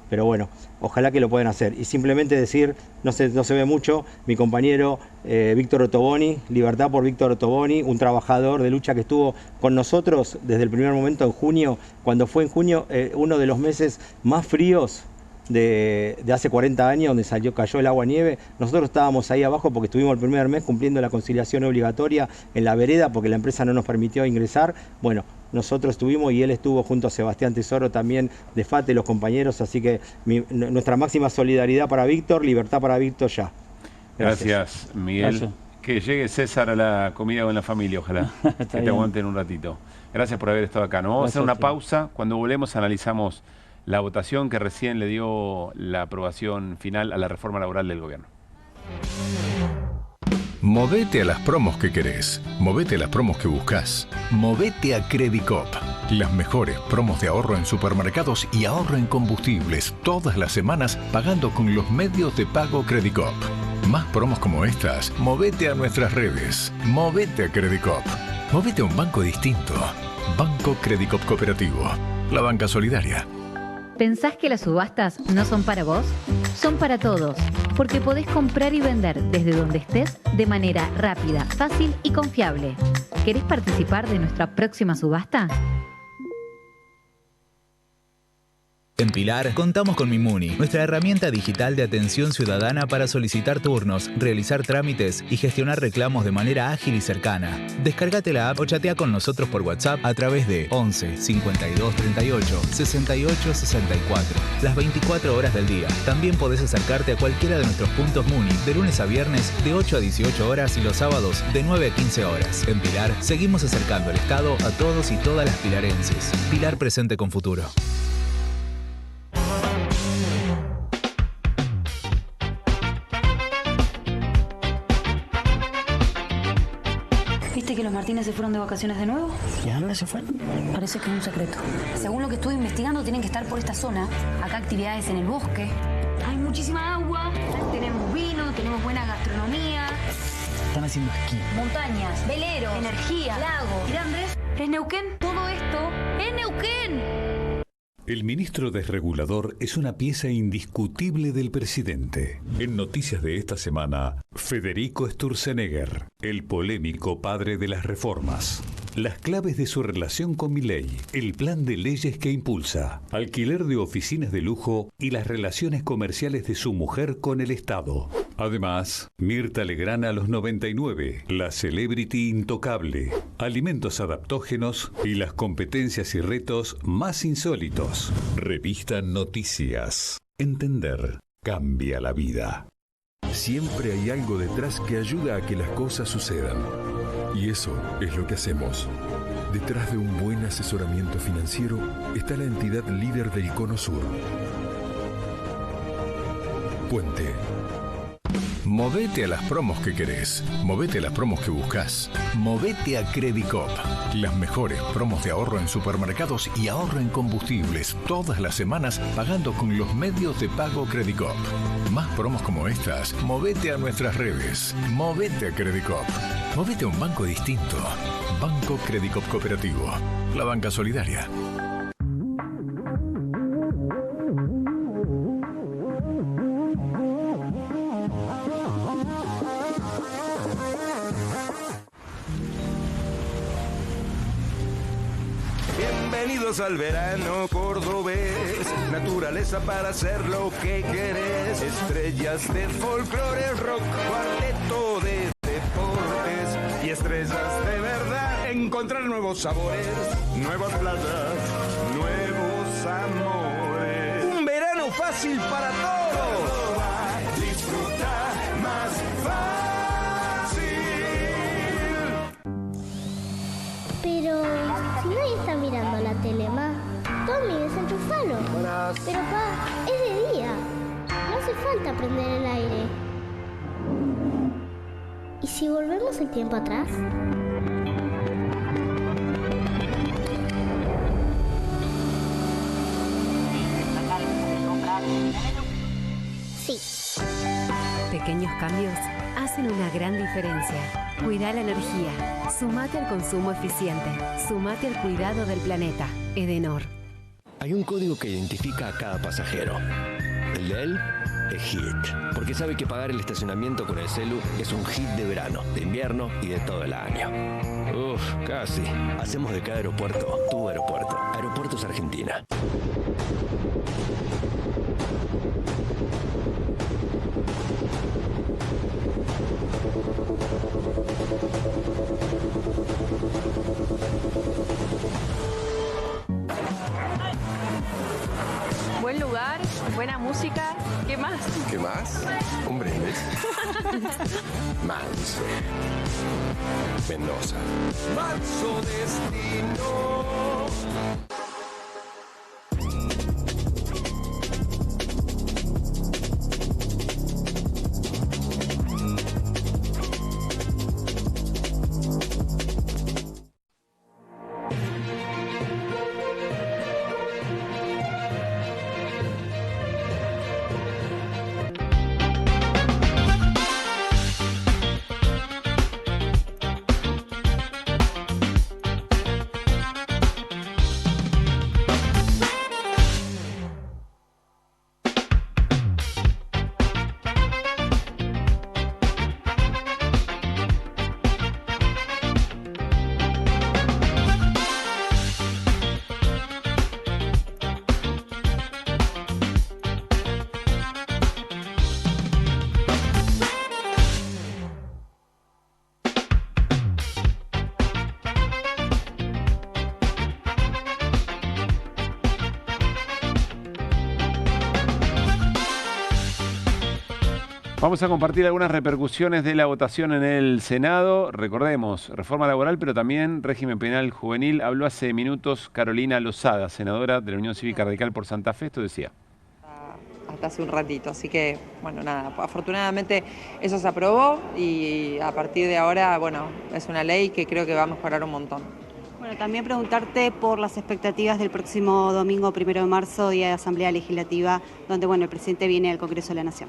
Pero bueno, ojalá que lo puedan hacer. Y simplemente decir, no se ve mucho, mi compañero Víctor Ottoboni, Libertad por Víctor Ottoboni, un trabajador de lucha que estuvo con nosotros desde el primer momento en junio, cuando fue en junio uno de los meses más fríos de hace 40 años, donde cayó el agua-nieve. Nosotros estábamos ahí abajo porque estuvimos el primer mes cumpliendo la conciliación obligatoria en la vereda porque la empresa no nos permitió ingresar. Bueno, nosotros estuvimos y él estuvo junto a Sebastián Tesoro también de FATE, los compañeros, así que nuestra máxima solidaridad para Víctor, libertad para Víctor ya. Gracias, Miguel. Gracias. Que llegue César a la comida con la familia, ojalá. Que te aguanten un ratito. Gracias por haber estado acá. Nos vamos a hacer una pausa. Cuando volvemos analizamos la votación que recién le dio la aprobación final a la reforma laboral del gobierno. Movete a las promos que querés. Movete a las promos que buscas. Movete a Credicop. Las mejores promos de ahorro en supermercados y ahorro en combustibles todas las semanas pagando con los medios de pago Credicop. Más promos como estas, movete a nuestras redes. Movete a Credicop. Movete a un banco distinto. Banco Credicop Cooperativo. La banca solidaria. ¿Pensás que las subastas no son para vos? Son para todos, porque podés comprar y vender desde donde estés de manera rápida, fácil y confiable. ¿Querés participar de nuestra próxima subasta? En Pilar contamos con Mimuni, nuestra herramienta digital de atención ciudadana para solicitar turnos, realizar trámites y gestionar reclamos de manera ágil y cercana. Descárgate la app o chatea con nosotros por WhatsApp a través de 11 52 38 68 64, las 24 horas del día. También podés acercarte a cualquiera de nuestros puntos Muni de lunes a viernes de 8 a 18 horas y los sábados de 9 a 15 horas. En Pilar seguimos acercando el Estado a todos y todas las pilarenses. Pilar presente con futuro. ¿Viste que los Martínez se fueron de vacaciones de nuevo? ¿Y a dónde se fueron? Parece que es un secreto. Según lo que estuve investigando, tienen que estar por esta zona. Acá actividades en el bosque. Hay muchísima agua. Tenemos vino, tenemos buena gastronomía. Están haciendo esquí. Montañas, veleros, energía, lago. Mira, Andrés, ¿es Neuquén? Todo esto es Neuquén. El ministro desregulador es una pieza indiscutible del presidente. En noticias de esta semana, Federico Sturzenegger, el polémico padre de las reformas. Las claves de su relación con Milei, el plan de leyes que impulsa, alquiler de oficinas de lujo y las relaciones comerciales de su mujer con el Estado. Además, Mirta Legrand a los 99, la celebrity intocable, alimentos adaptógenos y las competencias y retos más insólitos. Revista Noticias. Entender cambia la vida. Siempre hay algo detrás que ayuda a que las cosas sucedan. Y eso es lo que hacemos. Detrás de un buen asesoramiento financiero está la entidad líder del Cono Sur. Puente. Movete a las promos que querés. Movete a las promos que buscas. Movete a Credicop. Las mejores promos de ahorro en supermercados y ahorro en combustibles. Todas las semanas pagando con los medios de pago Credicop. Más promos como estas, movete a nuestras redes. Movete a Credicop. Movete a un banco distinto. Banco Credicop Cooperativo. La banca solidaria. Bienvenidos al verano cordobés, naturaleza para hacer lo que querés, estrellas del folclore, rock, cuarteto de deportes y estrellas de verdad. Encontrar nuevos sabores, nuevas playas, nuevos amores. Un verano fácil para todos. Disfrutar más fácil. Pero si nadie está mirando la tele, ma, Tommy, desenchufalo. Pero pa, es de día. No hace falta prender el aire. ¿Y si volvemos el tiempo atrás? Sí. Pequeños cambios hacen una gran diferencia. Cuida la energía. Sumate al consumo eficiente. Sumate al cuidado del planeta. Edenor. Hay un código que identifica a cada pasajero. El de él es HIT, porque sabe que pagar el estacionamiento con el celu es un hit de verano, de invierno y de todo el año. Uf, casi. Hacemos de cada aeropuerto tu aeropuerto. Aeropuertos Argentina. Buen lugar, buena música, ¿qué más? ¿Qué más? Un brindis. Manso. Mendoza. Manso destino. Vamos a compartir algunas repercusiones de la votación en el Senado. Recordemos, reforma laboral, pero también régimen penal juvenil. Habló hace minutos Carolina Lozada, senadora de la Unión Cívica Radical por Santa Fe. Esto decía. Hasta hace un ratito, así que, bueno, nada, afortunadamente eso se aprobó y a partir de ahora, bueno, es una ley que creo que va a mejorar un montón. Bueno, también preguntarte por las expectativas del próximo domingo 1 de marzo, día de Asamblea Legislativa, donde, bueno, el presidente viene al Congreso de la Nación.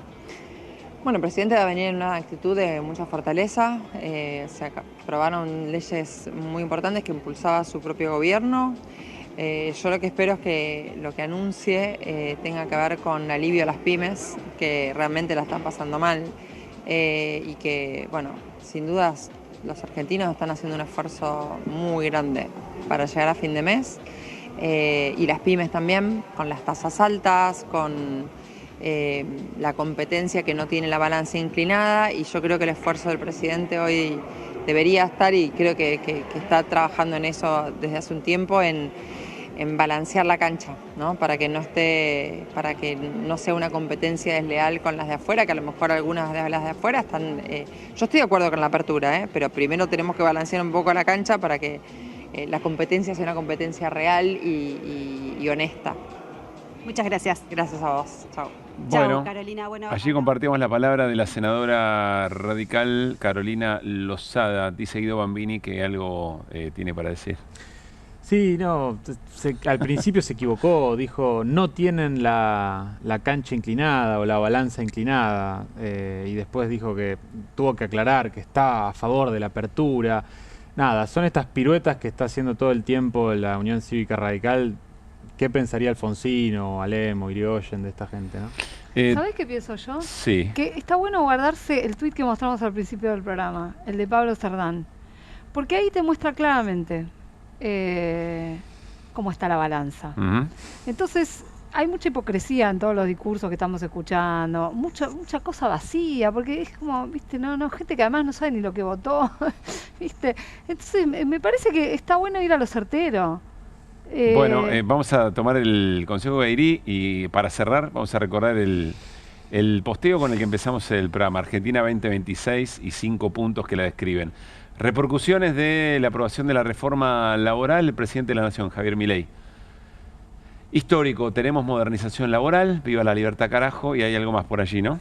Bueno, el presidente va a venir en una actitud de mucha fortaleza. Se aprobaron leyes muy importantes que impulsaba su propio gobierno. Yo lo que espero es que lo que anuncie tenga que ver con alivio a las pymes, que realmente la están pasando mal. Y que, bueno, sin dudas los argentinos están haciendo un esfuerzo muy grande para llegar a fin de mes. Y las pymes también, con las tasas altas, con la competencia que no tiene la balanza inclinada, y yo creo que el esfuerzo del presidente hoy debería estar, y creo que está trabajando en eso desde hace un tiempo, en balancear la cancha, ¿no? Para que no sea una competencia desleal con las de afuera, que a lo mejor algunas de las de afuera están... yo estoy de acuerdo con la apertura, pero primero tenemos que balancear un poco la cancha para que la competencia sea una competencia real y honesta. Muchas gracias. Gracias a vos. Chao. Bueno, chao, Carolina. Bueno, allí compartimos la palabra de la senadora radical Carolina Lozada. Dice Guido Bambini que algo tiene para decir. Sí, no, al principio se equivocó, dijo no tienen la cancha inclinada o la balanza inclinada, y después dijo que tuvo que aclarar que está a favor de la apertura. Nada, son estas piruetas que está haciendo todo el tiempo la Unión Cívica Radical. ¿Qué pensaría Alfonsino, Alemo, Irigoyen de esta gente, no? ¿Sabés qué pienso yo? Sí. Que está bueno guardarse el tuit que mostramos al principio del programa, el de Pablo Cerdán, porque ahí te muestra claramente cómo está la balanza. Entonces, hay mucha hipocresía en todos los discursos que estamos escuchando, mucha cosa vacía, porque es como, viste, no, gente que además no sabe ni lo que votó, viste. Entonces, me parece que está bueno ir a lo certero. Bueno, vamos a tomar el consejo de Gairí y para cerrar vamos a recordar el posteo con el que empezamos el programa, Argentina 2026 y 5 puntos que la describen. Repercusiones de la aprobación de la reforma laboral, el presidente de la Nación, Javier Milei. Histórico, tenemos modernización laboral, viva la libertad carajo, y hay algo más por allí, ¿no?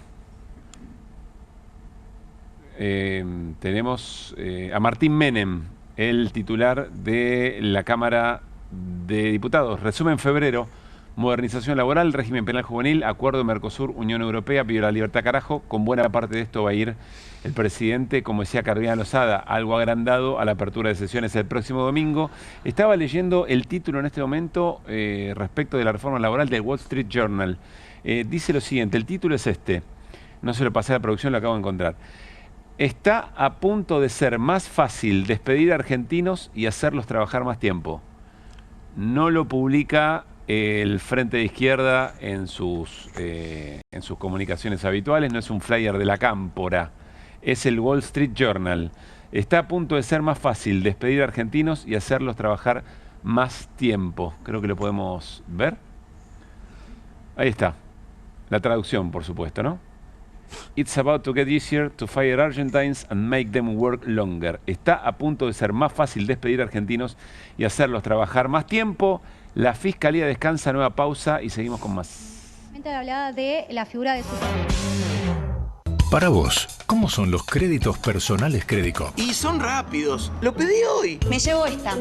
Tenemos a Martín Menem, el titular de la Cámara de Diputados. Resumen febrero: modernización laboral, régimen penal juvenil, acuerdo Mercosur, Unión Europea, viva la libertad carajo. Con buena parte de esto va a ir el presidente, como decía Carolina Lozada, algo agrandado a la apertura de sesiones el próximo domingo. Estaba leyendo el título en este momento respecto de la reforma laboral del Wall Street Journal. Dice lo siguiente, el título es este, no se lo pasé a la producción, lo acabo de encontrar. Está a punto de ser más fácil despedir a argentinos y hacerlos trabajar más tiempo. No lo publica el Frente de Izquierda en sus comunicaciones habituales, no es un flyer de la Cámpora, es el Wall Street Journal. Está a punto de ser más fácil despedir a argentinos y hacerlos trabajar más tiempo. Creo que lo podemos ver. Ahí está. La traducción, por supuesto, ¿no? It's about to get easier to fire Argentines and make them work longer. Está a punto de ser más fácil despedir a argentinos y hacerlos trabajar más tiempo. La Fiscalía descansa, nueva pausa y seguimos con más. Hablaba de la figura de su... Para vos, ¿cómo son los créditos personales Credicop? Y son rápidos. Lo pedí hoy. Me llevo esta.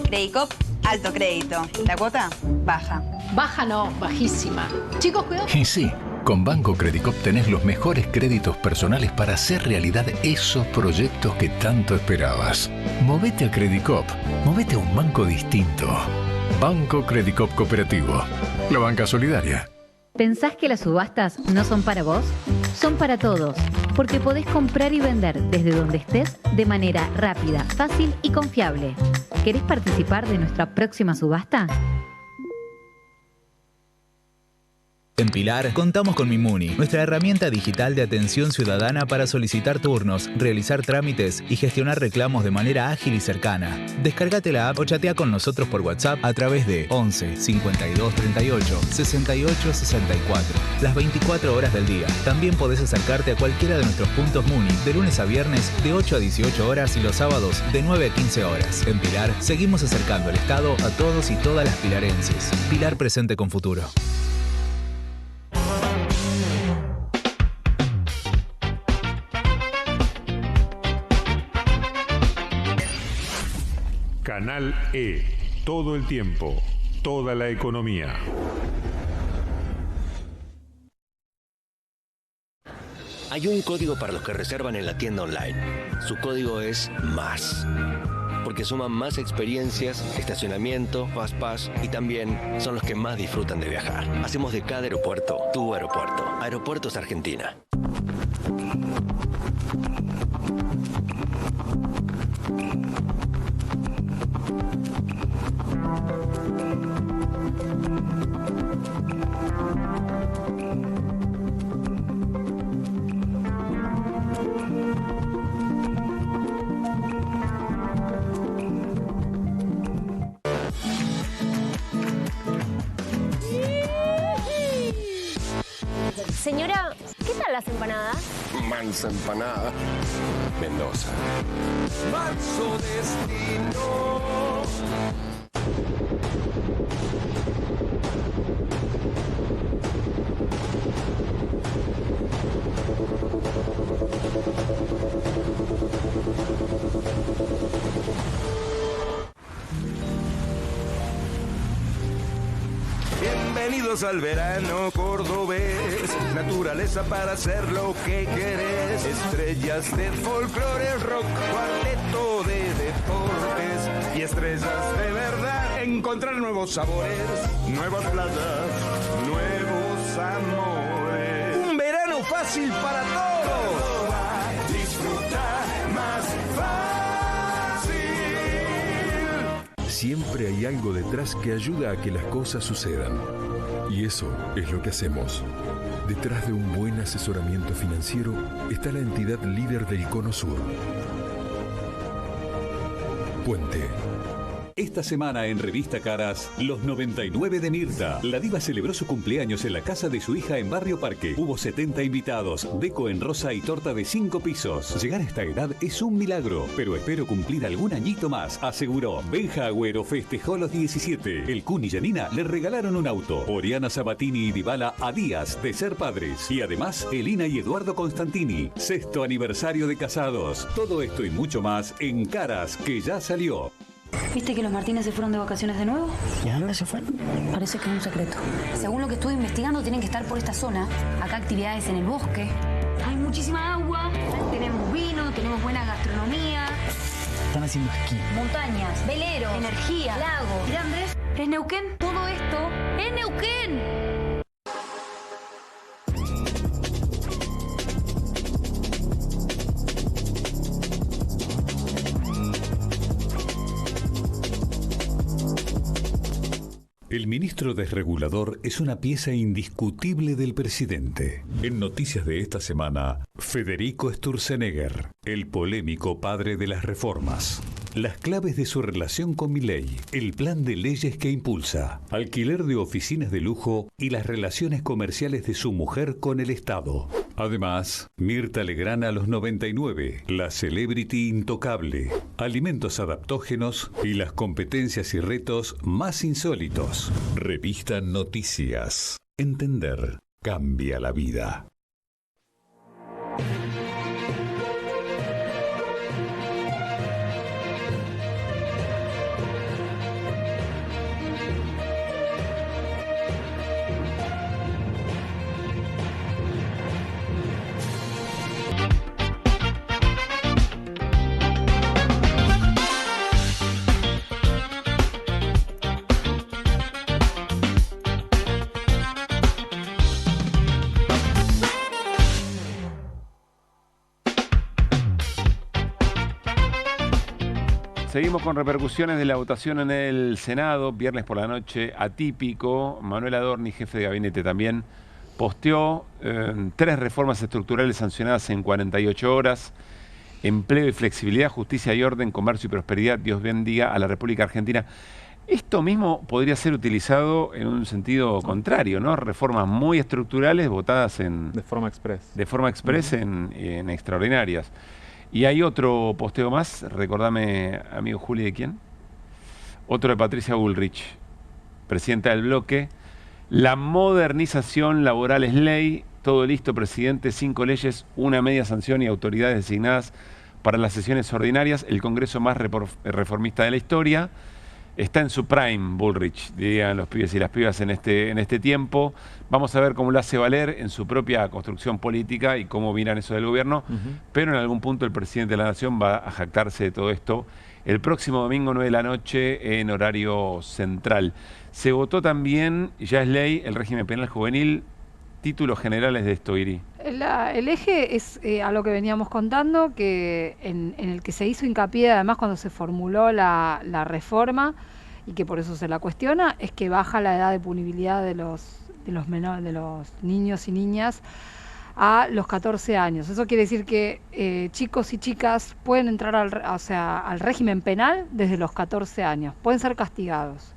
Credicop, alto crédito. La cuota, baja. Baja no, bajísima. Chicos, cuidado. Y sí, con Banco Credicop tenés los mejores créditos personales para hacer realidad esos proyectos que tanto esperabas. Movete a Credicop. Movete a un banco distinto. Banco Credicop Cooperativo. La banca solidaria. ¿Pensás que las subastas no son para vos? Son para todos, porque podés comprar y vender desde donde estés de manera rápida, fácil y confiable. ¿Querés participar de nuestra próxima subasta? En Pilar, contamos con Mimuni, nuestra herramienta digital de atención ciudadana para solicitar turnos, realizar trámites y gestionar reclamos de manera ágil y cercana. Descárgate la app o chatea con nosotros por WhatsApp a través de 11 52 38 68 64. Las 24 horas del día. También podés acercarte a cualquiera de nuestros puntos Muni de lunes a viernes de 8 a 18 horas y los sábados de 9 a 15 horas. En Pilar, seguimos acercando el Estado a todos y todas las pilarenses. Pilar presente con futuro. Canal E. Todo el tiempo. Toda la economía. Hay un código para los que reservan en la tienda online. Su código es MÁS. Porque suman más experiencias, estacionamiento, Fast Pass y también son los que más disfrutan de viajar. Hacemos de cada aeropuerto tu aeropuerto. Aeropuertos Argentina. Señora, ¿qué tal las empanadas? Mansa empanada. Mendoza. Manso destino. Bienvenidos al verano cordobés, naturaleza para hacer lo que querés, estrellas de folclore, rock, cuarteto de deportes y estrellas de verdad. Encontrar nuevos sabores, nuevas playas, nuevos amores. Un verano fácil para todos. Disfrutar más fácil. Siempre hay algo detrás que ayuda a que las cosas sucedan. Y eso es lo que hacemos. Detrás de un buen asesoramiento financiero está la entidad líder del Cono Sur. Puente. Esta semana en Revista Caras, los 99 de Mirta. La diva celebró su cumpleaños en la casa de su hija en Barrio Parque. Hubo 70 invitados, deco en rosa y torta de 5 pisos. Llegar a esta edad es un milagro, pero espero cumplir algún añito más, aseguró. Benja Agüero festejó los 17. El Kun y Janina le regalaron un auto. Oriana Sabatini y Dybala a días de ser padres. Y además, Elina y Eduardo Constantini. 6º aniversario de casados. Todo esto y mucho más en Caras, que ya salió. ¿Viste que los Martínez se fueron de vacaciones de nuevo? ¿Y a dónde se fueron? Parece que es un secreto. Según lo que estuve investigando, tienen que estar por esta zona. Acá actividades en el bosque. Hay muchísima agua. Tenemos vino, tenemos buena gastronomía. Están haciendo esquí. Montañas, velero, energía, lago. Mira, Andrés, ¿es Neuquén? Todo esto es Neuquén. El ministro desregulador es una pieza indiscutible del presidente. En noticias de esta semana, Federico Sturzenegger, el polémico padre de las reformas. Las claves de su relación con Milei, el plan de leyes que impulsa, alquiler de oficinas de lujo y las relaciones comerciales de su mujer con el Estado. Además, Mirta Legrand a los 99, la celebrity intocable, alimentos adaptógenos y las competencias y retos más insólitos. Revista Noticias. Entender cambia la vida. Seguimos con repercusiones de la votación en el Senado, viernes por la noche, atípico. Manuel Adorni, jefe de gabinete también, posteó 3 reformas estructurales sancionadas en 48 horas, empleo y flexibilidad, justicia y orden, comercio y prosperidad, Dios bendiga a la República Argentina. Esto mismo podría ser utilizado en un sentido contrario, ¿no? Reformas muy estructurales votadas de forma express en extraordinarias. Y hay otro posteo más, recordame, amigo Juli, ¿de quién? Otro de Patricia Bullrich, presidenta del bloque. La modernización laboral es ley, todo listo, presidente, 5 leyes, una media sanción y autoridades designadas para las sesiones ordinarias, el Congreso más reformista de la historia. Está en su prime, Bullrich, dirían los pibes y las pibas en este tiempo. Vamos a ver cómo lo hace valer en su propia construcción política y cómo miran eso del gobierno. Pero en algún punto el presidente de la Nación va a jactarse de todo esto el próximo domingo 9 de la noche en horario central. Se votó también, ya es ley, el régimen penal juvenil. Títulos generales de esto, Iri. El eje es a lo que veníamos contando, que en el que se hizo hincapié, además cuando se formuló la reforma, y que por eso se la cuestiona, es que baja la edad de punibilidad de los niños y niñas a los 14 años. Eso quiere decir que chicos y chicas pueden entrar al régimen penal desde los 14 años, pueden ser castigados.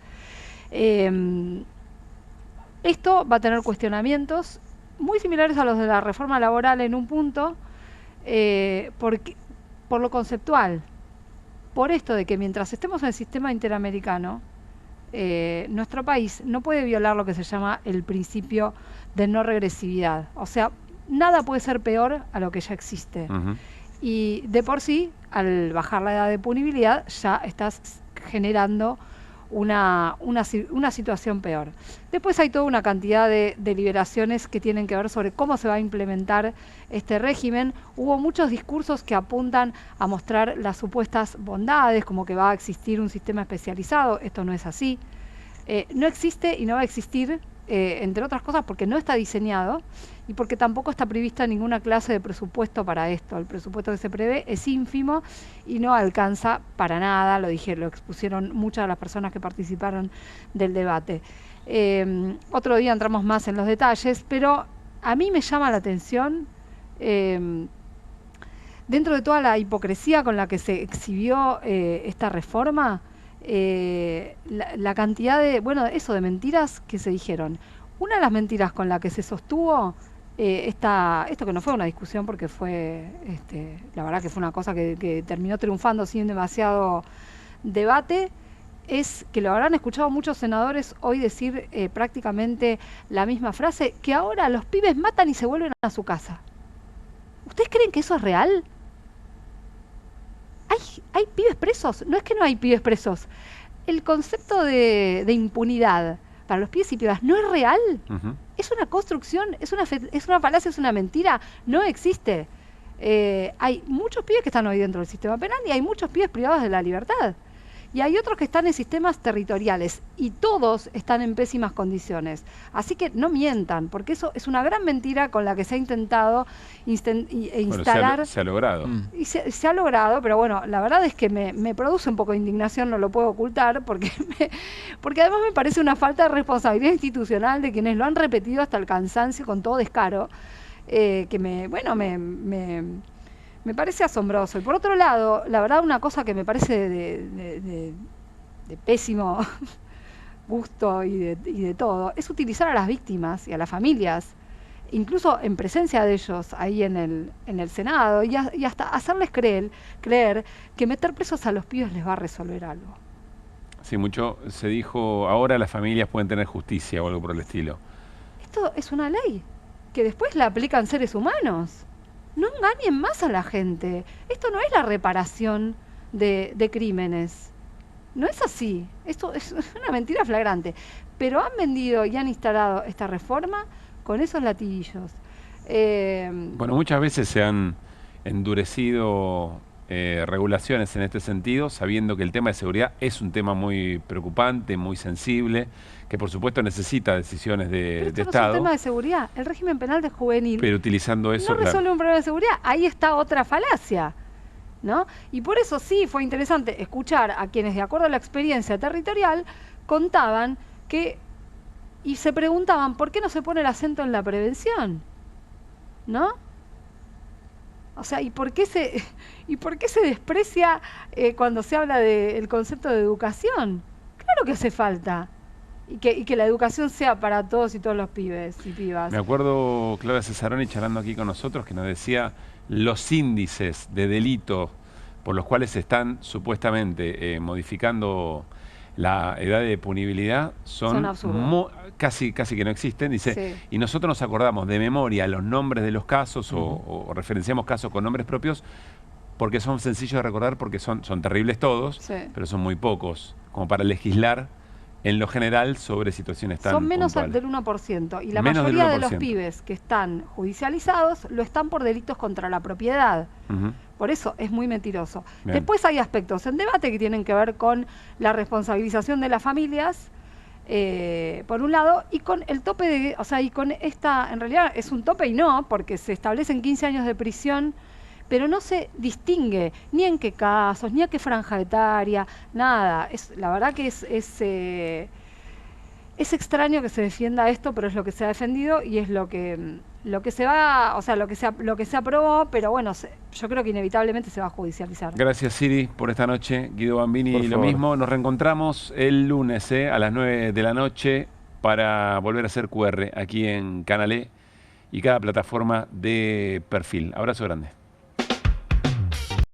Esto va a tener cuestionamientos muy similares a los de la reforma laboral en un punto, por lo conceptual, por esto de que mientras estemos en el sistema interamericano, nuestro país no puede violar lo que se llama el principio de no regresividad. O sea, nada puede ser peor a lo que ya existe. Y de por sí, al bajar la edad de punibilidad, ya estás generando una situación peor. Después hay toda una cantidad de deliberaciones que tienen que ver sobre cómo se va a implementar este régimen. Hubo muchos discursos que apuntan a mostrar las supuestas bondades, como que va a existir un sistema especializado. Esto no es así. No existe y no va a existir, entre otras cosas, porque no está diseñado y porque tampoco está prevista ninguna clase de presupuesto para esto. El presupuesto que se prevé es ínfimo y no alcanza para nada, lo expusieron muchas de las personas que participaron del debate. Otro día entramos más en los detalles, pero a mí me llama la atención, dentro de toda la hipocresía con la que se exhibió esta reforma, la cantidad de mentiras que se dijeron. Una de las mentiras con la que se sostuvo esto, que no fue una discusión porque fue, la verdad que fue una cosa que terminó triunfando sin demasiado debate, es que lo habrán escuchado muchos senadores hoy decir prácticamente la misma frase, que ahora los pibes matan y se vuelven a su casa. ¿Ustedes creen que eso es real? ¿Hay pibes presos? No es que no hay pibes presos. El concepto de impunidad para los pibes y pibas no es real. Es una construcción, es una falacia, es una mentira. No existe. Hay muchos pibes que están hoy dentro del sistema penal y hay muchos pibes privados de la libertad. Y hay otros que están en sistemas territoriales y todos están en pésimas condiciones. Así que no mientan, porque eso es una gran mentira con la que se ha intentado instalar. Bueno, se ha logrado. Y se ha logrado, pero bueno, la verdad es que me produce un poco de indignación, no lo puedo ocultar, porque además me parece una falta de responsabilidad institucional de quienes lo han repetido hasta el cansancio con todo descaro, me parece asombroso. Y por otro lado, la verdad, una cosa que me parece de pésimo gusto y de todo, es utilizar a las víctimas y a las familias, incluso en presencia de ellos ahí en el Senado, y hasta hacerles creer que meter presos a los pibes les va a resolver algo. Sí, mucho se dijo, ahora las familias pueden tener justicia o algo por el estilo. Esto es una ley que después la aplican seres humanos. No engañen más a la gente. Esto no es la reparación de crímenes. No es así. Esto es una mentira flagrante. Pero han vendido y han instalado esta reforma con esos latiguillos. Bueno, muchas veces se han endurecido regulaciones en este sentido, sabiendo que el tema de seguridad es un tema muy preocupante, muy sensible, que por supuesto necesita decisiones de Estado. Pero es un tema de seguridad. El régimen penal de juvenil, pero utilizando eso, no resuelve un problema de seguridad. Ahí está otra falacia, ¿no? Y por eso sí fue interesante escuchar a quienes, de acuerdo a la experiencia territorial, contaban que y se preguntaban, ¿por qué no se pone el acento en la prevención? ¿No? O sea, ¿y por qué se desprecia cuando se habla del concepto de educación? Claro que hace falta. Y que la educación sea para todos y todos los pibes y pibas. Me acuerdo Claudia Cesaroni charlando aquí con nosotros que nos decía los índices de delito por los cuales se están supuestamente modificando la edad de punibilidad son casi que no existen. Dice, sí. Y nosotros nos acordamos de memoria los nombres de los casos o referenciamos casos con nombres propios porque son sencillos de recordar, porque son terribles todos, sí. Pero son muy pocos como para legislar en lo general sobre situaciones tan son menos puntuales. Del 1%. Y la mayoría de los pibes que están judicializados lo están por delitos contra la propiedad. Por eso es muy mentiroso. Bien. Después hay aspectos en debate que tienen que ver con la responsabilización de las familias, por un lado, y con el tope de... O sea, y con esta... En realidad es un tope y no, porque se establecen 15 años de prisión, pero no se distingue ni en qué casos, ni a qué franja etaria, nada. La verdad que es extraño que se defienda esto, pero es lo que se ha defendido y es lo que se va, o sea, lo que se aprobó, pero bueno, yo creo que inevitablemente se va a judicializar. Gracias, Siri, por esta noche. Guido Bambini, lo mismo. Nos reencontramos el lunes a las 9 de la noche para volver a hacer QR aquí en Canal E y cada plataforma de Perfil. Abrazo grande.